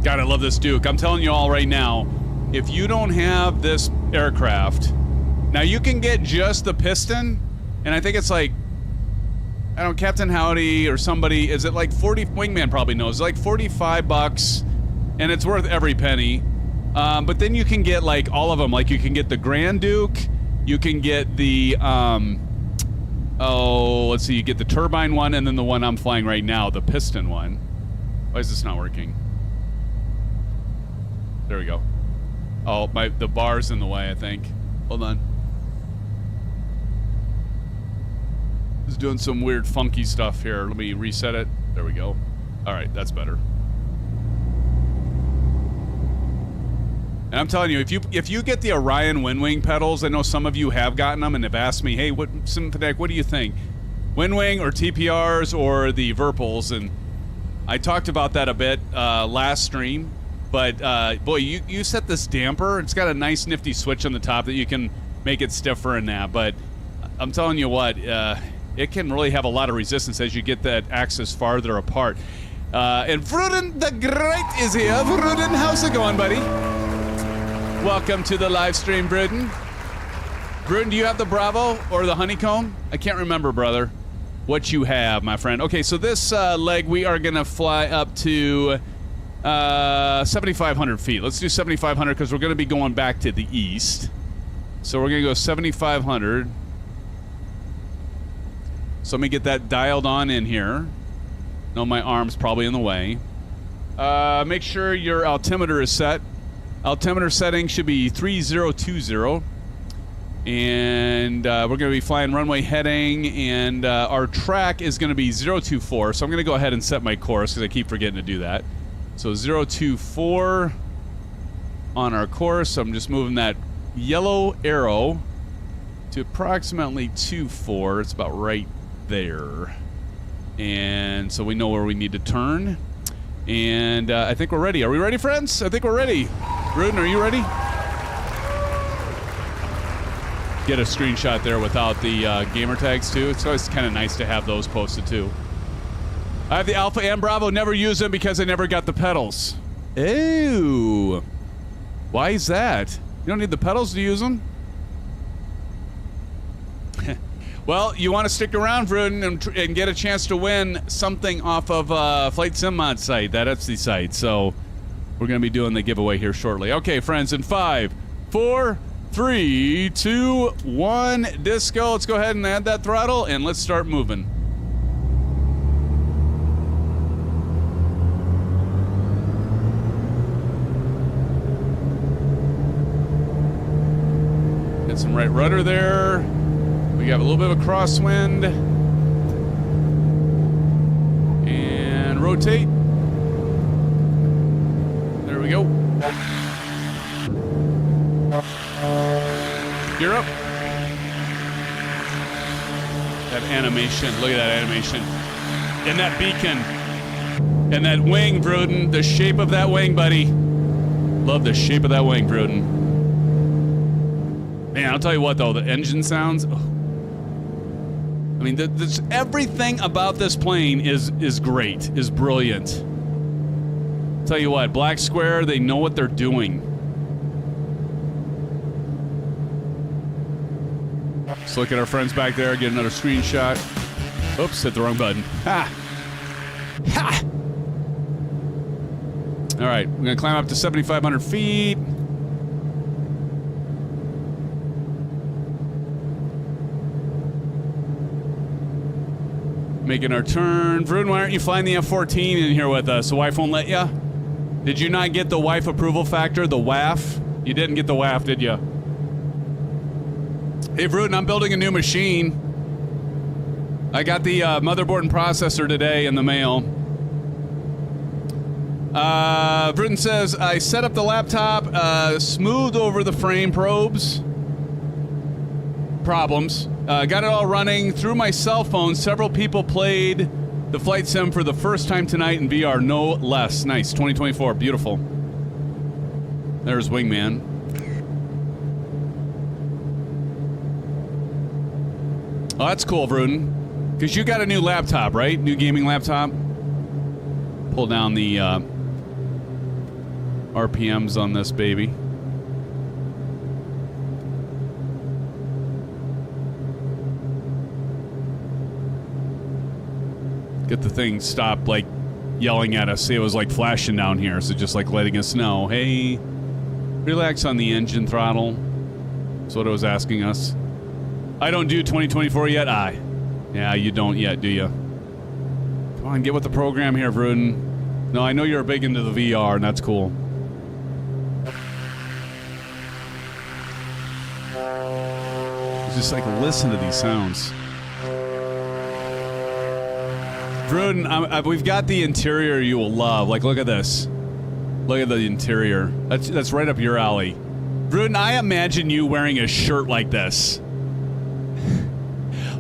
God, I love this Duke. I'm telling you all right now, if you don't have this aircraft, now you can get just the piston, and I think it's like, I don't know, Captain Howdy or somebody, is it like 40, Wingman probably knows, like 45 bucks, and it's worth every penny. But then you can get like all of them, like you can get the Grand Duke, you can get the, let's see, you get the turbine one, and then the one I'm flying right now, the piston one. Why is this not working? There we go. Oh, the bar's in the way, I think. Hold on. It's doing some weird funky stuff here. Let me reset it. There we go. All right, that's better. And I'm telling you, if you get the Orion Winwing pedals, I know some of you have gotten them and have asked me, hey, SimFanatic, what do you think? Winwing or TPRs or the Virpils? And I talked about that a bit last stream. But, boy, you set this damper. It's got a nice nifty switch on the top that you can make it stiffer and that. But I'm telling you what, it can really have a lot of resistance as you get that axis farther apart. And Vruden the Great is here. Vruden, how's it going, buddy? Welcome to the live stream, Vruden. Vruden, do you have the Bravo or the Honeycomb? I can't remember, brother, what you have, my friend. Okay, so this leg, we are going to fly up to... 7,500 feet. Let's do 7,500 because we're going to be going back to the east. So we're going to go 7,500. So let me get that dialed on in here. No, my arm's probably in the way. Make sure your altimeter is set. Altimeter setting should be 3020. And we're going to be flying runway heading, and our track is going to be 024. So I'm going to go ahead and set my course because I keep forgetting to do that. So 024 on our course. I'm just moving that yellow arrow to approximately 24. It's about right there. And so we know where we need to turn. And I think we're ready. Are we ready, friends? I think we're ready. Rudin, are you ready? Get a screenshot there without the gamer tags, too. It's always kind of nice to have those posted, too. I have the Alpha and Bravo, never use them because I never got the pedals. Ew. Why is that? You don't need the pedals to use them? Well, you want to stick around, Vruden, and get a chance to win something off of FlightSimMods site, that Etsy site. So we're going to be doing the giveaway here shortly. Okay, friends, in 5, 4, 3, 2, 1, disco. Let's go ahead and add that throttle, and let's start moving. Get some right rudder there. We got a little bit of a crosswind. And rotate. There we go. Gear up. That animation. Look at that animation. And that beacon. And that wing, Vruden. The shape of that wing, buddy. Love the shape of that wing, Vruden. Man, I'll tell you what, though. The engine sounds... Oh. I mean, everything about this plane is great, is brilliant. Tell you what, Black Square, they know what they're doing. Let's look at our friends back there, get another screenshot. Oops, hit the wrong button. Ha! Ha! All right, we're gonna climb up to 7,500 feet. Making our turn. Vruden, why aren't you flying the F-14 in here with us? The wife won't let ya? Did you not get the wife approval factor, the WAF? You didn't get the WAF, did you? Hey, Vruden, I'm building a new machine. I got the motherboard and processor today in the mail. Vruden says, I set up the laptop, smoothed over the frame problems. Got it all running through my cell phone. Several people played the flight sim for the first time tonight in VR, no less. Nice, 2024, beautiful. There's Wingman. Oh, that's cool, Vruden. Because you got a new laptop, right? New gaming laptop. Pull down the RPMs on this baby. Get the thing stopped, like, yelling at us. See, it was, like, flashing down here, so just, like, letting us know, hey, relax on the engine throttle. That's what it was asking us. I don't do 2024 yet? Yeah, you don't yet, do you? Come on, get with the program here, Vruden. No, I know you're big into the VR, and that's cool. Just, like, listen to these sounds. Vruden, we've got the interior you will love. Like, look at this. Look at the interior. That's right up your alley. Vruden, I imagine you wearing a shirt like this.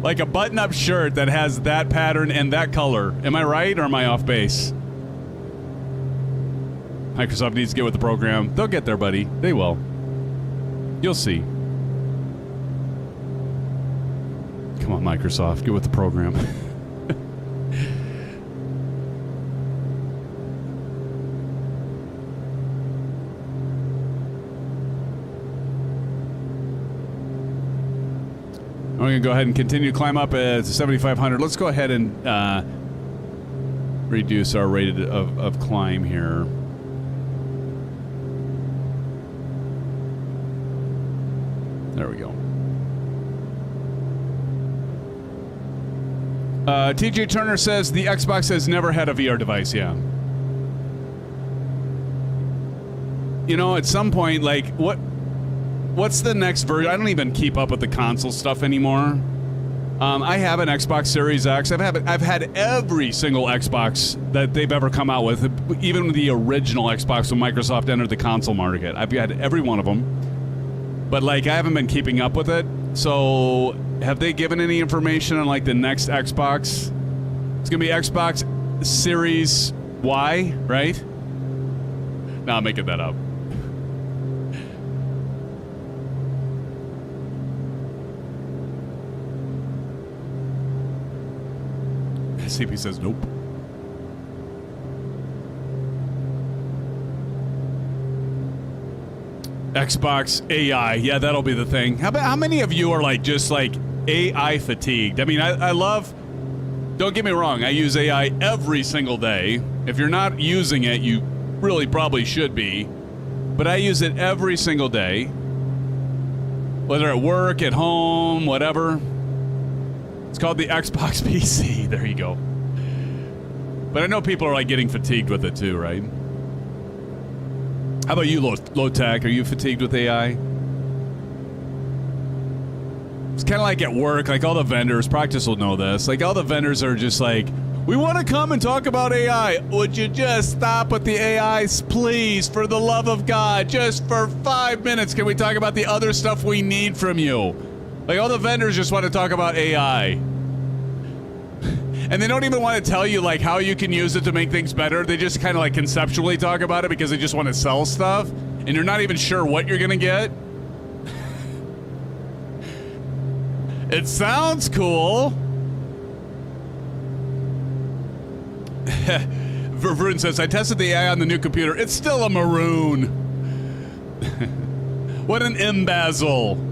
Like a button-up shirt that has that pattern and that color. Am I right, or am I off base? Microsoft needs to get with the program. They'll get there, buddy. They will. You'll see. Come on, Microsoft. Get with the program. We're going to go ahead and continue to climb up to 7,500. Let's go ahead and reduce our rate of climb here. There we go. TJ Turner says the Xbox has never had a VR device. Yeah. You know, at some point, like, what's the next version? I don't even keep up with the console stuff anymore. I have an Xbox Series X. I've had every single Xbox that they've ever come out with, even the original Xbox when Microsoft entered the console market. I've had every one of them. But, like, I haven't been keeping up with it. So, have they given any information on, like, the next Xbox? It's going to be Xbox Series Y, right? No, I'm making that up. CP says nope. Xbox AI, yeah, that'll be the thing. How many of you are like just like AI fatigued. I mean, I love, don't get me wrong, I use AI every single day. If you're not using it, you really probably should be. But I use it every single day. Whether at work, at home, whatever. It's called the Xbox PC. There you go. But I know people are like getting fatigued with it too, right? How about you, low tech? Are you fatigued with AI? It's kind of like at work, like all the vendors, Practice will know this, like all the vendors are just like, we want to come and talk about AI. Would you just stop with the AIs, please, for the love of God? Just for 5 minutes, can we talk about the other stuff we need from you? Like all the vendors just want to talk about AI. And they don't even want to tell you like how you can use it to make things better. They just kind of like conceptually talk about it because they just want to sell stuff. And you're not even sure what you're going to get. It sounds cool. Ververn says, I tested the AI on the new computer. It's still a maroon. What an embezzle.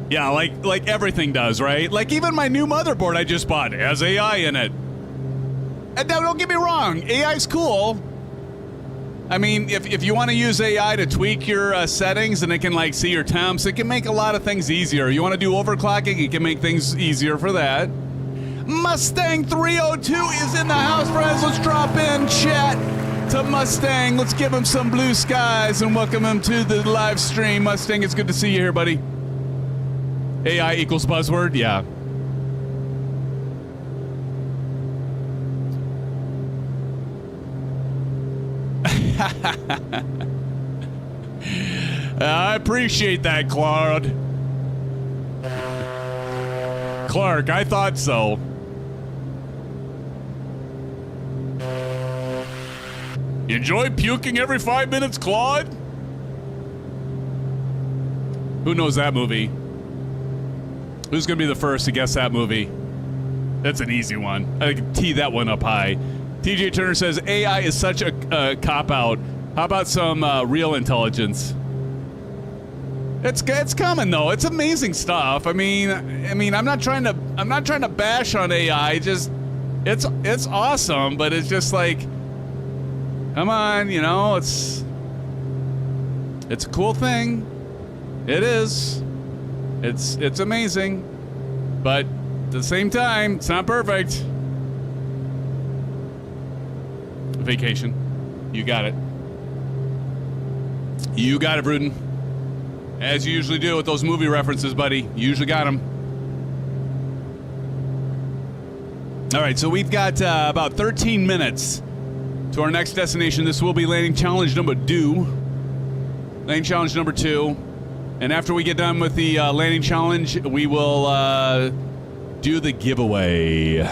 Yeah, like everything does, right? Like even my new motherboard I just bought has AI in it. And now don't get me wrong, AI's cool. I mean, if you want to use AI to tweak your settings and it can like see your temps, it can make a lot of things easier. You want to do overclocking, it can make things easier for that. Mustang 302 is in the house, friends. Let's drop in chat to Mustang. Let's give him some blue skies and welcome him to the live stream. Mustang, it's good to see you here, buddy. AI equals buzzword, yeah. I appreciate that, Claude. Clark, I thought so. You enjoy puking every 5 minutes, Claude? Who knows that movie? Who's gonna be the first to guess that movie? That's an easy one. I can tee that one up high. TJ Turner says AI is such a cop-out. How about some real intelligence? It's coming though. It's amazing stuff. I mean, I'm not trying to bash on AI. Just it's awesome, but it's just like, come on, you know, it's a cool thing. It is. It's amazing, but at the same time, it's not perfect. Vacation. You got it. You got it, Bruden. As you usually do with those movie references, buddy. You usually got them. All right, so we've got about 13 minutes to our next destination. This will be landing challenge number 2. Landing challenge number 2. And after we get done with the landing challenge, we will do the giveaway.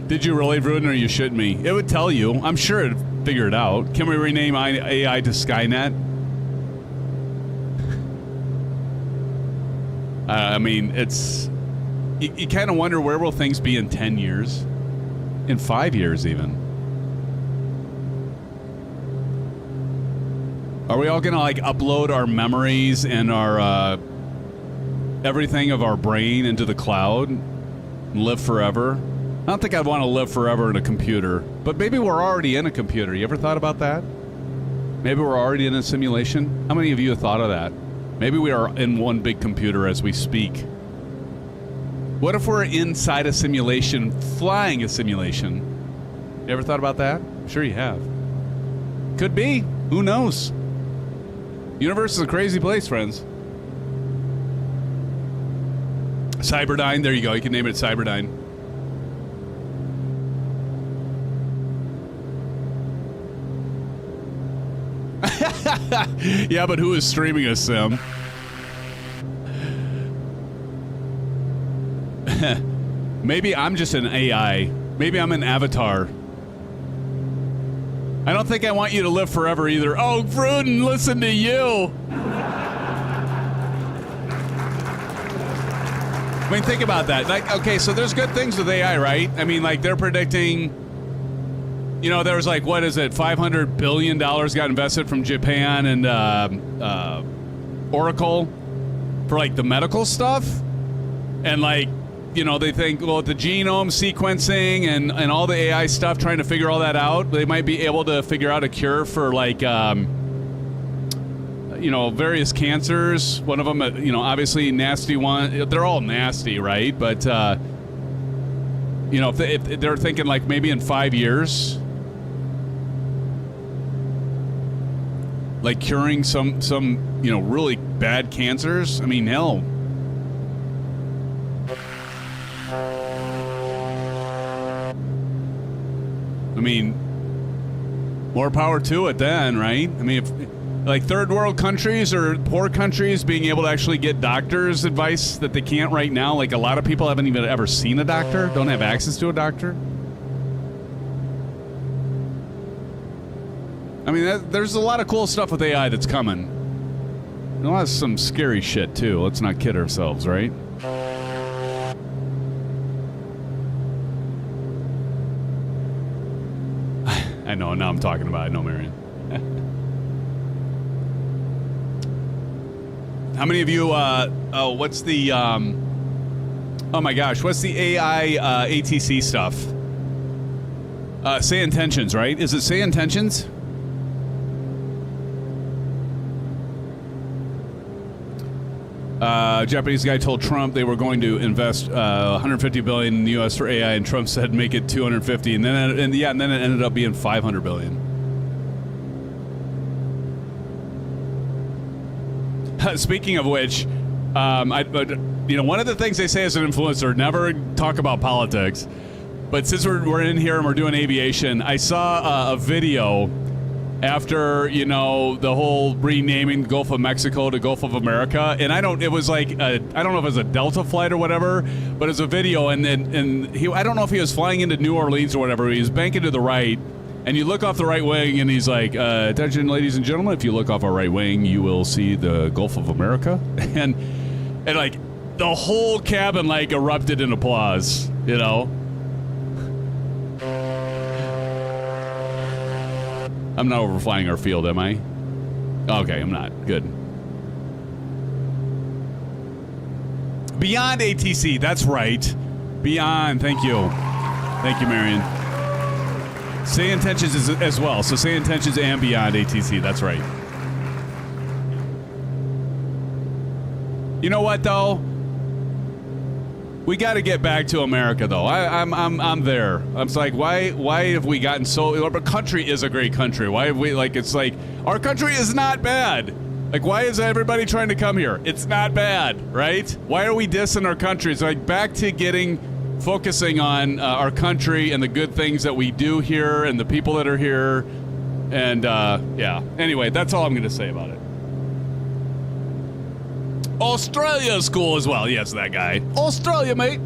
Did you really, Bruden, or you shouldn't me? It would tell you. I'm sure it'd figure it out. Can we rename AI to Skynet? I mean, it's... You kind of wonder where will things be in 10 years? In 5 years, even. Are we all gonna like upload our memories and our everything of our brain into the cloud and live forever? I don't think I'd want to live forever in a computer, but maybe we're already in a computer. You ever thought about that? Maybe we're already in a simulation. How many of you have thought of that? Maybe we are in one big computer as we speak. What if we're inside a simulation, flying a simulation? You ever thought about that? I'm sure you have. Could be. Who knows? Universe is a crazy place, friends. Cyberdyne, there you go. You can name it Cyberdyne. Yeah, but who is streaming a sim? Maybe I'm just an AI. Maybe I'm an avatar. I don't think I want you to live forever either. Oh, Bruden, listen to you. I mean, think about that. Like, okay, so there's good things with AI, right? I mean, like, they're predicting You know, there was like, what is it, $500 billion got invested from Japan and Oracle for like the medical stuff. And like, you know, they think, well, the genome sequencing and all the AI stuff, trying to figure all that out, they might be able to figure out a cure for like, you know, various cancers. One of them, you know, obviously nasty one. They're all nasty, right? But, you know, if they're thinking like maybe in 5 years, like curing some, you know, really bad cancers. I mean, hell. I mean, more power to it then, right? I mean, if like third world countries or poor countries being able to actually get doctors' advice that they can't right now, like a lot of people haven't even ever seen a doctor, don't have access to a doctor. I mean, there's a lot of cool stuff with AI that's coming. And a lot of some scary shit, too. Let's not kid ourselves, right? I know, now I'm talking about it. I know, Marion. How many of you, what's the, oh my gosh, what's the AI ATC stuff? Say intentions, right? Is it say intentions? Japanese guy told Trump they were going to invest 150 billion in the U.S. for AI, and Trump said make it 250, and then it ended up being 500 billion. Speaking of which, you know, one of the things they say as an influencer, never talk about politics. But since we're in here and we're doing aviation, I saw a video after, you know, the whole renaming the Gulf of Mexico to Gulf of America, and it was like I don't know if it was a Delta flight or whatever, but it's a video, and he, I don't know if he was flying into New Orleans or whatever. He was banking to the right, and you look off the right wing, and he's like, "Attention, ladies and gentlemen, if you look off our right wing, you will see the Gulf of America," and like the whole cabin like erupted in applause, you know. I'm not overflying our field, am I? Okay, I'm not. Good. Beyond ATC, that's right. Beyond, thank you. Thank you, Marion. Say intentions as well. So say intentions and beyond ATC, that's right. You know what, though? We got to get back to America, though. I'm there. I'm like, why have we gotten so? Our country is a great country. Why have we like? It's like our country is not bad. Like, why is everybody trying to come here? It's not bad, right? Why are we dissing our country? It's like back to focusing on our country and the good things that we do here and the people that are here. And yeah. Anyway, that's all I'm going to say about it. Australia is cool as well. Yes, that guy. Australia, mate.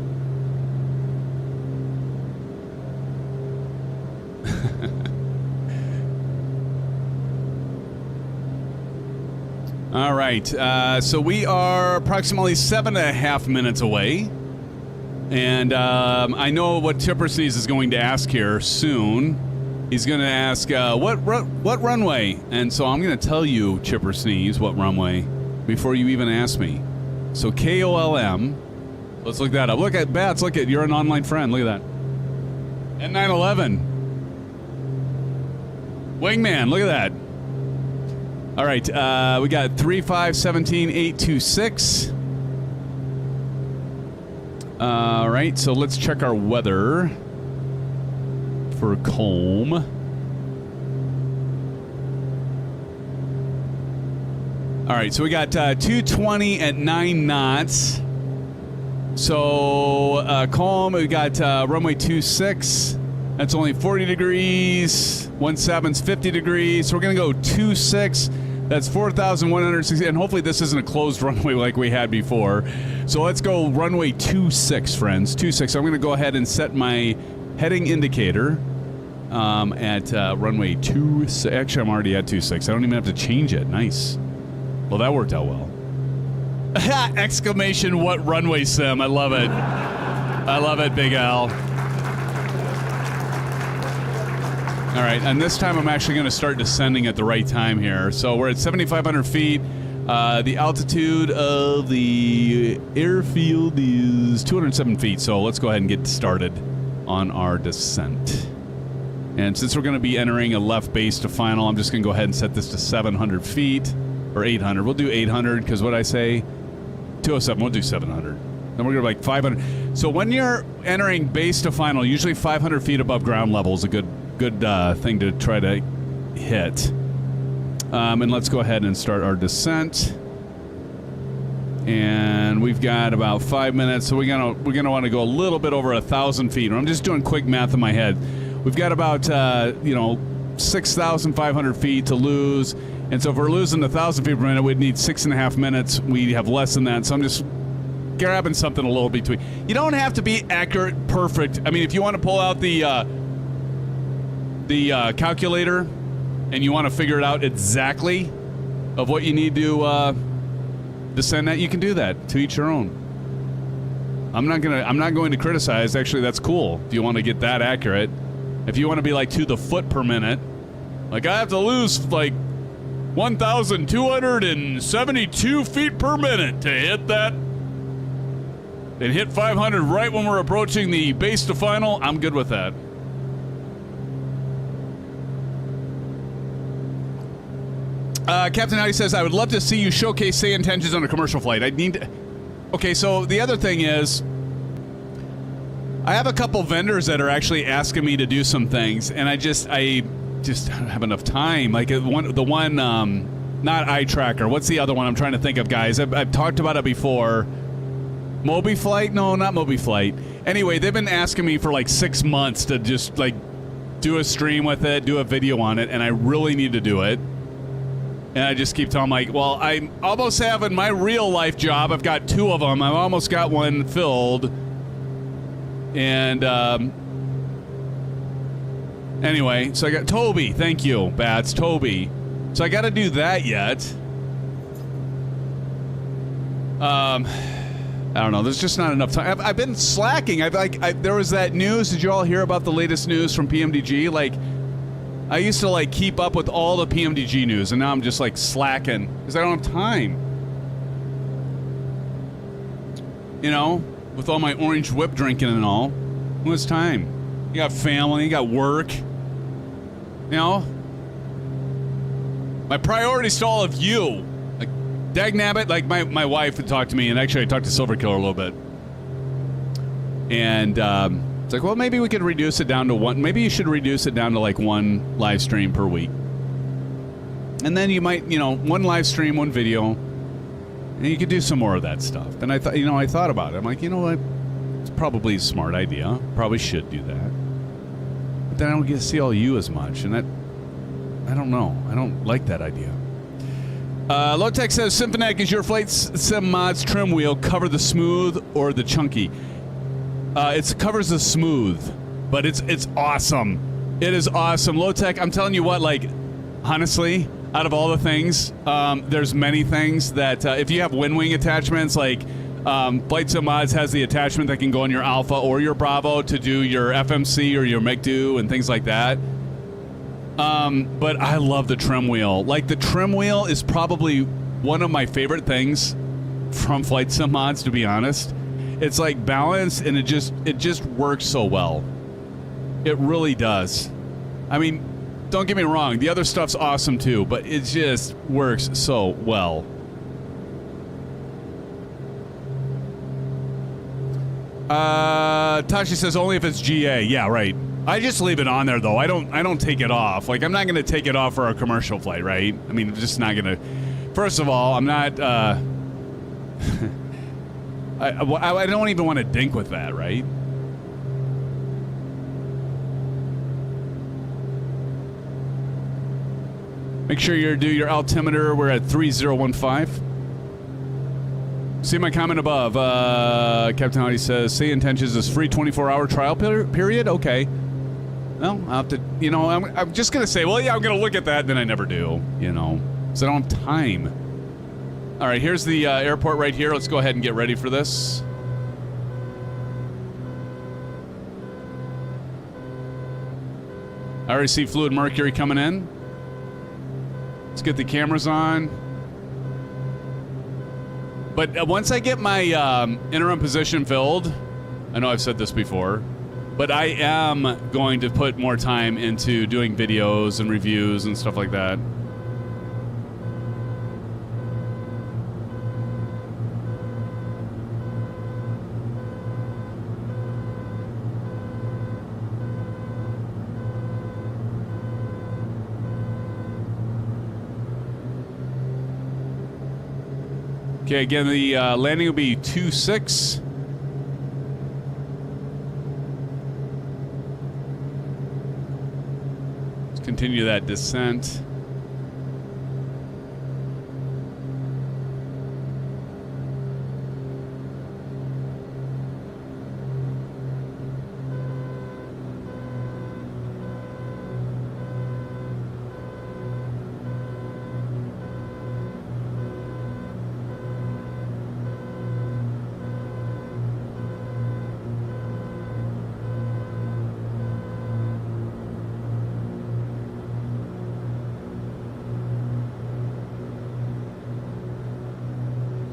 All right. So we are approximately 7.5 minutes away. And I know what Tipper Sneeze is going to ask here soon. He's going to ask, what runway? And so I'm going to tell you, Chipper Sneeze, what runway before you even ask me. So KOLM, let's look that up. Look at Bats, look at, you're an online friend, look at that. And 911. Wingman, look at that. All right, we got 3517826. All right, so let's check our weather for KOLM. All right, so we got 220 at 9 knots. So KOLM, we got runway 26. That's only 40 degrees. 17's 50 degrees. So we're going to go 26. That's 4,160. And hopefully this isn't a closed runway like we had before. So let's go runway 26, friends. 26. I'm going to go ahead and set my heading indicator at runway 26. Actually, I'm already at 26. I don't even have to change it. Nice. Well, that worked out well. Exclamation, what runway sim. I love it. I love it, Big Al. All right, and this time I'm actually going to start descending at the right time here. So we're at 7,500 feet. The altitude of the airfield is 207 feet. So let's go ahead and get started on our descent. And since we're going to be entering a left base to final, I'm just going to go ahead and set this to 700 feet or 800. We'll do 800 because what I say, 207. We'll do 700. Then we're going to like 500. So when you're entering base to final, usually 500 feet above ground level is a good thing to try to hit. And let's go ahead and start our descent. And we've got about 5 minutes, so we're gonna want to go a little bit over 1,000 feet. I'm just doing quick math in my head. We've got about 6,500 feet to lose, and so if we're losing 1,000 feet per minute, we'd need 6.5 minutes. We have less than that, so I'm just grabbing something a little between. You don't have to be accurate, perfect. I mean, if you want to pull out the calculator and you want to figure it out exactly of what you need to descend at, you can do that. To each your own. I'm not going to criticize. Actually, that's cool if you want to get that accurate. If you want to be like to the foot per minute, like I have to lose like 1,272 feet per minute to hit that and hit 500 right when we're approaching the base to final, I'm good with that. Captain Howdy says, I would love to see you showcase say intentions on a commercial flight. I need to... Okay, so the other thing is, I have a couple vendors that are actually asking me to do some things, and I just don't have enough time. Like the one, not eye tracker. What's the other one I'm trying to think of, guys? I've talked about it before. MobiFlight? No, not MobiFlight. Anyway, they've been asking me for like 6 months to just like do a stream with it, do a video on it, and I really need to do it. And I just keep telling them, like, well, I'm almost having my real life job. I've got 2 of them. I've almost got one filled. And, anyway, so I got Toby. Thank you, Bats. Toby. So I got to do that yet. I don't know. There's just not enough time. I've been slacking. There was that news. Did you all hear about the latest news from PMDG? Like, I used to like keep up with all the PMDG news, and now I'm just like slacking because I don't have time. You know, with all my orange whip drinking and all, who has time? You got family, you got work. You know, my priority's to all of you. Like, dagnabbit, like my wife would talk to me, and actually I talked to Silverkiller a little bit, and it's like, well, maybe we could reduce it down to one. Maybe you should reduce it down to like 1 live stream per week. And then you might, 1 live stream, 1 video. And you could do some more of that stuff. And I thought, I thought about it. I'm like, you know what? It's probably a smart idea. Probably should do that. But then I don't get to see all you as much. And that, I don't know. I don't like that idea. Lowtech says, Symphonic, is your FlightSimMods trim wheel cover the smooth or the chunky? It covers the smooth, but it's awesome. It is awesome. Lowtech, I'm telling you what, like, honestly, out of all the things, there's many things that, if you have Winwing attachments, like, FlightSimMods has the attachment that can go on your Alpha or your Bravo to do your FMC or your McDo and things like that. But I love the trim wheel. Like, the trim wheel is probably one of my favorite things from FlightSimMods, to be honest. It's like balanced, and it just works so well. It really does. I mean, don't get me wrong, the other stuff's awesome too, but it just works so well. Tashi says only if it's GA. Yeah, right. I just leave it on there though. I don't take it off. Like, I'm not gonna take it off for a commercial flight, right? I mean, I'm just not gonna. First of all, I'm not. I don't even want to dink with that, right? Make sure you do your altimeter. We're at 3015. See my comment above. Captain Howdy says, say intentions is free 24-hour trial period? Okay. Well, I'll have to, I'm just going to say, well, yeah, I'm going to look at that, then I never do, because I don't have time. All right, here's the airport right here. Let's go ahead and get ready for this. I already see Fluid Mercury coming in. Let's get the cameras on. But once I get my interim position filled, I know I've said this before, but I am going to put more time into doing videos and reviews and stuff like that. Okay, again, the landing will be 2-6. Let's continue that descent.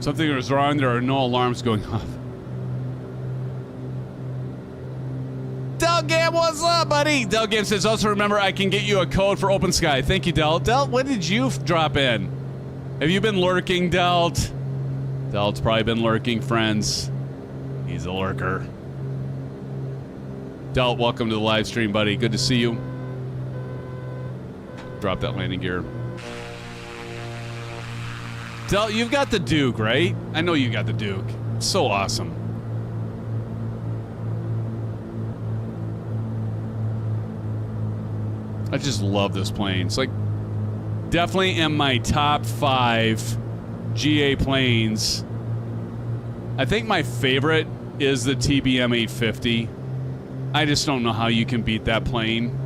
Something is wrong. There are no alarms going off. Delgam, what's up, buddy? Delgam says, also remember, I can get you a code for Open Sky. Thank you, Del. Del, when did you drop in? Have you been lurking, Delt? Delt's probably been lurking, friends. He's a lurker. Delt, welcome to the live stream, buddy. Good to see you. Drop that landing gear. Del, you've got the Duke, right? I know you got the Duke. It's so awesome. I just love this plane. It's like definitely in my top 5 GA planes. I think my favorite is the TBM 850. I just don't know how you can beat that plane.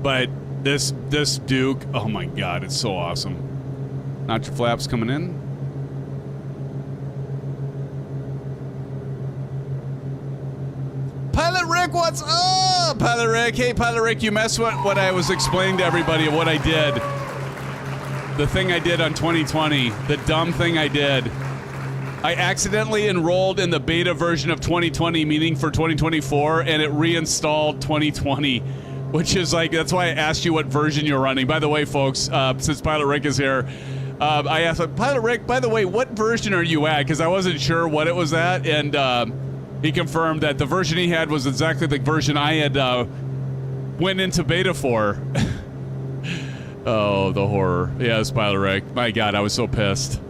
But this Duke, oh my God, it's so awesome. Notch your flaps coming in. Pilot Rick, what's up? Pilot Rick, hey Pilot Rick, you messed with what I was explaining to everybody of what I did. The thing I did on 2020, the dumb thing I did. I accidentally enrolled in the beta version of 2020, meaning for 2024, and it reinstalled 2020. Which is like, that's why I asked you what version you're running. By the way, folks, since Pilot Rick is here, I asked, Pilot Rick, by the way, what version are you at? Because I wasn't sure what it was at, and he confirmed that the version he had was exactly the version I had went into beta for. Oh, the horror. Yes, Pilot Rick. My God, I was so pissed.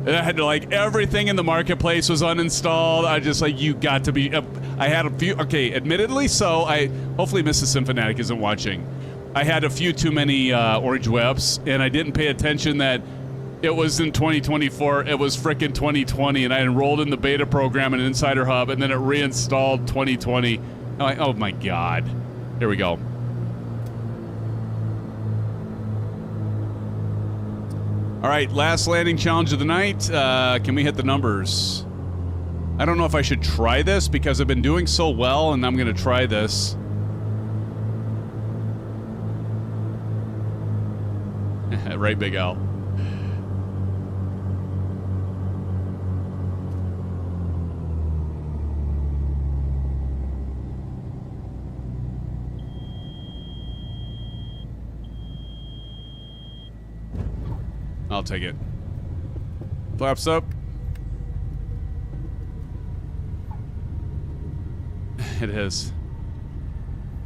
And I had to, like, everything in the marketplace was uninstalled. I just, like, you got to be... I had a few... Okay, admittedly so, hopefully Mrs. Symphanatic isn't watching. I had a few too many orange whips, and I didn't pay attention that it was in 2024. It was frickin' 2020, and I enrolled in the beta program in Insider Hub, and then it reinstalled 2020. I'm like, oh, my God. Here we go. All right, last landing challenge of the night. Can we hit the numbers? I don't know if I should try this because I've been doing so well, and I'm going to try this. Right, Big Al. I'll take it. Flaps up. It is.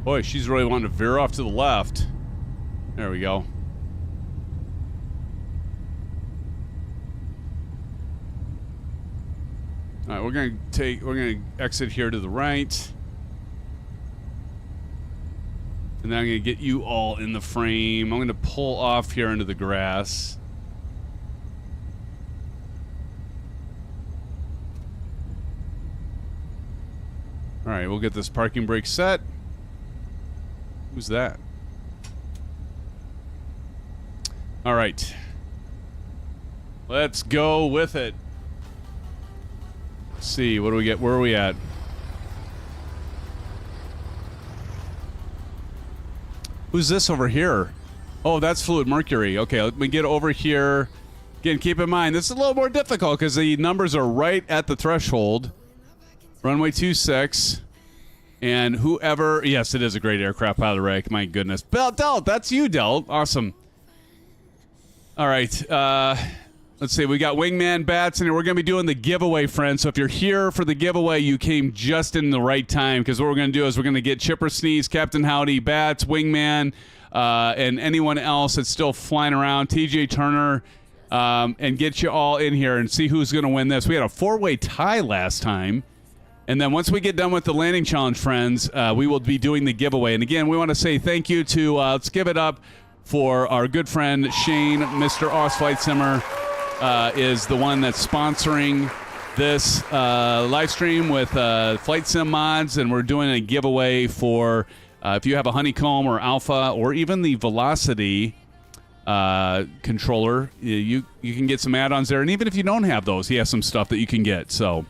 Boy, she's really wanting to veer off to the left. There we go. All right, we're gonna exit here to the right. And then I'm gonna get you all in the frame. I'm gonna pull off here into the grass. All right, we'll get this parking brake set. Who's that? All right. Let's go with it. Let's see, what do we get? Where are we at? Who's this over here? Oh, that's Fluid Mercury. Okay, let me get over here. Again, keep in mind, this is a little more difficult because the numbers are right at the threshold. Runway 26. And whoever... Yes, it is a great aircraft pilot, Rick. My goodness. Delt, that's you, Delt. Awesome. All right. Let's see. We got Wingman Bats in here. We're going to be doing the giveaway, friends. So if you're here for the giveaway, you came just in the right time because what we're going to do is we're going to get Chipper Sneeze, Captain Howdy, Bats, Wingman, and anyone else that's still flying around, TJ Turner, and get you all in here and see who's going to win this. We had a 4-way tie last time. And then once we get done with the landing challenge, friends, we will be doing the giveaway. And again, we want to say thank you to, let's give it up for our good friend Shane. Mr. Oz Flight Simmer is the one that's sponsoring this live stream with FlightSimMods. And we're doing a giveaway for if you have a Honeycomb or Alpha or even the Velocity controller, you can get some add-ons there. And even if you don't have those, he has some stuff that you can get. So...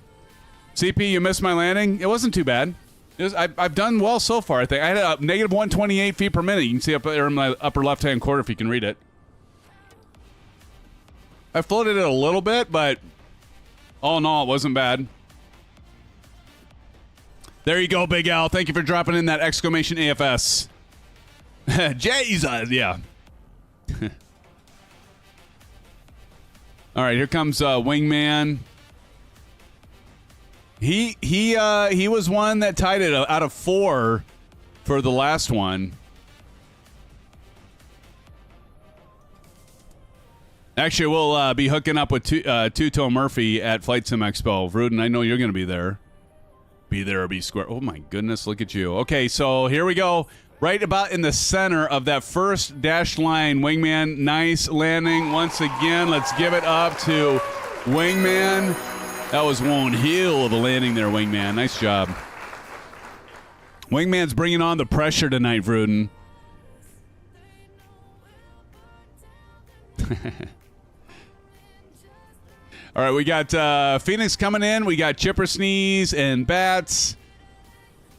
CP, you missed my landing. It wasn't too bad. I've done well so far, I think. I had a negative 128 feet per minute. You can see up there in my upper left-hand corner if you can read it. I floated it a little bit, but all in all, it wasn't bad. There you go, Big Al. Thank you for dropping in that exclamation AFS. Jesus, yeah. All right, here comes Wingman. He was one that tied it out of 4 for the last one. Actually, we'll be hooking up with Two-Toe Murphy at Flight Sim Expo. Rudin, I know you're going to be there. Be there or be square. Oh, my goodness, look at you. Okay, so here we go. Right about in the center of that first dashed line. Wingman, nice landing once again. Let's give it up to Wingman. That was one hell of a landing there, Wingman. Nice job. Wingman's bringing on the pressure tonight, Vruden. All right, we got Phoenix coming in. We got Chipper Sneeze and Bats.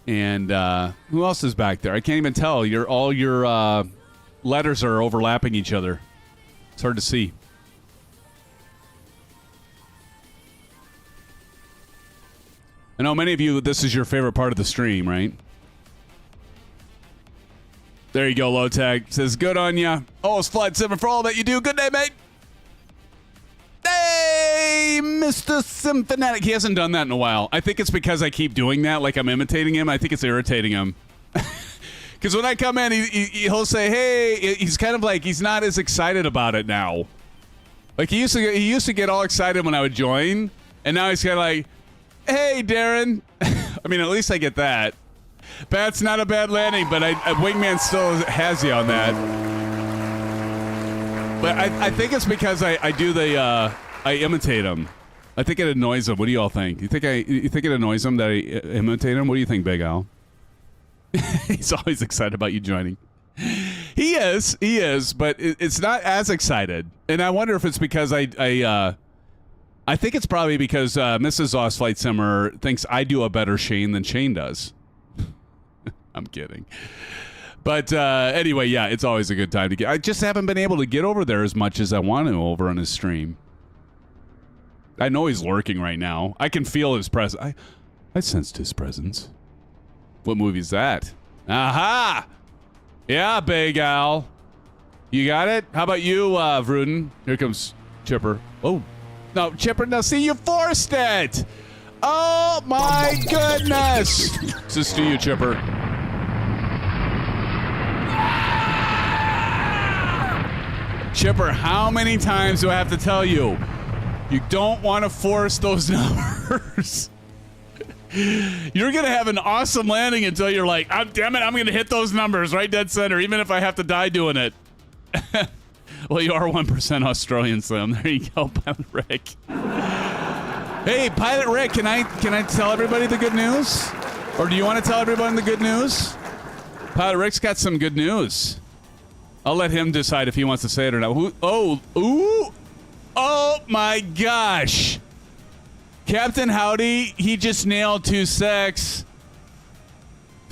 And who else is back there? I can't even tell. All your letters are overlapping each other. It's hard to see. I know many of you, this is your favorite part of the stream, right? There you go, Low Tag. Says, good on ya. Oh, it's Flight 7 for all that you do. Good day, mate. Hey, Mr. Sim Fanatic. He hasn't done that in a while. I think it's because I keep doing that, like I'm imitating him. I think it's irritating him. Because when I come in, he'll say, hey, he's kind of like, he's not as excited about it now. Like, he used to get all excited when I would join, and now he's kind of like, hey, Darren. I mean, at least I get that. That's not a bad landing, but Wingman still has you on that. But I think it's because I do the I imitate him. I think it annoys him. What do you all think? You think it annoys him that I imitate him? What do you think, Big Al? He's always excited about you joining. He is, but it's not as excited. And I wonder if it's because I think it's probably because Mrs. Oz Flight Simmer thinks I do a better Shane than Shane does. I'm kidding. But anyway, yeah, it's always a good time to get. I just haven't been able to get over there as much as I want to over on his stream. I know he's lurking right now. I can feel his presence. I sensed his presence. What movie's that? Aha! Yeah, Big Al. You got it? How about you, Vruden? Here comes Chipper. Oh. No, Chipper, no, see, you forced it! Oh, my goodness! This is to you, Chipper. Chipper, how many times do I have to tell you? You don't want to force those numbers. You're going to have an awesome landing until you're like, oh, damn it, I'm going to hit those numbers right dead center, even if I have to die doing it. Well, you are 1% Australian, Slim. There you go, Pilot Rick. Hey, Pilot Rick, can I tell everybody the good news? Or do you want to tell everybody the good news? Pilot Rick's got some good news. I'll let him decide if he wants to say it or not. Oh my gosh. Captain Howdy, he just nailed 2-6.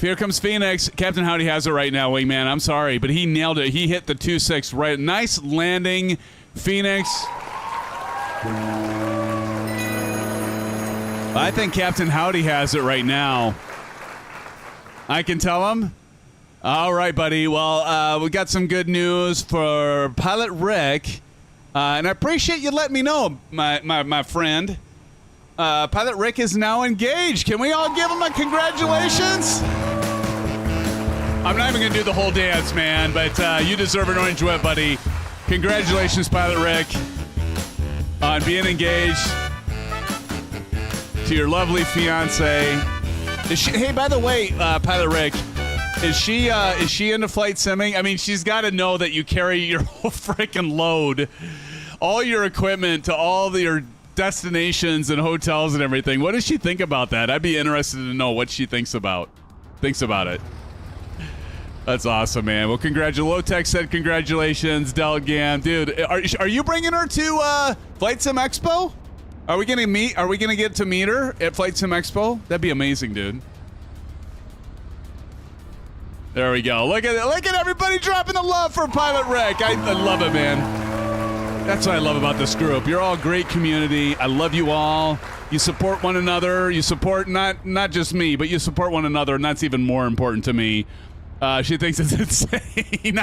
Here comes Phoenix. Captain Howdy has it right now, wingman. I'm sorry, but he nailed it. He hit the 2.6 right. Nice landing, Phoenix. I think Captain Howdy has it right now. I can tell him. All right, buddy. Well, we got some good news for Pilot Rick, and I appreciate you letting me know, my friend. Pilot Rick is now engaged. Can we all give him a congratulations? I'm not even going to do the whole dance, man, but you deserve an orange whip, buddy. Congratulations, Pilot Rick, on being engaged to your lovely fiance. Is she, hey, by the way, Pilot Rick, is she into flight simming? I mean, she's got to know that you carry your whole freaking load, all your equipment to all your destinations and hotels and everything. What does she think about that? I'd be interested to know what she thinks about it. That's awesome, man. Well, Lowtech said congratulations, Delgam. Dude, are you bringing her to Flight Sim Expo? Are we gonna get to meet her at Flight Sim Expo? That'd be amazing, dude. There we go. Look at everybody dropping the love for Pilot Rick. I love it, man. That's what I love about this group. You're all a great community. I love you all. You support one another. You support not just me, but you support one another, and that's even more important to me. She thinks it's insane.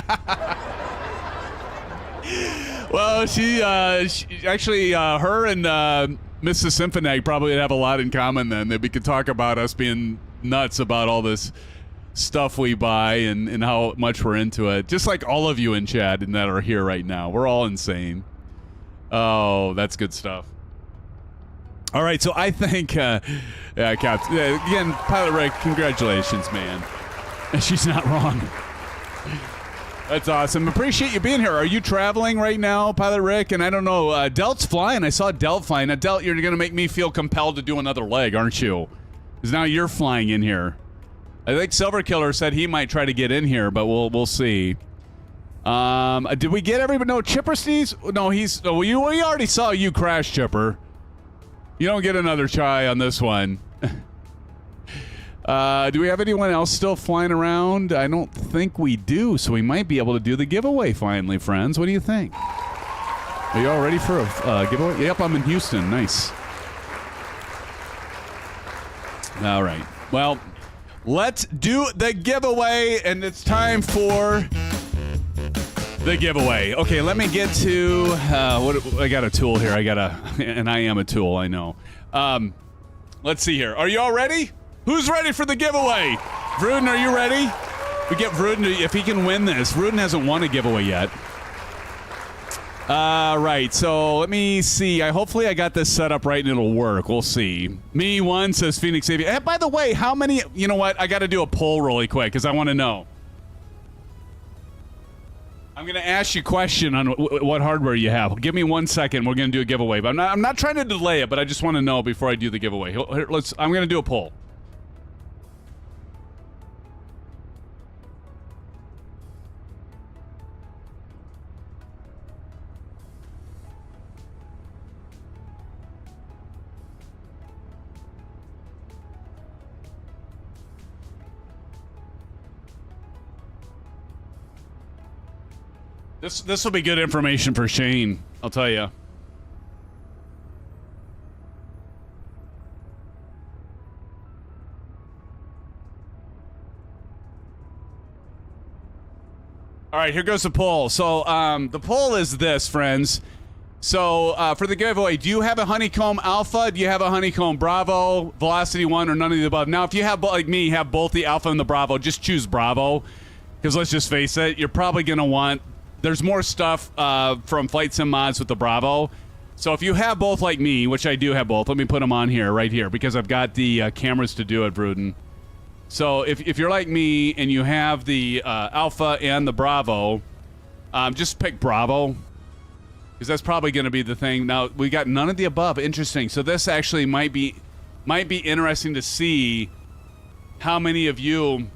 Well, she actually, her and Mrs. Symphonag probably have a lot in common then. That we could talk about us being nuts about all this stuff we buy and how much we're into it. Just like all of you in chat and that are here right now. We're all insane. Oh, that's good stuff. All right, so I think, Captain, again, Pilot Rick, congratulations, man. She's not wrong. That's awesome. Appreciate you being here. Are you traveling right now, Pilot Rick? And I don't know, Delt's flying. I saw Delt flying. Now, Delt, you're going to make me feel compelled to do another leg, aren't you? Because now you're flying in here. I think Silver Killer said he might try to get in here, but we'll see. Did we get everybody? No, Chipper Steve's? No, we already saw you crash, Chipper. You don't get another try on this one. Do we have anyone else still flying around? I don't think we do, so we might be able to do the giveaway finally, friends. What do you think? Are you all ready for a giveaway? Yep, I'm in Houston. Nice. All right. Well, let's do the giveaway, and it's time for the giveaway. Okay, let me get to I got a tool here. And I am a tool, I know. Let's see here. Are you all ready? Who's ready for the giveaway? Vruden, are you ready? We get Vruden if he can win this. Vruden hasn't won a giveaway yet. Right, so let me see. Hopefully I got this set up right and it'll work. We'll see. Me one says Phoenix Aviation. Hey, by the way, how many? You know what? I got to do a poll really quick because I want to know. I'm going to ask you a question on what hardware you have. Give me 1 second. We're going to do a giveaway. But I'm not trying to delay it, but I just want to know before I do the giveaway. I'm going to do a poll. This will be good information for Shane, I'll tell you. All right, here goes the poll. So the poll is this, friends. So for the giveaway, do you have a Honeycomb Alpha? Do you have a Honeycomb Bravo, Velocity 1, or none of the above? Now, if you have, like me, have both the Alpha and the Bravo, just choose Bravo. Because let's just face it, you're probably going to want... There's more stuff from FlightSimMods with the Bravo. So if you have both like me, which I do have both, let me put them on here, right here, because I've got the cameras to do it, Vruden. So if you're like me and you have the Alpha and the Bravo, just pick Bravo, because that's probably going to be the thing. Now, we got none of the above. Interesting. So this actually might be interesting to see how many of you...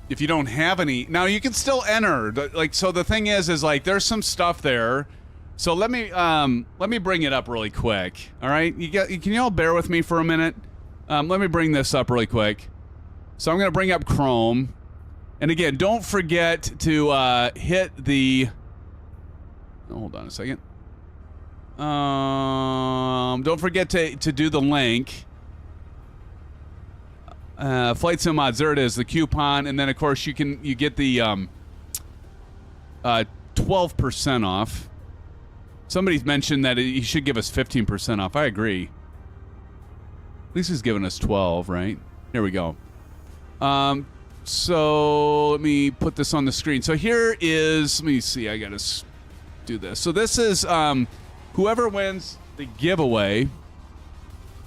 If you don't have any, now you can still enter. Like, so the thing is like there's some stuff there. So let me bring it up really quick. All right, can you all bear with me for a minute? let me bring this up really quick. So I'm going to bring up Chrome. And again, don't forget to hit the... Oh, hold on a second. Don't forget to do the link. FlightSimMods, there it is, the coupon. And then, of course, you get the 12% off. Somebody's mentioned that he should give us 15% off. I agree. At least he's giving us 12, right? Here we go. So let me put this on the screen. So here is, let me see, I gotta do this. So this is whoever wins the giveaway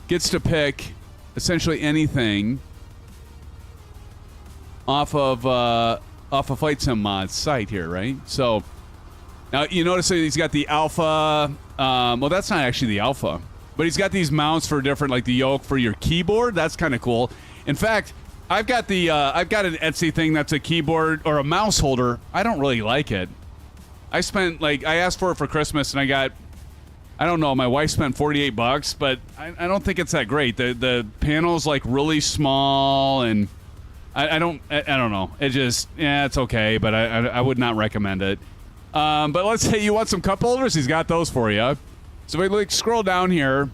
gets to pick essentially anything off of FlightSimMods site here, right? So now you notice that he's got the alpha. Well, that's not actually the alpha, but he's got these mounts for different, like the yoke for your keyboard. That's kind of cool. In fact, I've got an Etsy thing that's a keyboard or a mouse holder. I don't really like it. I asked for it for Christmas and I got, I don't know, my wife spent $48, but I don't think it's that great. The panel's like really small and I don't know. It just, yeah, it's okay, but I would not recommend it. But let's say you want some cup holders, he's got those for you. So if we scroll down here,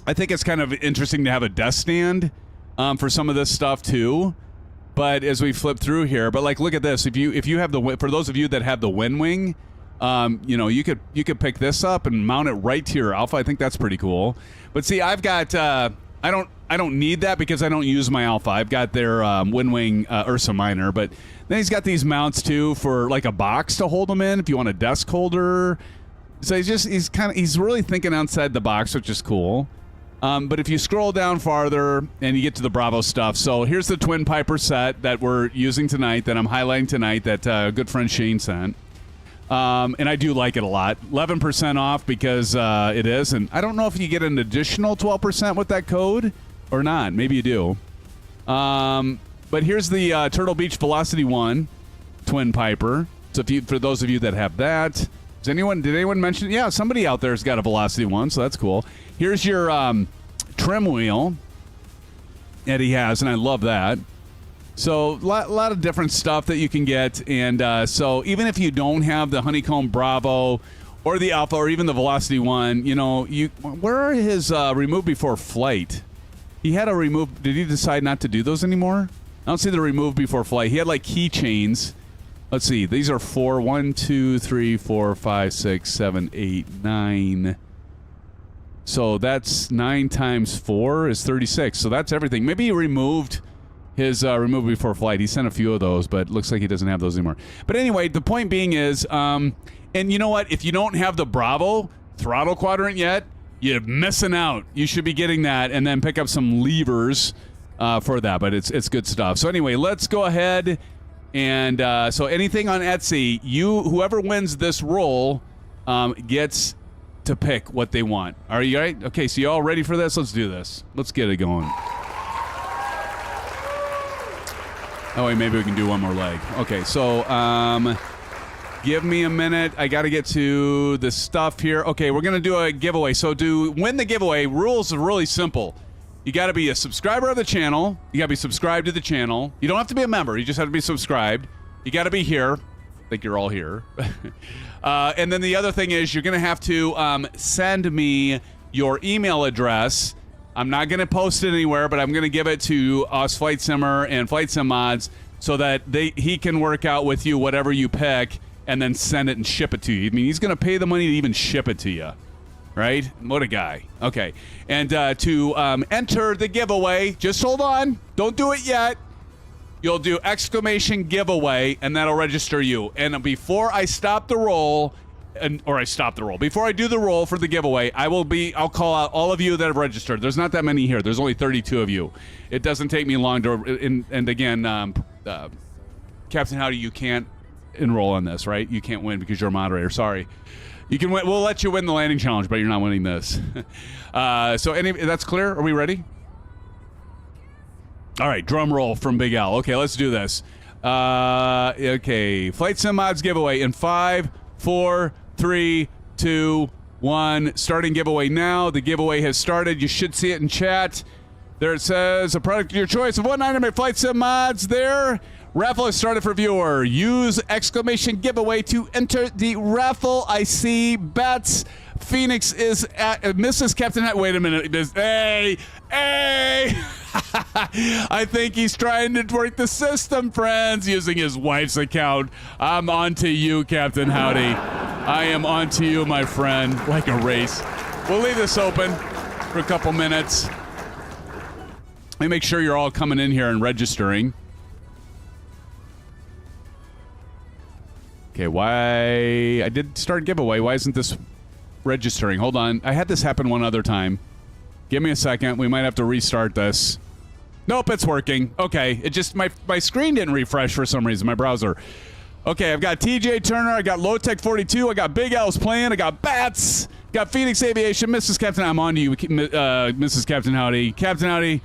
I think it's kind of interesting to have a desk stand for some of this stuff too. But as we flip through here, but like look at this. If you have for those of you that have the Winwing, you know, you could pick this up and mount it right to your Alpha. I think that's pretty cool. But see, I've got I don't need that because I don't use my Alpha. I've got their Winwing Ursa Minor, but then he's got these mounts too for like a box to hold them in if you want a desk holder. So he's really thinking outside the box, which is cool. But if you scroll down farther and you get to the Bravo stuff, so here's the Twin Piper set that we're using tonight, that I'm highlighting tonight, that good friend Shane sent. And I do like it a lot. 11% off because it is. And I don't know if you get an additional 12% with that code or not. Maybe you do. But here's the Turtle Beach Velocity 1 Twin Piper. So for those of you that have that. Did anyone mention? Yeah, somebody out there has got a Velocity 1, so that's cool. Here's your trim wheel that he has, and I love that. So a lot of different stuff that you can get. And so even if you don't have the Honeycomb Bravo or the Alpha or even the Velocity 1, you know, where are his remove before flight? He had a remove. Did he decide not to do those anymore? I don't see the remove before flight. He had like keychains. Let's see. These are 4. 1, 2, 3, 4, 5, 6, 7, 8, 9. So that's 9 times 4 is 36. So that's everything. Maybe he removed his remove before flight. He sent a few of those, but looks like he doesn't have those anymore. But anyway, the point being is, and you know what? If you don't have the Bravo throttle quadrant yet, you're missing out. You should be getting that and then pick up some levers for that. But it's good stuff. So anyway, let's go ahead. And so anything on Etsy, whoever wins this roll gets to pick what they want. Are you all right? Okay, so you all ready for this? Let's do this. Let's get it going. Oh, wait, maybe we can do one more leg. Okay, so give me a minute. I got to get to the stuff here. Okay, we're going to do a giveaway. So to win the giveaway, rules are really simple. You got to be a subscriber of the channel. You got to be subscribed to the channel. You don't have to be a member. You just have to be subscribed. You got to be here. I think you're all here. And then the other thing is you're going to have to send me your email address. I'm not going to post it anywhere, but I'm going to give it to us, Flight Simmer and FlightSimMods, so that he can work out with you whatever you pick and then send it and ship it to you. I mean, he's going to pay the money to even ship it to you. Right? What a guy. Okay. And to enter the giveaway, just hold on. Don't do it yet. You'll do exclamation giveaway, and that'll register you. And before I stop the roll, before I do the roll for the giveaway, I'll call out all of you that have registered. There's not that many here. There's only 32 of you. It doesn't take me long to, and again, Captain Howdy, you can't enroll on this, right? You can't win because you're a moderator. Sorry. You can win. We'll let you win the landing challenge, but you're not winning this. So that's clear? Are we ready? All right, drum roll from Big Al. Okay, let's do this. Okay, FlightSimMods giveaway in 5, 4, 3, 2, 1. Starting giveaway now. The giveaway has started. You should see it in chat. There it says a product of your choice of one item at FlightSimMods there. Raffle is started for viewer. Use exclamation giveaway to enter the raffle. I see bets. Phoenix is at Mrs. Captain Hat. Wait a minute. Hey. I think he's trying to work the system, friends, using his wife's account. I'm on to you, Captain Howdy. I am on to you, my friend, like a race. We'll leave this open for a couple minutes. Let me make sure you're all coming in here and registering. Okay, why? I did start a giveaway. Why isn't this registering? Hold on. I had this happen one other time. Give me a second. We might have to restart this. Nope, it's working. Okay, it just, my screen didn't refresh for some reason, my browser. Okay, I've got TJ Turner, I got Low-Tech 42, I got Big Al's playing, I got Bats, got Phoenix Aviation, Mrs. Captain, I'm on to you, Mrs. Captain Howdy. Captain Howdy,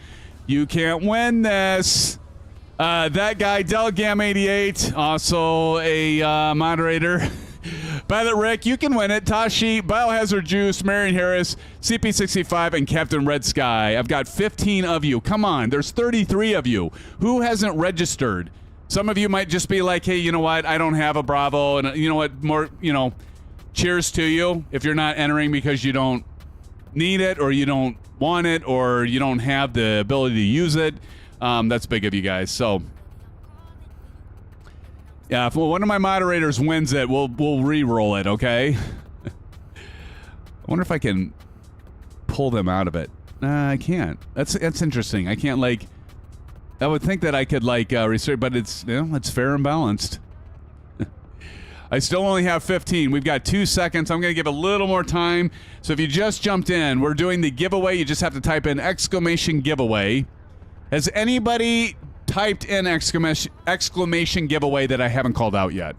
you can't win this. That guy, Delgam88, also a moderator. Pilot Rick, you can win it. Tashi, Biohazard Juice, Marion Harris, CP65, and Captain Red Sky. I've got 15 of you. Come on, there's 33 of you. Who hasn't registered? Some of you might just be like, hey, you know what? I don't have a Bravo, and you know what? More, you know, cheers to you if you're not entering because you don't need it, or you don't want it, or you don't have the ability to use it. That's big of you guys. So, yeah, if one of my moderators wins it, we'll re-roll it, okay? I wonder if I can pull them out of it. I can't. That's interesting. I can't, like... I would think that I could, like, restrict, but it's, you know, it's fair and balanced. I still only have 15. We've got 2 seconds. I'm going to give a little more time. So if you just jumped in, we're doing the giveaway. You just have to type in exclamation giveaway. Has anybody typed in exclamation giveaway that I haven't called out yet?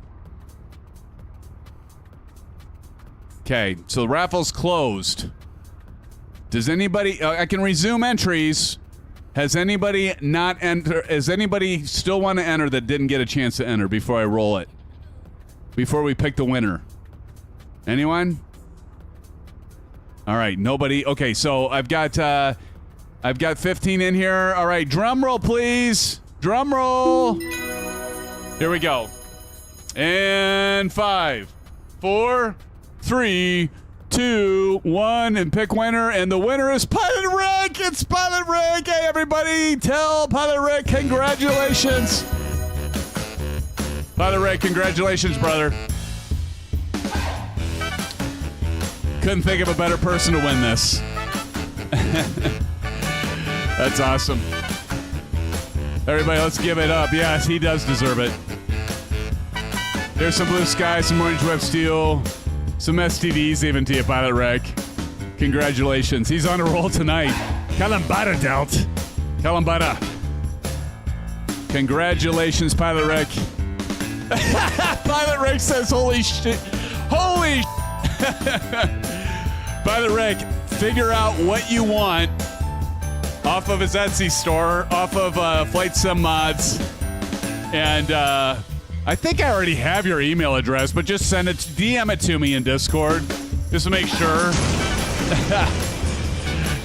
Okay, so the raffle's closed. Does anybody... I can resume entries. Has anybody not enter? Does anybody still want to enter that didn't get a chance to enter before I roll it? Before we pick the winner? Anyone? All right, nobody. Okay, so I've got 15 in here. All right, drum roll, please. Drum roll. Here we go. And 5, 4, 3, 2, 1, and pick winner. And the winner is Pilot Rick. It's Pilot Rick. Hey, everybody, tell Pilot Rick congratulations. Pilot Rick, congratulations, brother. Couldn't think of a better person to win this. That's awesome. Everybody, let's give it up. Yes, he does deserve it. There's some blue sky, some orange web steel, some STDs even to you, Pilot Rick. Congratulations. He's on a roll tonight. Kalambada dealt. Kalambada. Congratulations, Pilot Rick. Pilot Rick says, holy shit. Holy Pilot Rick, figure out what you want off of his Etsy store, off of FlightSimMods. And I think I already have your email address, but just send it, DM it to me in Discord, just to make sure.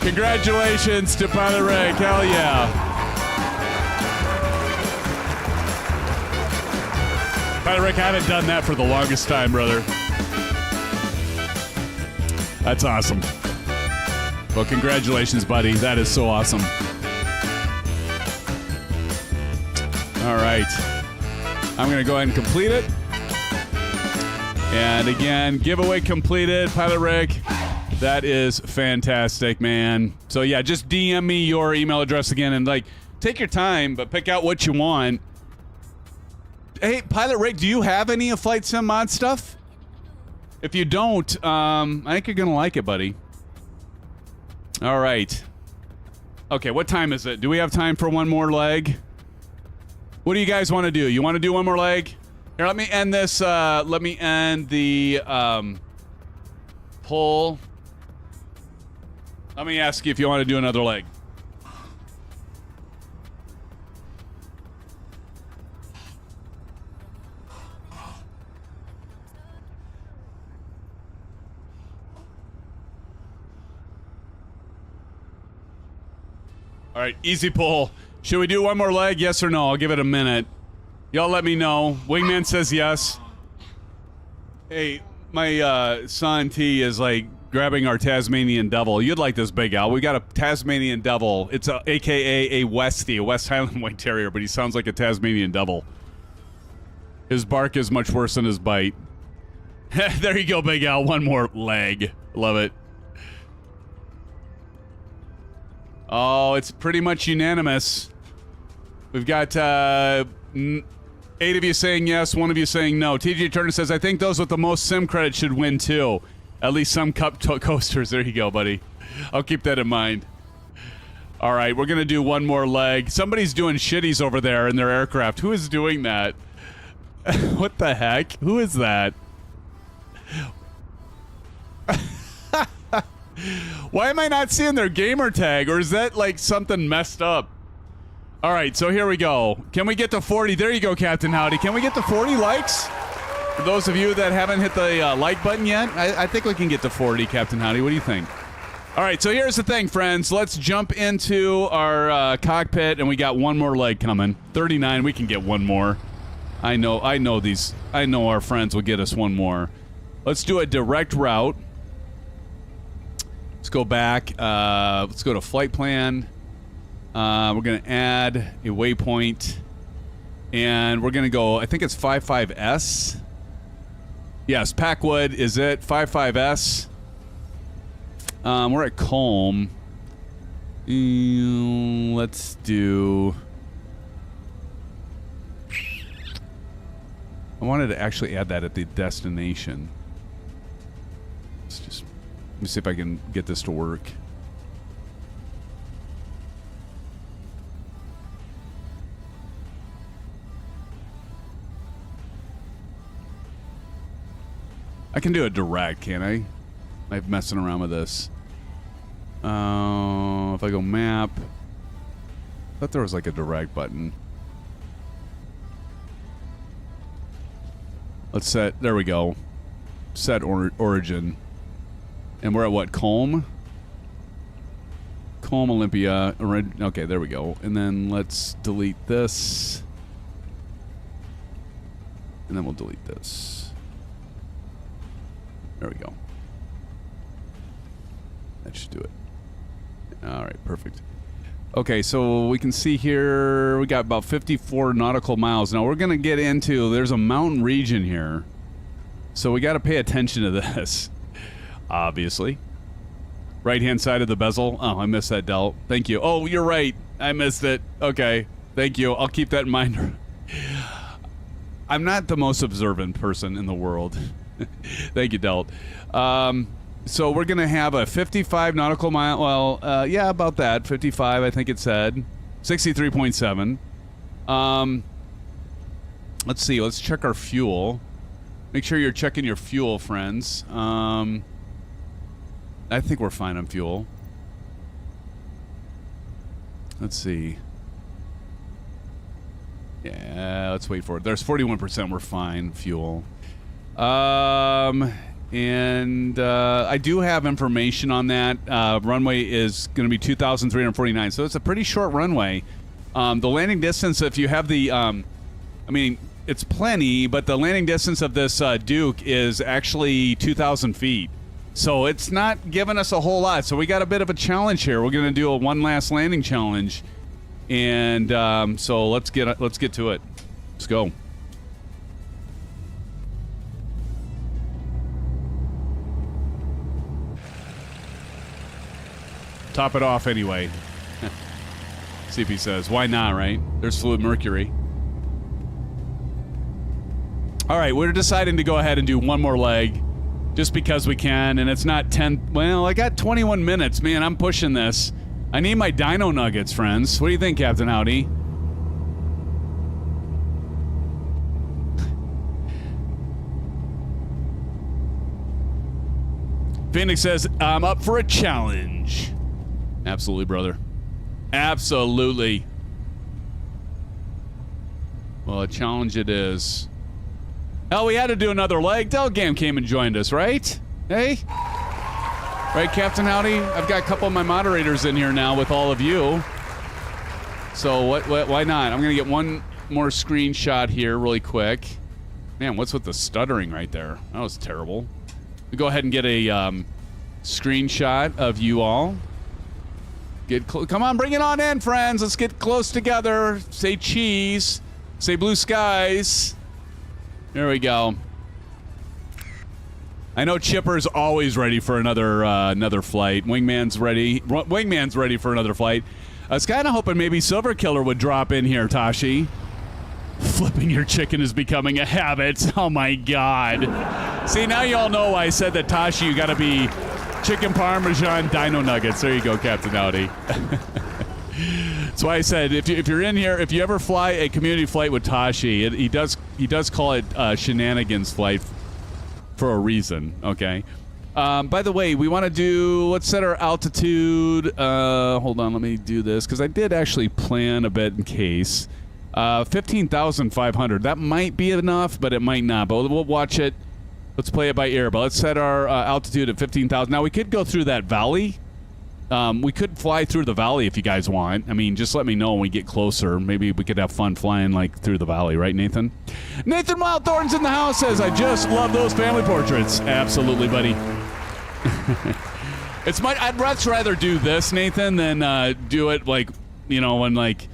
Congratulations to Pilot Rick. Hell yeah. Pilot Rick, I haven't done that for the longest time, brother. That's awesome. Well, congratulations, buddy. That is so awesome. All right. I'm going to go ahead and complete it. And again, giveaway completed, Pilot Rick. That is fantastic, man. So yeah, just DM me your email address again and like take your time, but pick out what you want. Hey, Pilot Rick, do you have any of FlightSimMods stuff? If you don't, I think you're gonna like it, buddy. All right. Okay, what time is it? Do we have time for one more leg? What do you guys want to do? You want to do one more leg? Here, let me end this. Let me end the poll. Let me ask you if you want to do another leg. All right, easy pull. Should we do one more leg? Yes or no? I'll give it a minute. Y'all let me know. Wingman says yes. Hey, my son T is like grabbing our Tasmanian devil. You'd like this, Big Al. We got a Tasmanian devil. It's a AKA a Westie, a West Highland White Terrier, but he sounds like a Tasmanian devil. His bark is much worse than his bite. There you go, Big Al. One more leg. Love it. Oh, it's pretty much unanimous. We've got 8 of you saying yes, 1 of you saying no. TJ Turner says, I think those with the most sim credit should win too. At least some cup coasters. There you go, buddy. I'll keep that in mind. All right, we're going to do one more leg. Somebody's doing shitties over there in their aircraft. Who is doing that? What the heck? Who is that? Why am I not seeing their gamer tag? Or is that like something messed up? All right, so here we go. Can we get to 40? There you go, Captain Howdy. Can we get to 40 likes? For those of you that haven't hit the like button yet, I think we can get to 40, Captain Howdy. What do you think? All right, so here's the thing, friends. Let's jump into our cockpit, and we got one more leg coming. 39, we can get one more. I know our friends will get us one more. Let's do a direct route. Let's go back. Let's go to flight plan. We're going to add a waypoint. And we're going to go, I think it's 55S. Yes, Packwood is it. 55S. We're at KOLM. Let's do... I wanted to actually add that at the destination. Let me see if I can get this to work. I can do it direct, can't I? I'm messing around with this. If I go map, I thought there was like a direct button. Let's set, there we go. Set origin. And we're at what, KOLM? KOLM Olympia. Okay, there we go. And then let's delete this. And then we'll delete this. There we go. That should do it. All right, perfect. Okay, so we can see here we got about 54 nautical miles. Now we're going to get into, there's a mountain region here. So we got to pay attention to this, obviously. Right-hand side of the bezel. Oh, I missed that, Del. Thank you. Oh, you're right. I missed it. Okay, thank you. I'll keep that in mind. I'm not the most observant person in the world. Thank you, Del. So we're going to have a 55 nautical mile, well, yeah, about that. 55, I think it said. 63.7. Let's see. Let's check our fuel. Make sure you're checking your fuel, friends. I think we're fine on fuel. Let's see. Yeah, let's wait for it. There's 41%. We're fine. Fuel. And I do have information on that. Runway is going to be 2,349, so it's a pretty short runway. The landing distance, if you have the, I mean, it's plenty, but the landing distance of this Duke is actually 2,000 feet. So it's not giving us a whole lot. So we got a bit of a challenge here. We're going to do a one last landing challenge, and so let's get to it. Let's go. Top it off anyway. CP says, why not, right? There's fluid mercury. All right, we're deciding to go ahead and do one more leg just because we can, and it's not 10. Well, I got 21 minutes. Man, I'm pushing this. I need my dino nuggets, friends. What do you think, Captain Howdy? Phoenix says, I'm up for a challenge. Absolutely, brother. Absolutely. Well, a challenge it is. Hell, we had to do another leg. Delgam came and joined us, right? Hey? Right, Captain Howdy? I've got a couple of my moderators in here now with all of you. So why not? I'm going to get one more screenshot here really quick. Man, what's with the stuttering right there? That was terrible. We go ahead and get a screenshot of you all. Come on, bring it on in, friends. Let's get close together. Say cheese. Say blue skies. There we go. I know Chipper's always ready for another flight. Wingman's ready. Wingman's ready for another flight. I was kind of hoping maybe Silver Killer would drop in here, Tashi. Flipping your chicken is becoming a habit. Oh, my God. See, now you all know why I said that, Tashi, you got to be chicken parmesan dino nuggets. There you go, Captain Audi. That's why I said if you're in here, if you ever fly a community flight with Tashi, he does call it shenanigans flight for a reason, okay? By the way, we want to do, let's set our altitude. Hold on, let me do this, because I did actually plan a bit in case. 15,500. That might be enough, but it might not. But we'll watch it. Let's play it by ear. But let's set our altitude at 15,000. Now, we could go through that valley. We could fly through the valley if you guys want. I mean, just let me know when we get closer. Maybe we could have fun flying, like, through the valley. Right, Nathan? Nathan Wildthorn's in the house says, I just love those family portraits. Absolutely, buddy. I'd much rather do this, Nathan, than do it, like, you know, when, like,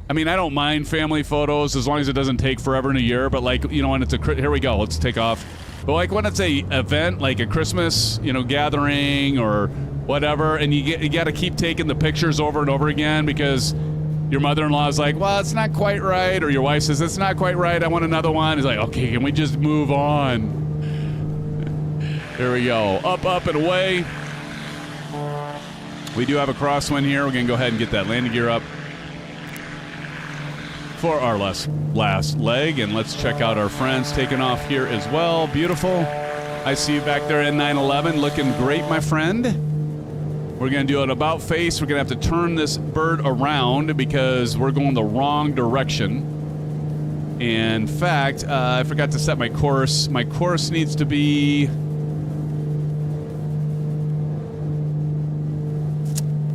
I mean, I don't mind family photos as long as it doesn't take forever in a year, but, like, you know, when it's here we go, let's take off. But, like, when it's a event, like a Christmas, you know, gathering or whatever, and you got to keep taking the pictures over and over again because your mother-in-law is like, well, it's not quite right, or your wife says, it's not quite right, I want another one. It's like, okay, can we just move on? There we go. Up, and away. We do have a crosswind here. We're going to go ahead and get that landing gear up for our last leg, and let's check out our friends taking off here as well. Beautiful. I see you back there in 911, looking great, my friend. We're going to do an about face. We're going to have to turn this bird around because we're going the wrong direction. In fact, I forgot to set my course. My course needs to be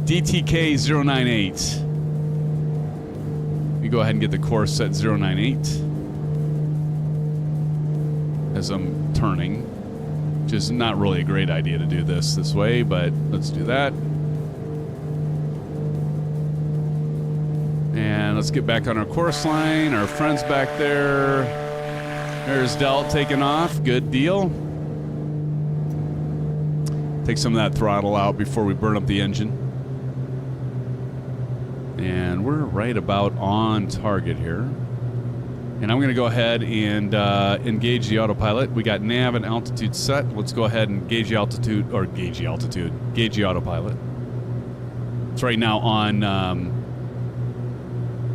DTK 098. You go ahead and get the course set 098 as I'm turning, which is not really a great idea to do this way, but let's do that. And let's get back on our course line. Our friends back there. There's Delt taking off. Good deal. Take some of that throttle out before we burn up the engine. And we're right about on target here. And I'm going to go ahead and engage the autopilot. We got nav and altitude set. Let's go ahead and gauge the altitude, or gauge the autopilot. It's right now on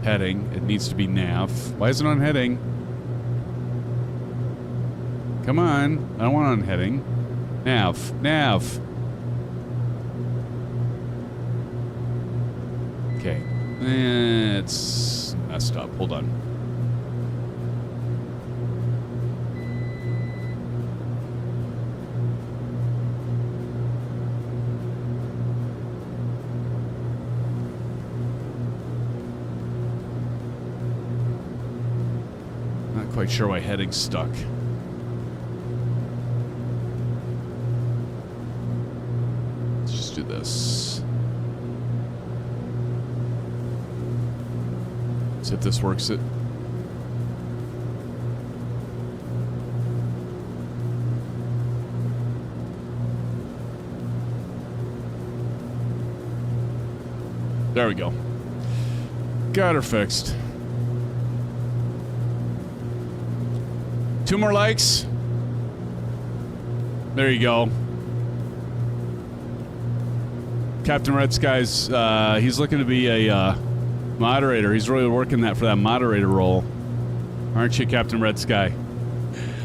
heading. It needs to be nav. Why is it on heading? Come on. I don't want it on heading. Nav. Okay. It's messed up. Hold on. Not quite sure why heading's stuck. Let's just do this. See if this works it. There we go. Got her fixed. 2 more likes. There you go. Captain Red Sky's, he's looking to be a moderator. He's really working for that moderator role. Aren't you, Captain Red Sky?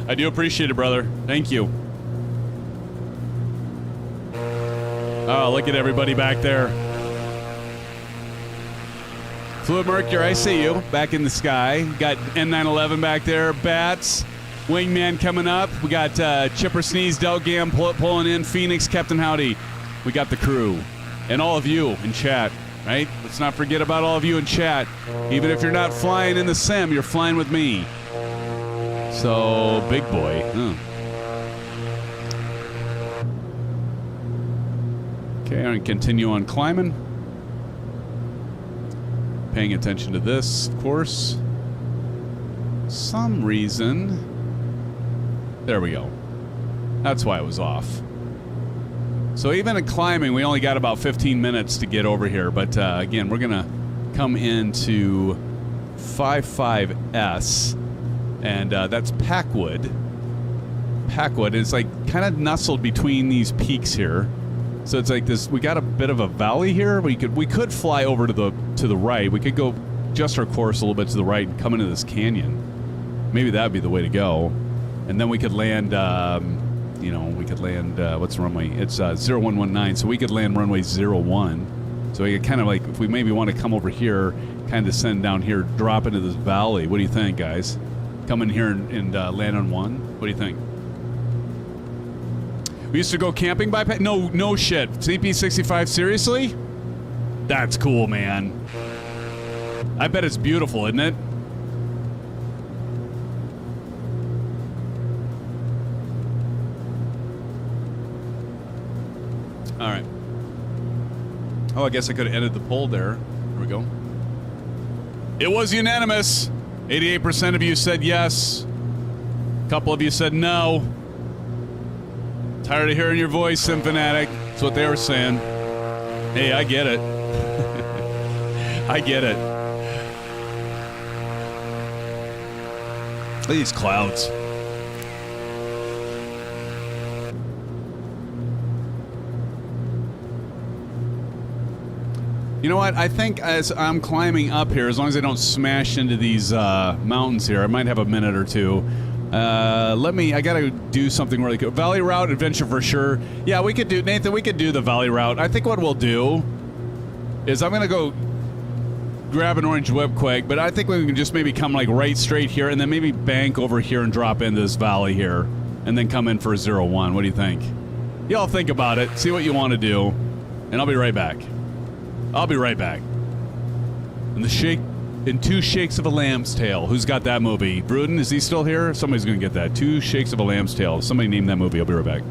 I do appreciate it, brother. Thank you. Oh, look at everybody back there. Fluid Mercury, I see you. Back in the sky. Got N911 back there. Bats. Wingman coming up. We got Chipper Sneeze, Delgam pulling in. Phoenix, Captain Howdy. We got the crew. And all of you in chat. right? Let's not forget about all of you in chat. Even if you're not flying in the sim, you're flying with me. So, big boy. Okay, I'm going to continue on climbing. Paying attention to this, of course. Some reason. There we go. That's why it was off. So even in climbing, we only got about 15 minutes to get over here. But again, we're going to come into 55S. And that's Packwood. Packwood is like kind of nestled between these peaks here. So it's like this. We got a bit of a valley here. We could fly over to the right. We could go adjust our course a little bit to the right and come into this canyon. Maybe that would be the way to go. And then we could land. We could land. What's the runway? It's 0119. So we could land runway 01. So we could kind of like, if we maybe want to come over here, kind of descend down here, drop into this valley. What do you think, guys? Come in here and land on 1. What do you think? We used to go camping by... No shit. CP65, seriously? That's cool, man. I bet it's beautiful, isn't it? All right. Oh, I guess I could have ended the poll there. There we go. It was unanimous. 88% of you said yes. A couple of you said no. Tired of hearing your voice, Sim Fanatic. That's what they were saying. Hey, I get it. I get it. Look at these clouds. You know what? I think as I'm climbing up here, as long as I don't smash into these mountains here, I might have a minute or two. I gotta do something really good. Valley Route Adventure for sure. Yeah, we could do, Nathan, we could do the Valley Route. I think what we'll do is I'm gonna go grab an orange webquake, but I think we can just maybe come like right straight here and then maybe bank over here and drop into this valley here and then come in for 01. What do you think? Y'all think about it, see what you want to do, and I'll be right back. I'll be right back. And in 2 Shakes of a Lamb's Tail. Who's got that movie? Bruden, is he still here? Somebody's going to get that. 2 Shakes of a Lamb's Tail. Somebody name that movie. I'll be right back.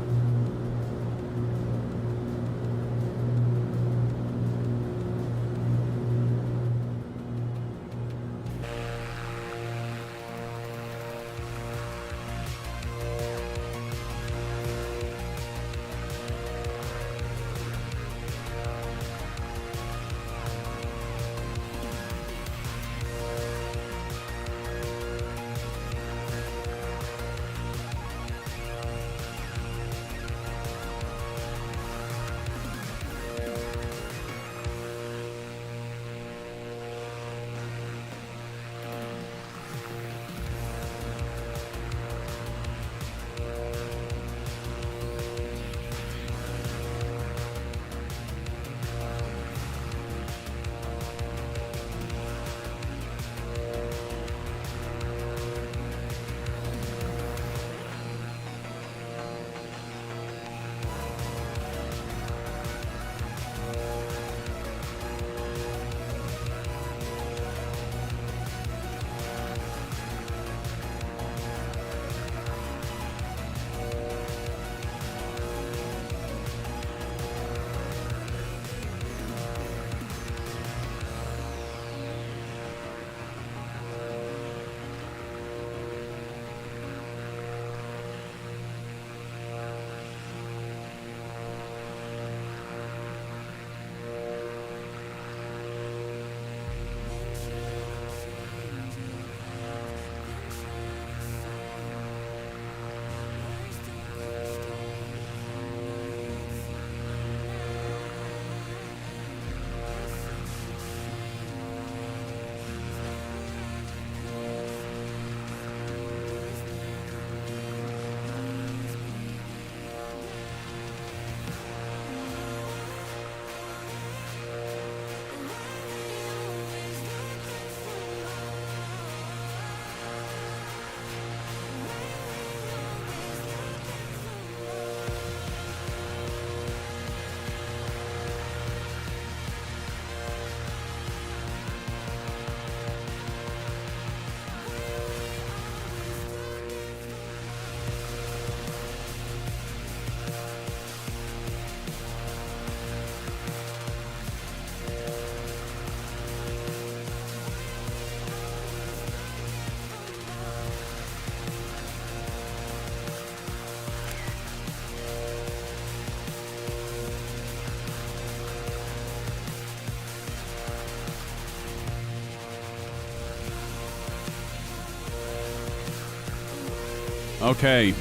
Okay.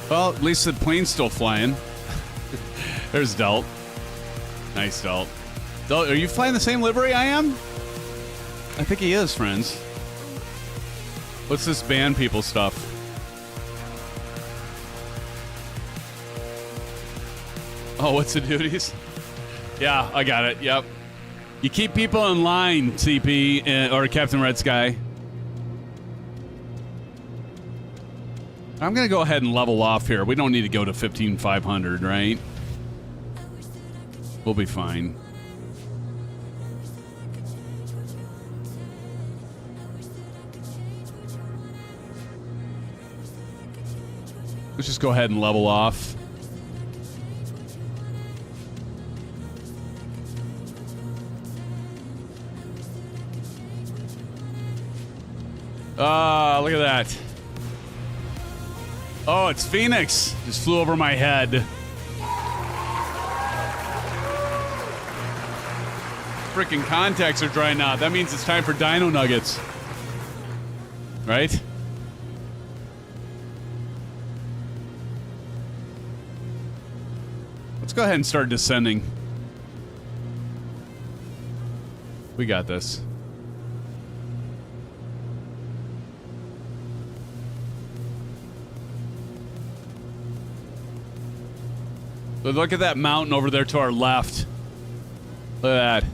Well, at least the plane's still flying. There's Delt. Nice, Delt. Delt, are you flying the same livery I am? I think he is, friends. What's this ban people stuff? Oh, what's the duties? Yeah, I got it. Yep. You keep people in line, CP, or Captain Red Sky. I'm going to go ahead and level off here. We don't need to go to 15,500, right? We'll be fine. Let's just go ahead and level off. Look at that. Oh, it's Phoenix. Just flew over my head. Freaking contacts are drying out. That means it's time for Dino Nuggets. Right? Let's go ahead and start descending. We got this. But look at that mountain over there to our left. Look at that.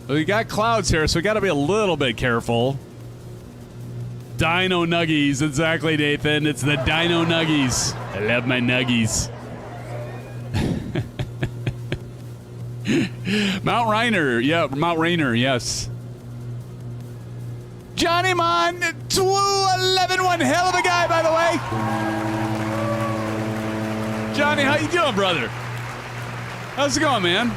Well, we got clouds here, so we got to be a little bit careful. Dino Nuggies, exactly, Nathan. It's the Dino Nuggies. I love my Nuggies. Mount Rainer, yeah, Mount Rainer, yes. Johnny Mon, 211, one hell of a guy, by the way. Johnny, how you doing, brother? How's it going, man?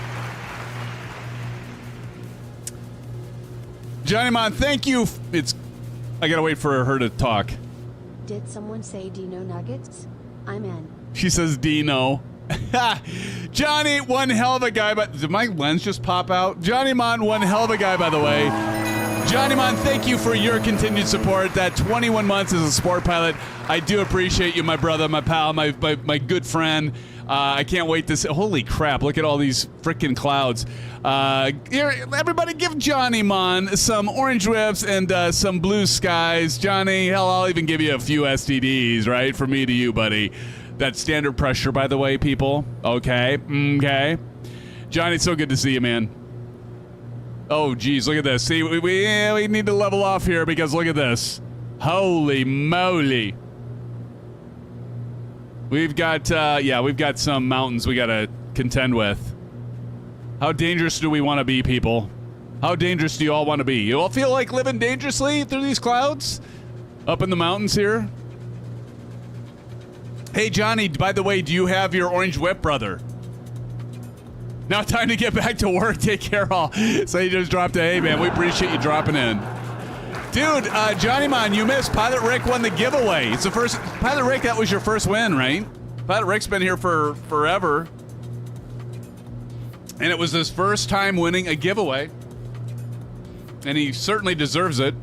Johnny Mon, thank you. I gotta wait for her to talk. Did someone say Dino Nuggets? I'm in. She says Dino. Johnny, one hell of a guy, but did my lens just pop out? Johnny Mon, one hell of a guy, by the way. Johnny Mon, thank you for your continued support. That 21 months as a sport pilot, I do appreciate you, my brother, my pal, my good friend. I can't wait to see. Holy crap, look at all these freaking clouds. Here, everybody give Johnny Mon some orange whips and some blue skies. Johnny, hell, I'll even give you a few STDs, right? From me to you, buddy. That's standard pressure, by the way, people. Okay. Okay. Johnny, so good to see you, man. Oh, geez, look at this. See, we need to level off here because look at this. Holy moly. We've got, we've got some mountains we got to contend with. How dangerous do we want to be, people? How dangerous do you all want to be? You all feel like living dangerously through these clouds? Up in the mountains here? Hey, Johnny, by the way, do you have your orange whip, brother? Now time to get back to work. Take care, all. So he just dropped a, hey, man, we appreciate you dropping in. Dude, Johnny Mon, you missed. Pilot Rick won the giveaway. It's the first, Pilot Rick, that was your first win, right? Pilot Rick's been here for forever. And it was his first time winning a giveaway. And he certainly deserves it.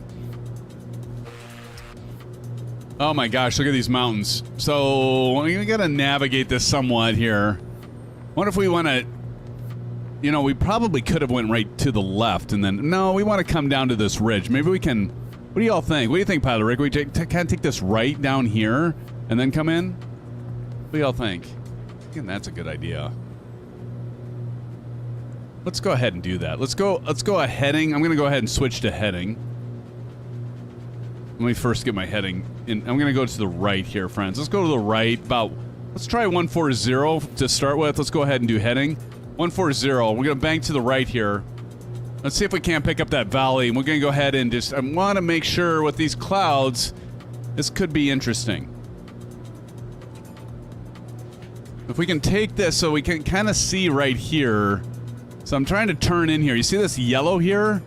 Oh my gosh, look at these mountains. So, we gotta navigate this somewhat here. What if we want to... You know, we probably could have went right to the left, and then... No, we want to come down to this ridge. Maybe we can... What do y'all think? What do you think, Pilot Rick? We kind of take this right down here, and then come in? What do y'all think? Again, that's a good idea. Let's go ahead and do that. Let's go a heading. I'm going to go ahead and switch to heading. Let me first get my heading. I'm going to go to the right here, friends. Let's go to the right. Let's try 140 to start with. Let's go ahead and do heading. 140. We're going to bank to the right here. Let's see if we can't pick up that valley. We're going to go ahead and just... I want to make sure with these clouds, this could be interesting. If we can take this so we can kind of see right here. So I'm trying to turn in here. You see this yellow here?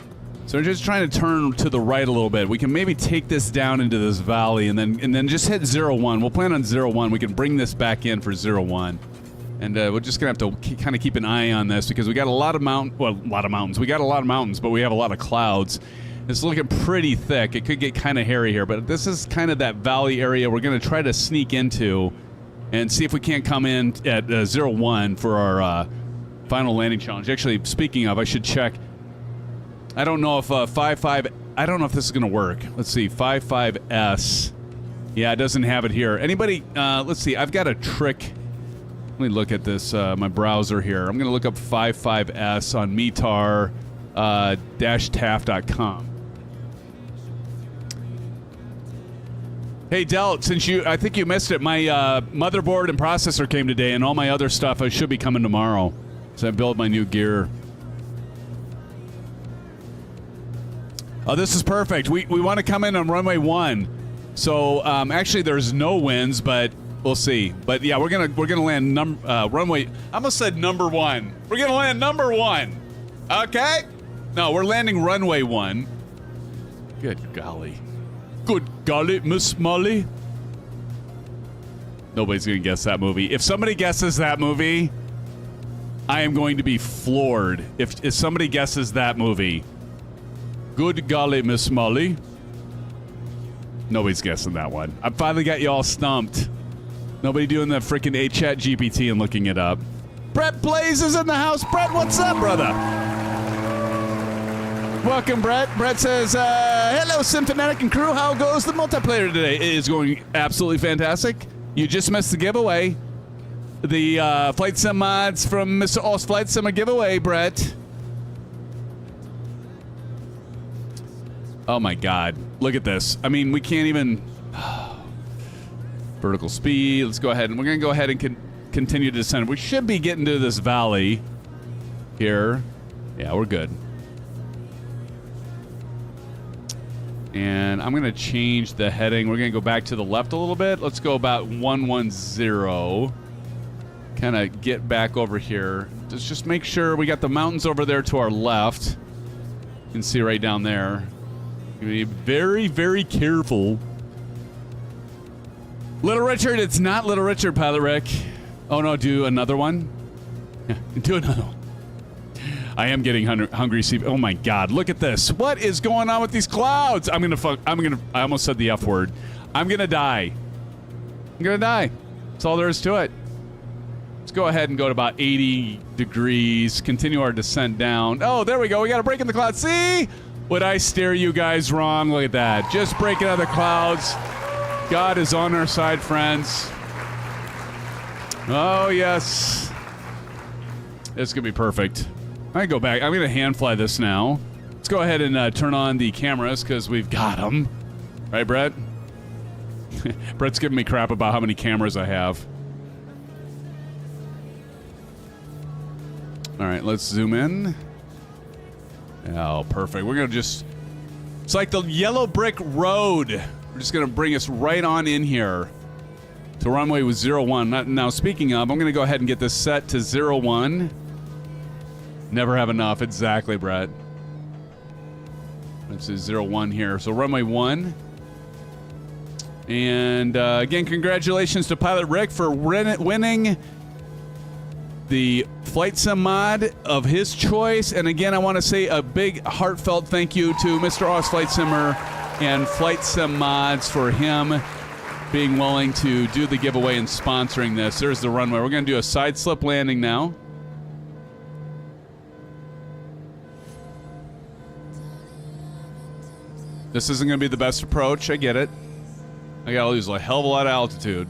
So we're just trying to turn to the right a little bit. We can maybe take this down into this valley and then just hit 01. We'll plan on 01. We can bring this back in for 01. And we're just going to have to kind of keep an eye on this because we got a lot of mountains. We got a lot of mountains, but we have a lot of clouds. It's looking pretty thick. It could get kind of hairy here, but this is kind of that valley area we're going to try to sneak into and see if we can't come in at 0-1 for our final landing challenge. Actually, speaking of, I should check. I don't know if 5.5... I don't know if this is going to work. Let's see. 5.5S. Yeah, it doesn't have it here. Anybody... let's see. I've got a trick. Let me look at this, my browser here. I'm going to look up 5.5S on metar-taft.com. Hey, Del, since I think you missed it, my motherboard and processor came today, and all my other stuff should be coming tomorrow. So I build my new gear. Oh, this is perfect. We want to come in on runway 1. So actually, there's no winds, but we'll see. But yeah, we're gonna land runway. I almost said number 1. We're gonna land number 1. Okay? No, we're landing runway 1. Good golly. Good golly, Miss Molly. Nobody's gonna guess that movie. If somebody guesses that movie, I am going to be floored. If somebody guesses that movie. Good golly, Miss Molly. Nobody's guessing that one. I finally got you all stumped. Nobody doing the freaking chat GPT and looking it up. Brett Blaze is in the house. Brett, what's up, brother? Welcome, Brett. Brett says, hello, Symphonic and crew. How goes the multiplayer today? It is going absolutely fantastic. You just missed the giveaway. The FlightSimMods from Mr. Oz Flight Sim giveaway, Brett. Oh my God. Look at this. I mean, we can't even... Vertical speed. Let's go ahead. And we're going to go ahead and continue to descend. We should be getting to this valley here. Yeah, we're good. And I'm going to change the heading. We're going to go back to the left a little bit. Let's go about 110. Kind of get back over here. Just make sure we got the mountains over there to our left. You can see right down there. Be very, very careful. Little Richard, it's not Little Richard, Pilot Rick. Oh no, do another one. Yeah, do another one. I am getting hungry. Oh my God, look at this. What is going on with these clouds? I almost said the F word. I'm gonna die. I'm gonna die. That's all there is to it. Let's go ahead and go to about 80 degrees. Continue our descent down. Oh, there we go. We got a break in the clouds. See? Would I steer you guys wrong? Look at that. Just breaking out of the clouds. God is on our side, friends. Oh, yes. It's going to be perfect. I go back. I'm going to hand fly this now. Let's go ahead and turn on the cameras because we've got them. Right, Brett? Brett's giving me crap about how many cameras I have. All right, let's zoom in. Oh, perfect. We're going to just... It's like the yellow brick road. We're just going to bring us right on in here to runway with 01. Now, speaking of, I'm going to go ahead and get this set to 01. Never have enough. Exactly, Brett. This is 01 here. So runway 1. And again, congratulations to Pilot Rick for winning the Flight Sim mod of his choice. And again, I want to say a big heartfelt thank you to Mr. Oz Flight Simmer and Flight Sim Mods for him being willing to do the giveaway and sponsoring this. There's the runway. We're going to do a side slip landing now. This isn't going to be the best approach. I get it. I got to lose a hell of a lot of altitude.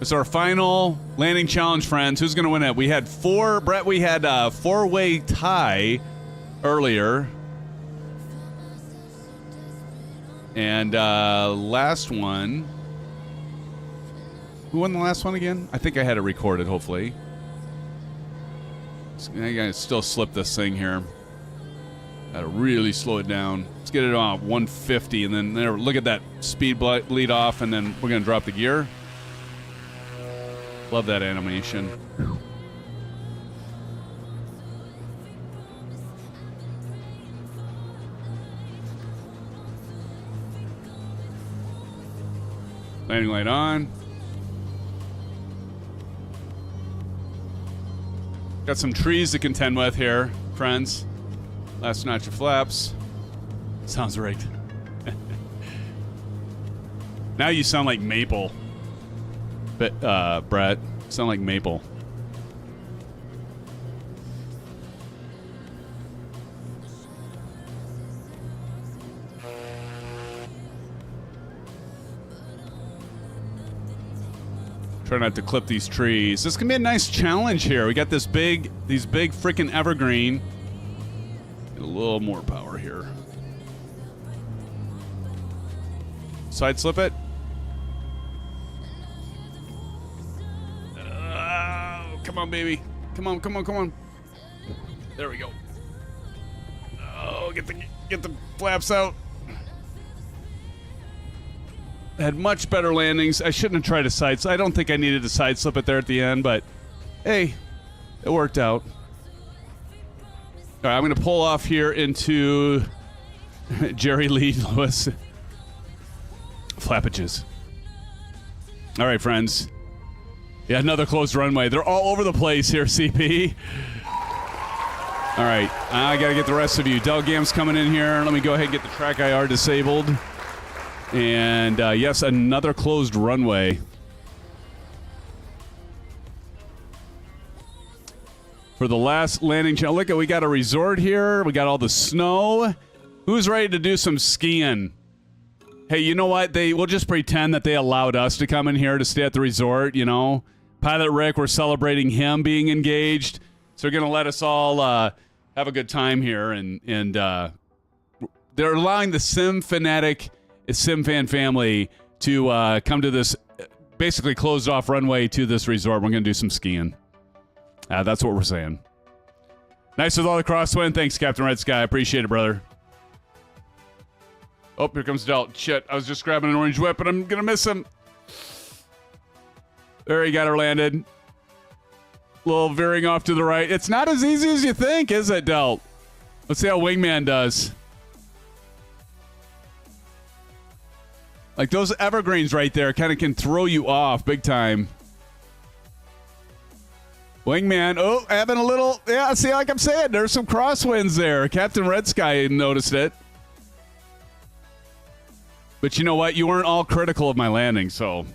It's our final landing challenge, friends. Who's going to win it? We had Brett, we had a 4-way tie earlier. And last one. Who won the last one again? I think I had it recorded, hopefully. I got to still slip this thing here. Got to really slow it down. Let's get it on 150, and then there, look at that speed bleed off, and then we're going to drop the gear. Love that animation. Landing light on. Got some trees to contend with here, friends. Last notch of flaps. Sounds right. Now you sound like Maple. But, Brett, sound like Maple. Try not to clip these trees. This can be a nice challenge here. We got these big freaking evergreen. Get a little more power here. Side slip it. Come on, baby. Come on, come on, come on. There we go. Oh, get the flaps out. Had much better landings. I shouldn't have tried a side slip. I don't think I needed to side slip it there at the end, but hey, it worked out. All right, I'm going to pull off here into Jerry Lee Lewis. Flappages. All right, friends. Yeah, another closed runway. They're all over the place here, CP. All right, I got to get the rest of you. Delgam's coming in here. Let me go ahead and get the track IR disabled. And yes, another closed runway. For the last landing channel. Look, we got a resort here. We got all the snow. Who's ready to do some skiing? Hey, you know what? We'll just pretend that they allowed us to come in here to stay at the resort, you know? Pilot Rick, we're celebrating him being engaged. So they're going to let us all have a good time here. And they're allowing the SimFan family to come to this basically closed off runway to this resort. We're going to do some skiing. That's what we're saying. Nice with all the crosswind. Thanks, Captain Red Sky. Appreciate it, brother. Oh, here comes Delt. Shit, I was just grabbing an orange whip, but I'm going to miss him. There, he got her landed. Little veering off to the right. It's not as easy as you think, is it, Delt? Let's see how Wingman does. Like, those evergreens right there kind of can throw you off big time. Wingman, oh, having a little, yeah, see, like I'm saying, there's some crosswinds there. Captain Red Sky noticed it. But you know what? You weren't all critical of my landing, so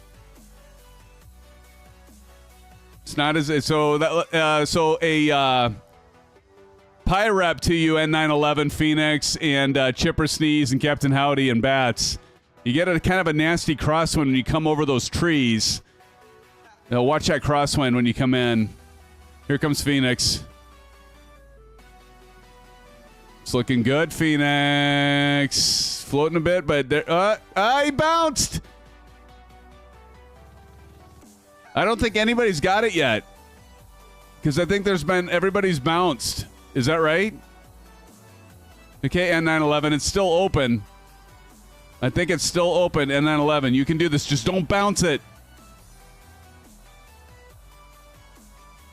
it's not as so that so a Pyrep to you, N911 Phoenix and Chipper Sneeze and Captain Howdy and Bats. You get a kind of a nasty crosswind when you come over those trees. Now watch that crosswind when you come in. Here comes Phoenix. It's looking good, Phoenix. Floating a bit, but there. He bounced. I don't think anybody's got it yet, because I think everybody's bounced. Is that right? Okay, N911. It's still open. I think it's still open. N911. You can do this. Just don't bounce it.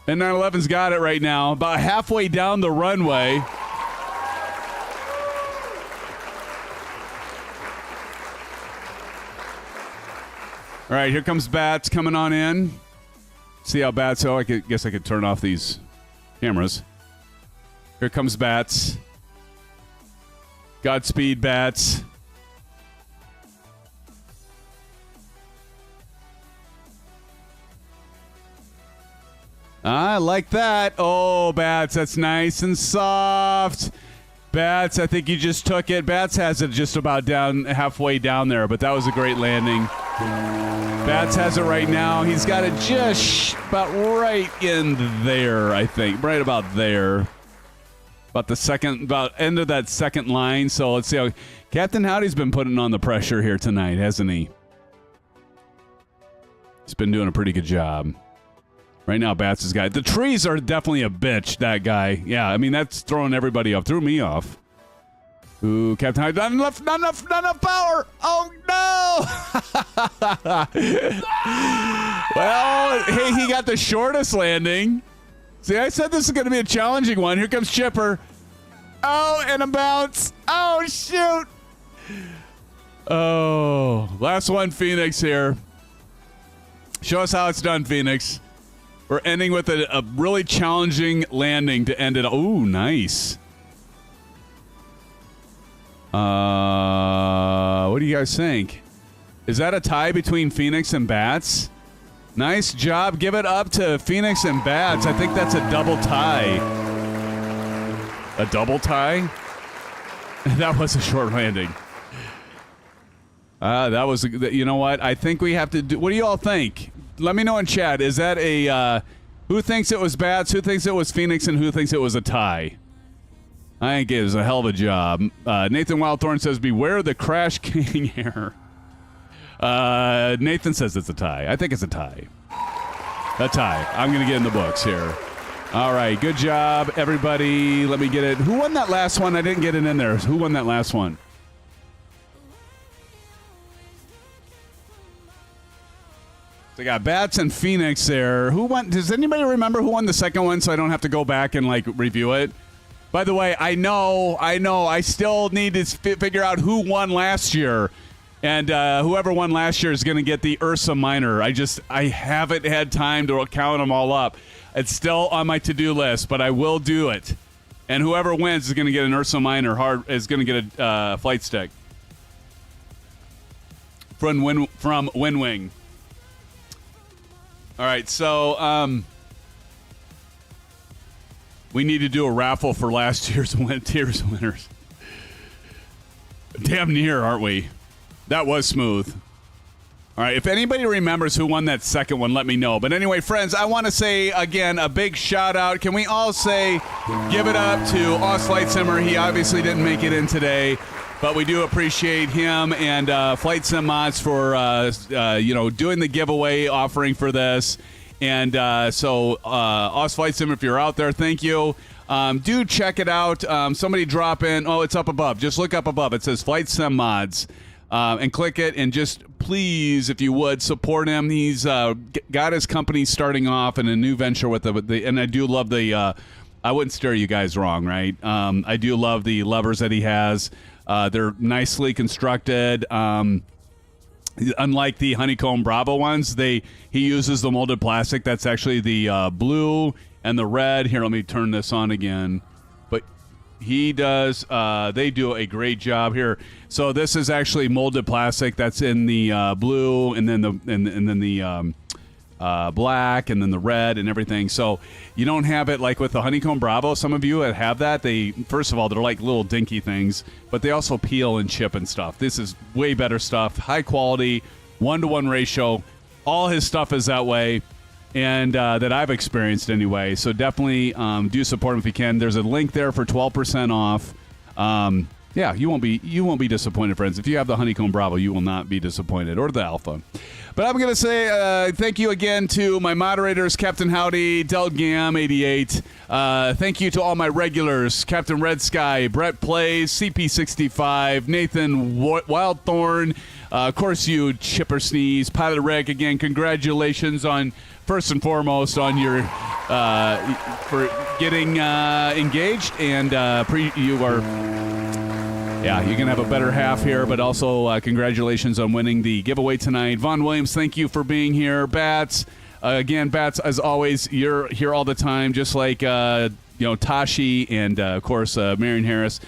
N911's got it right now. About halfway down the runway. All right, here comes Bats coming on in. See how Bats... Oh, guess I could turn off these cameras. Here comes Bats. Godspeed, Bats. I like that. Oh, Bats, that's nice and soft. Bats, I think you just took it. Bats has it just about halfway down there, but that was a great landing. Bats has it right now. He's got it just about right in there, I think. Right about there. About end of that second line. So let's see how Captain Howdy's been putting on the pressure here tonight, hasn't he? He's been doing a pretty good job. Right now, Bats has got it. The trees are definitely a bitch, that guy. Yeah, I mean, that's throwing everybody off. Threw me off. Ooh, Captain Howdy. Not enough power. Oh, no. Well, hey, he got the shortest landing. See, I said this is going to be a challenging one. Here comes Chipper. Oh, and a bounce. Oh, shoot. Oh, last one, Phoenix here. Show us how it's done, Phoenix. We're ending with a really challenging landing to end it. Ooh, nice. What do you guys think? Is that a tie between Phoenix and Bats? Nice job. Give it up to Phoenix and Bats. I think that's a double tie. A double tie? That was a short landing. That was, you know what? I think we have to do, what do you all think? Let me know in chat. Is that a, who thinks it was Bats, who thinks it was Phoenix, and who thinks it was a tie? I think it was a hell of a job. Nathan Wildthorn says, beware the Crash King here. Nathan says it's a tie. I think it's a tie. A tie. I'm going to get in the books here. All right. Good job, everybody. Let me get it. Who won that last one? I didn't get it in there. Who won that last one? They got Bats and Phoenix there. Who won? Does anybody remember who won the second one so I don't have to go back and, like, review it? By the way, I know. I still need to figure out who won last year. And whoever won last year is going to get the Ursa Minor. I haven't had time to count them all up. It's still on my to-do list, but I will do it. And whoever wins is going to get an Ursa Minor. Is going to get a flight stick from Winwing. All right, so we need to do a raffle for last year's winners. Damn near, aren't we? That was smooth. All right, if anybody remembers who won that second one, let me know. But anyway, friends, I want to say, again, a big shout-out. Can we all say, give it up to Oz Flight Simmer. He obviously didn't make it in today, but we do appreciate him and FlightSimMods for, doing the giveaway offering for this. And so, Oz Flight Simmer, if you're out there, thank you. Do check it out. Somebody drop in. Oh, it's up above. Just look up above. It says FlightSimMods. And click it, and just please, if you would, support him. He's got his company starting off in a new venture with the and I do love the. I wouldn't steer you guys wrong, right? I do love the levers that he has. They're nicely constructed. Unlike the Honeycomb Bravo ones, he uses the molded plastic. That's actually the blue and the red. Here, let me turn this on again. But he does. They do a great job here. So this is actually molded plastic that's in the blue, and then the black, and then the red, and everything. So you don't have it like with the Honeycomb Bravo. Some of you that have that, first of all, they're like little dinky things, but they also peel and chip and stuff. This is way better stuff, high quality, 1-to-1 ratio. All his stuff is that way, and that I've experienced anyway. So definitely do support him if you can. There's a link there for 12% off. Yeah, you won't be disappointed, friends. If you have the Honeycomb Bravo, you will not be disappointed, or the Alpha. But I'm going to say thank you again to my moderators, Captain Howdy, DelGam88. Thank you to all my regulars, Captain Red Sky, Brett Plays, CP65, Nathan Wildthorn, of course you, Chipper Sneeze, Pilot Rick. Again, congratulations on, first and foremost, on your for getting engaged, and you are. Yeah, you can have a better half here, but also congratulations on winning the giveaway tonight. Vaughn Williams, thank you for being here. Bats, again, Bats, as always, you're here all the time, just like Tashi and, of course, Marion Harris.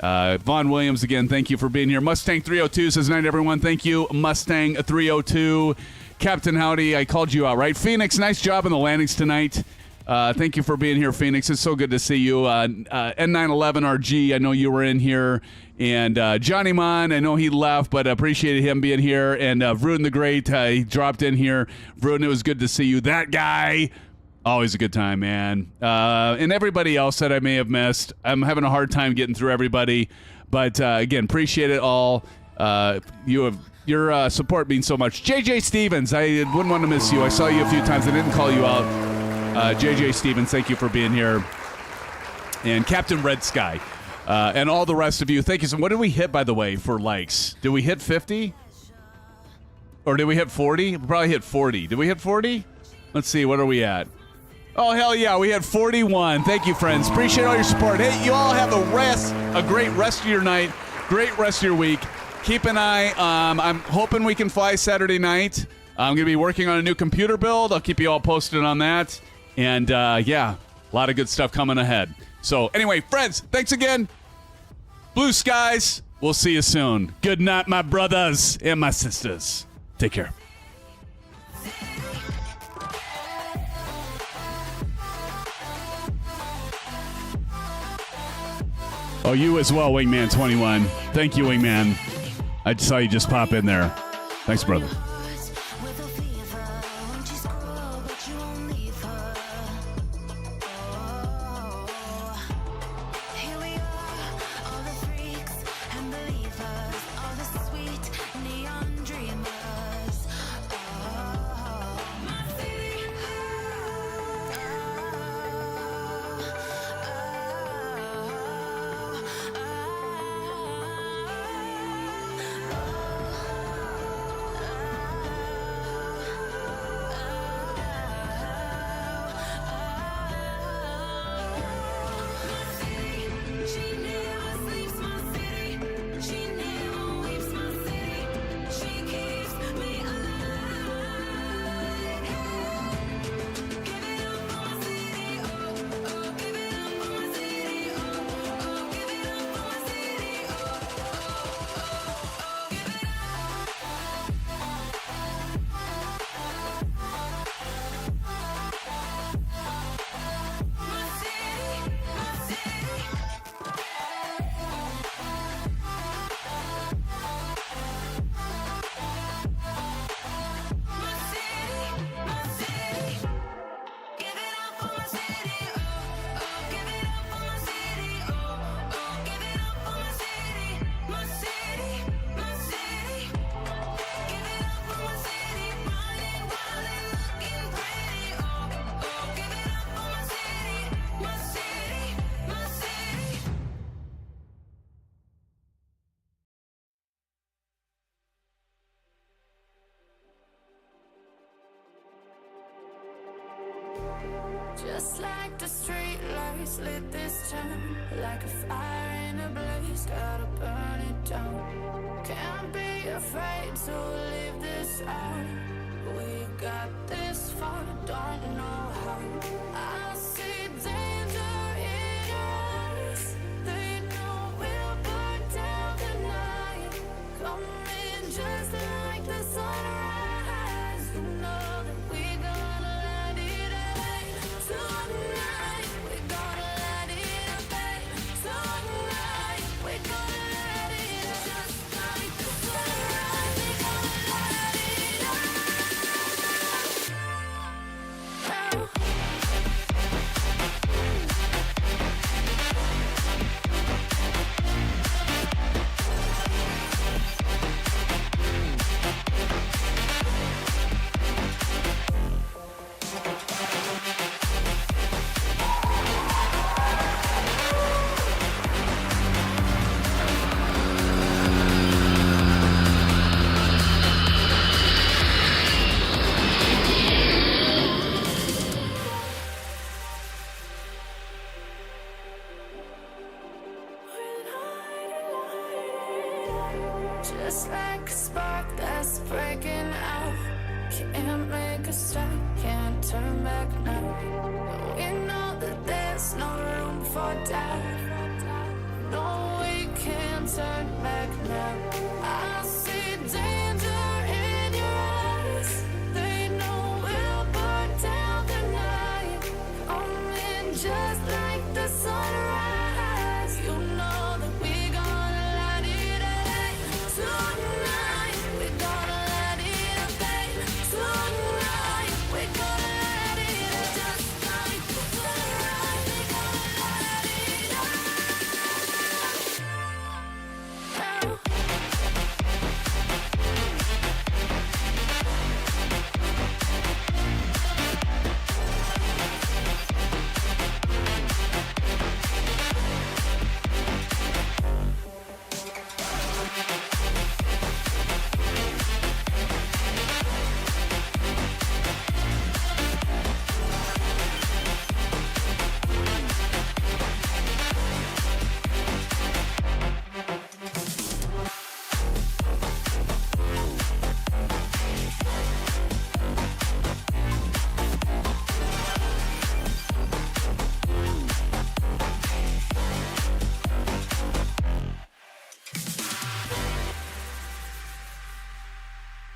Vaughn Williams, again, thank you for being here. Mustang 302 says, night, everyone. Thank you, Mustang 302. Captain Howdy, I called you out, right? Phoenix, nice job on the landings tonight. Thank you for being here, Phoenix. It's so good to see you. N911RG, I know you were in here. And Johnny Mon, I know he left, but appreciated him being here. And Vruden the Great, he dropped in here. Vruden, it was good to see you. That guy, always a good time, man. And everybody else that I may have missed. I'm having a hard time getting through everybody. But, again, appreciate it all. Your support means so much. JJ Stevens, I wouldn't want to miss you. I saw you a few times. I didn't call you out. JJ Stevens, thank you for being here. And Captain Red Sky. And all the rest of you, thank you. So what did we hit, by the way, for likes? Did we hit 50? Or did we hit 40? We probably hit 40. Did we hit 40? Let's see, what are we at? Oh, hell yeah, we had 41. Thank you, friends. Appreciate all your support. Hey, you all have a great rest of your night, great rest of your week. Keep an eye. I'm hoping we can fly Saturday night. I'm going to be working on a new computer build. I'll keep you all posted on that. And, yeah, a lot of good stuff coming ahead. So, anyway, friends, thanks again. Blue skies, We'll see you soon. Good night, my brothers and my sisters. Take care. Oh, you as well, Wingman21. Thank you, Wingman. I saw you just pop in there. Thanks, brother. With a fever, when she's cruel, but you won't leave her. Here we are, all the freaks and believers, all the sweet neon dreamers. My city. She never sleeps, my city. She never weeps, my city. She keeps me alive. Give it up for my city, oh, oh. Give it up for my city, oh, oh. Give it up for my city, oh, oh, oh. Give it up. My city, my city. My city, my city. Give it up for my city, oh, oh. Give it up for my city, oh, oh. Give it up for my city, my city, my city. Give it up for my city, running wild and looking pretty, oh, oh. Give it up for my city, my city, my city. Just like the street lights lit this town, like a fire in a blaze, gotta burn it down. Can't be afraid to leave this out. We got this far, don't know how. I see danger in us. They know we'll burn down the night. Coming just like the sunrise. You know that we gonna let it rain. Tonight, we gonna let it rain. Tonight, we gonna let it just like the sunrise. We gonna let it rain. Just like a spark that's breaking out, can't make a stop.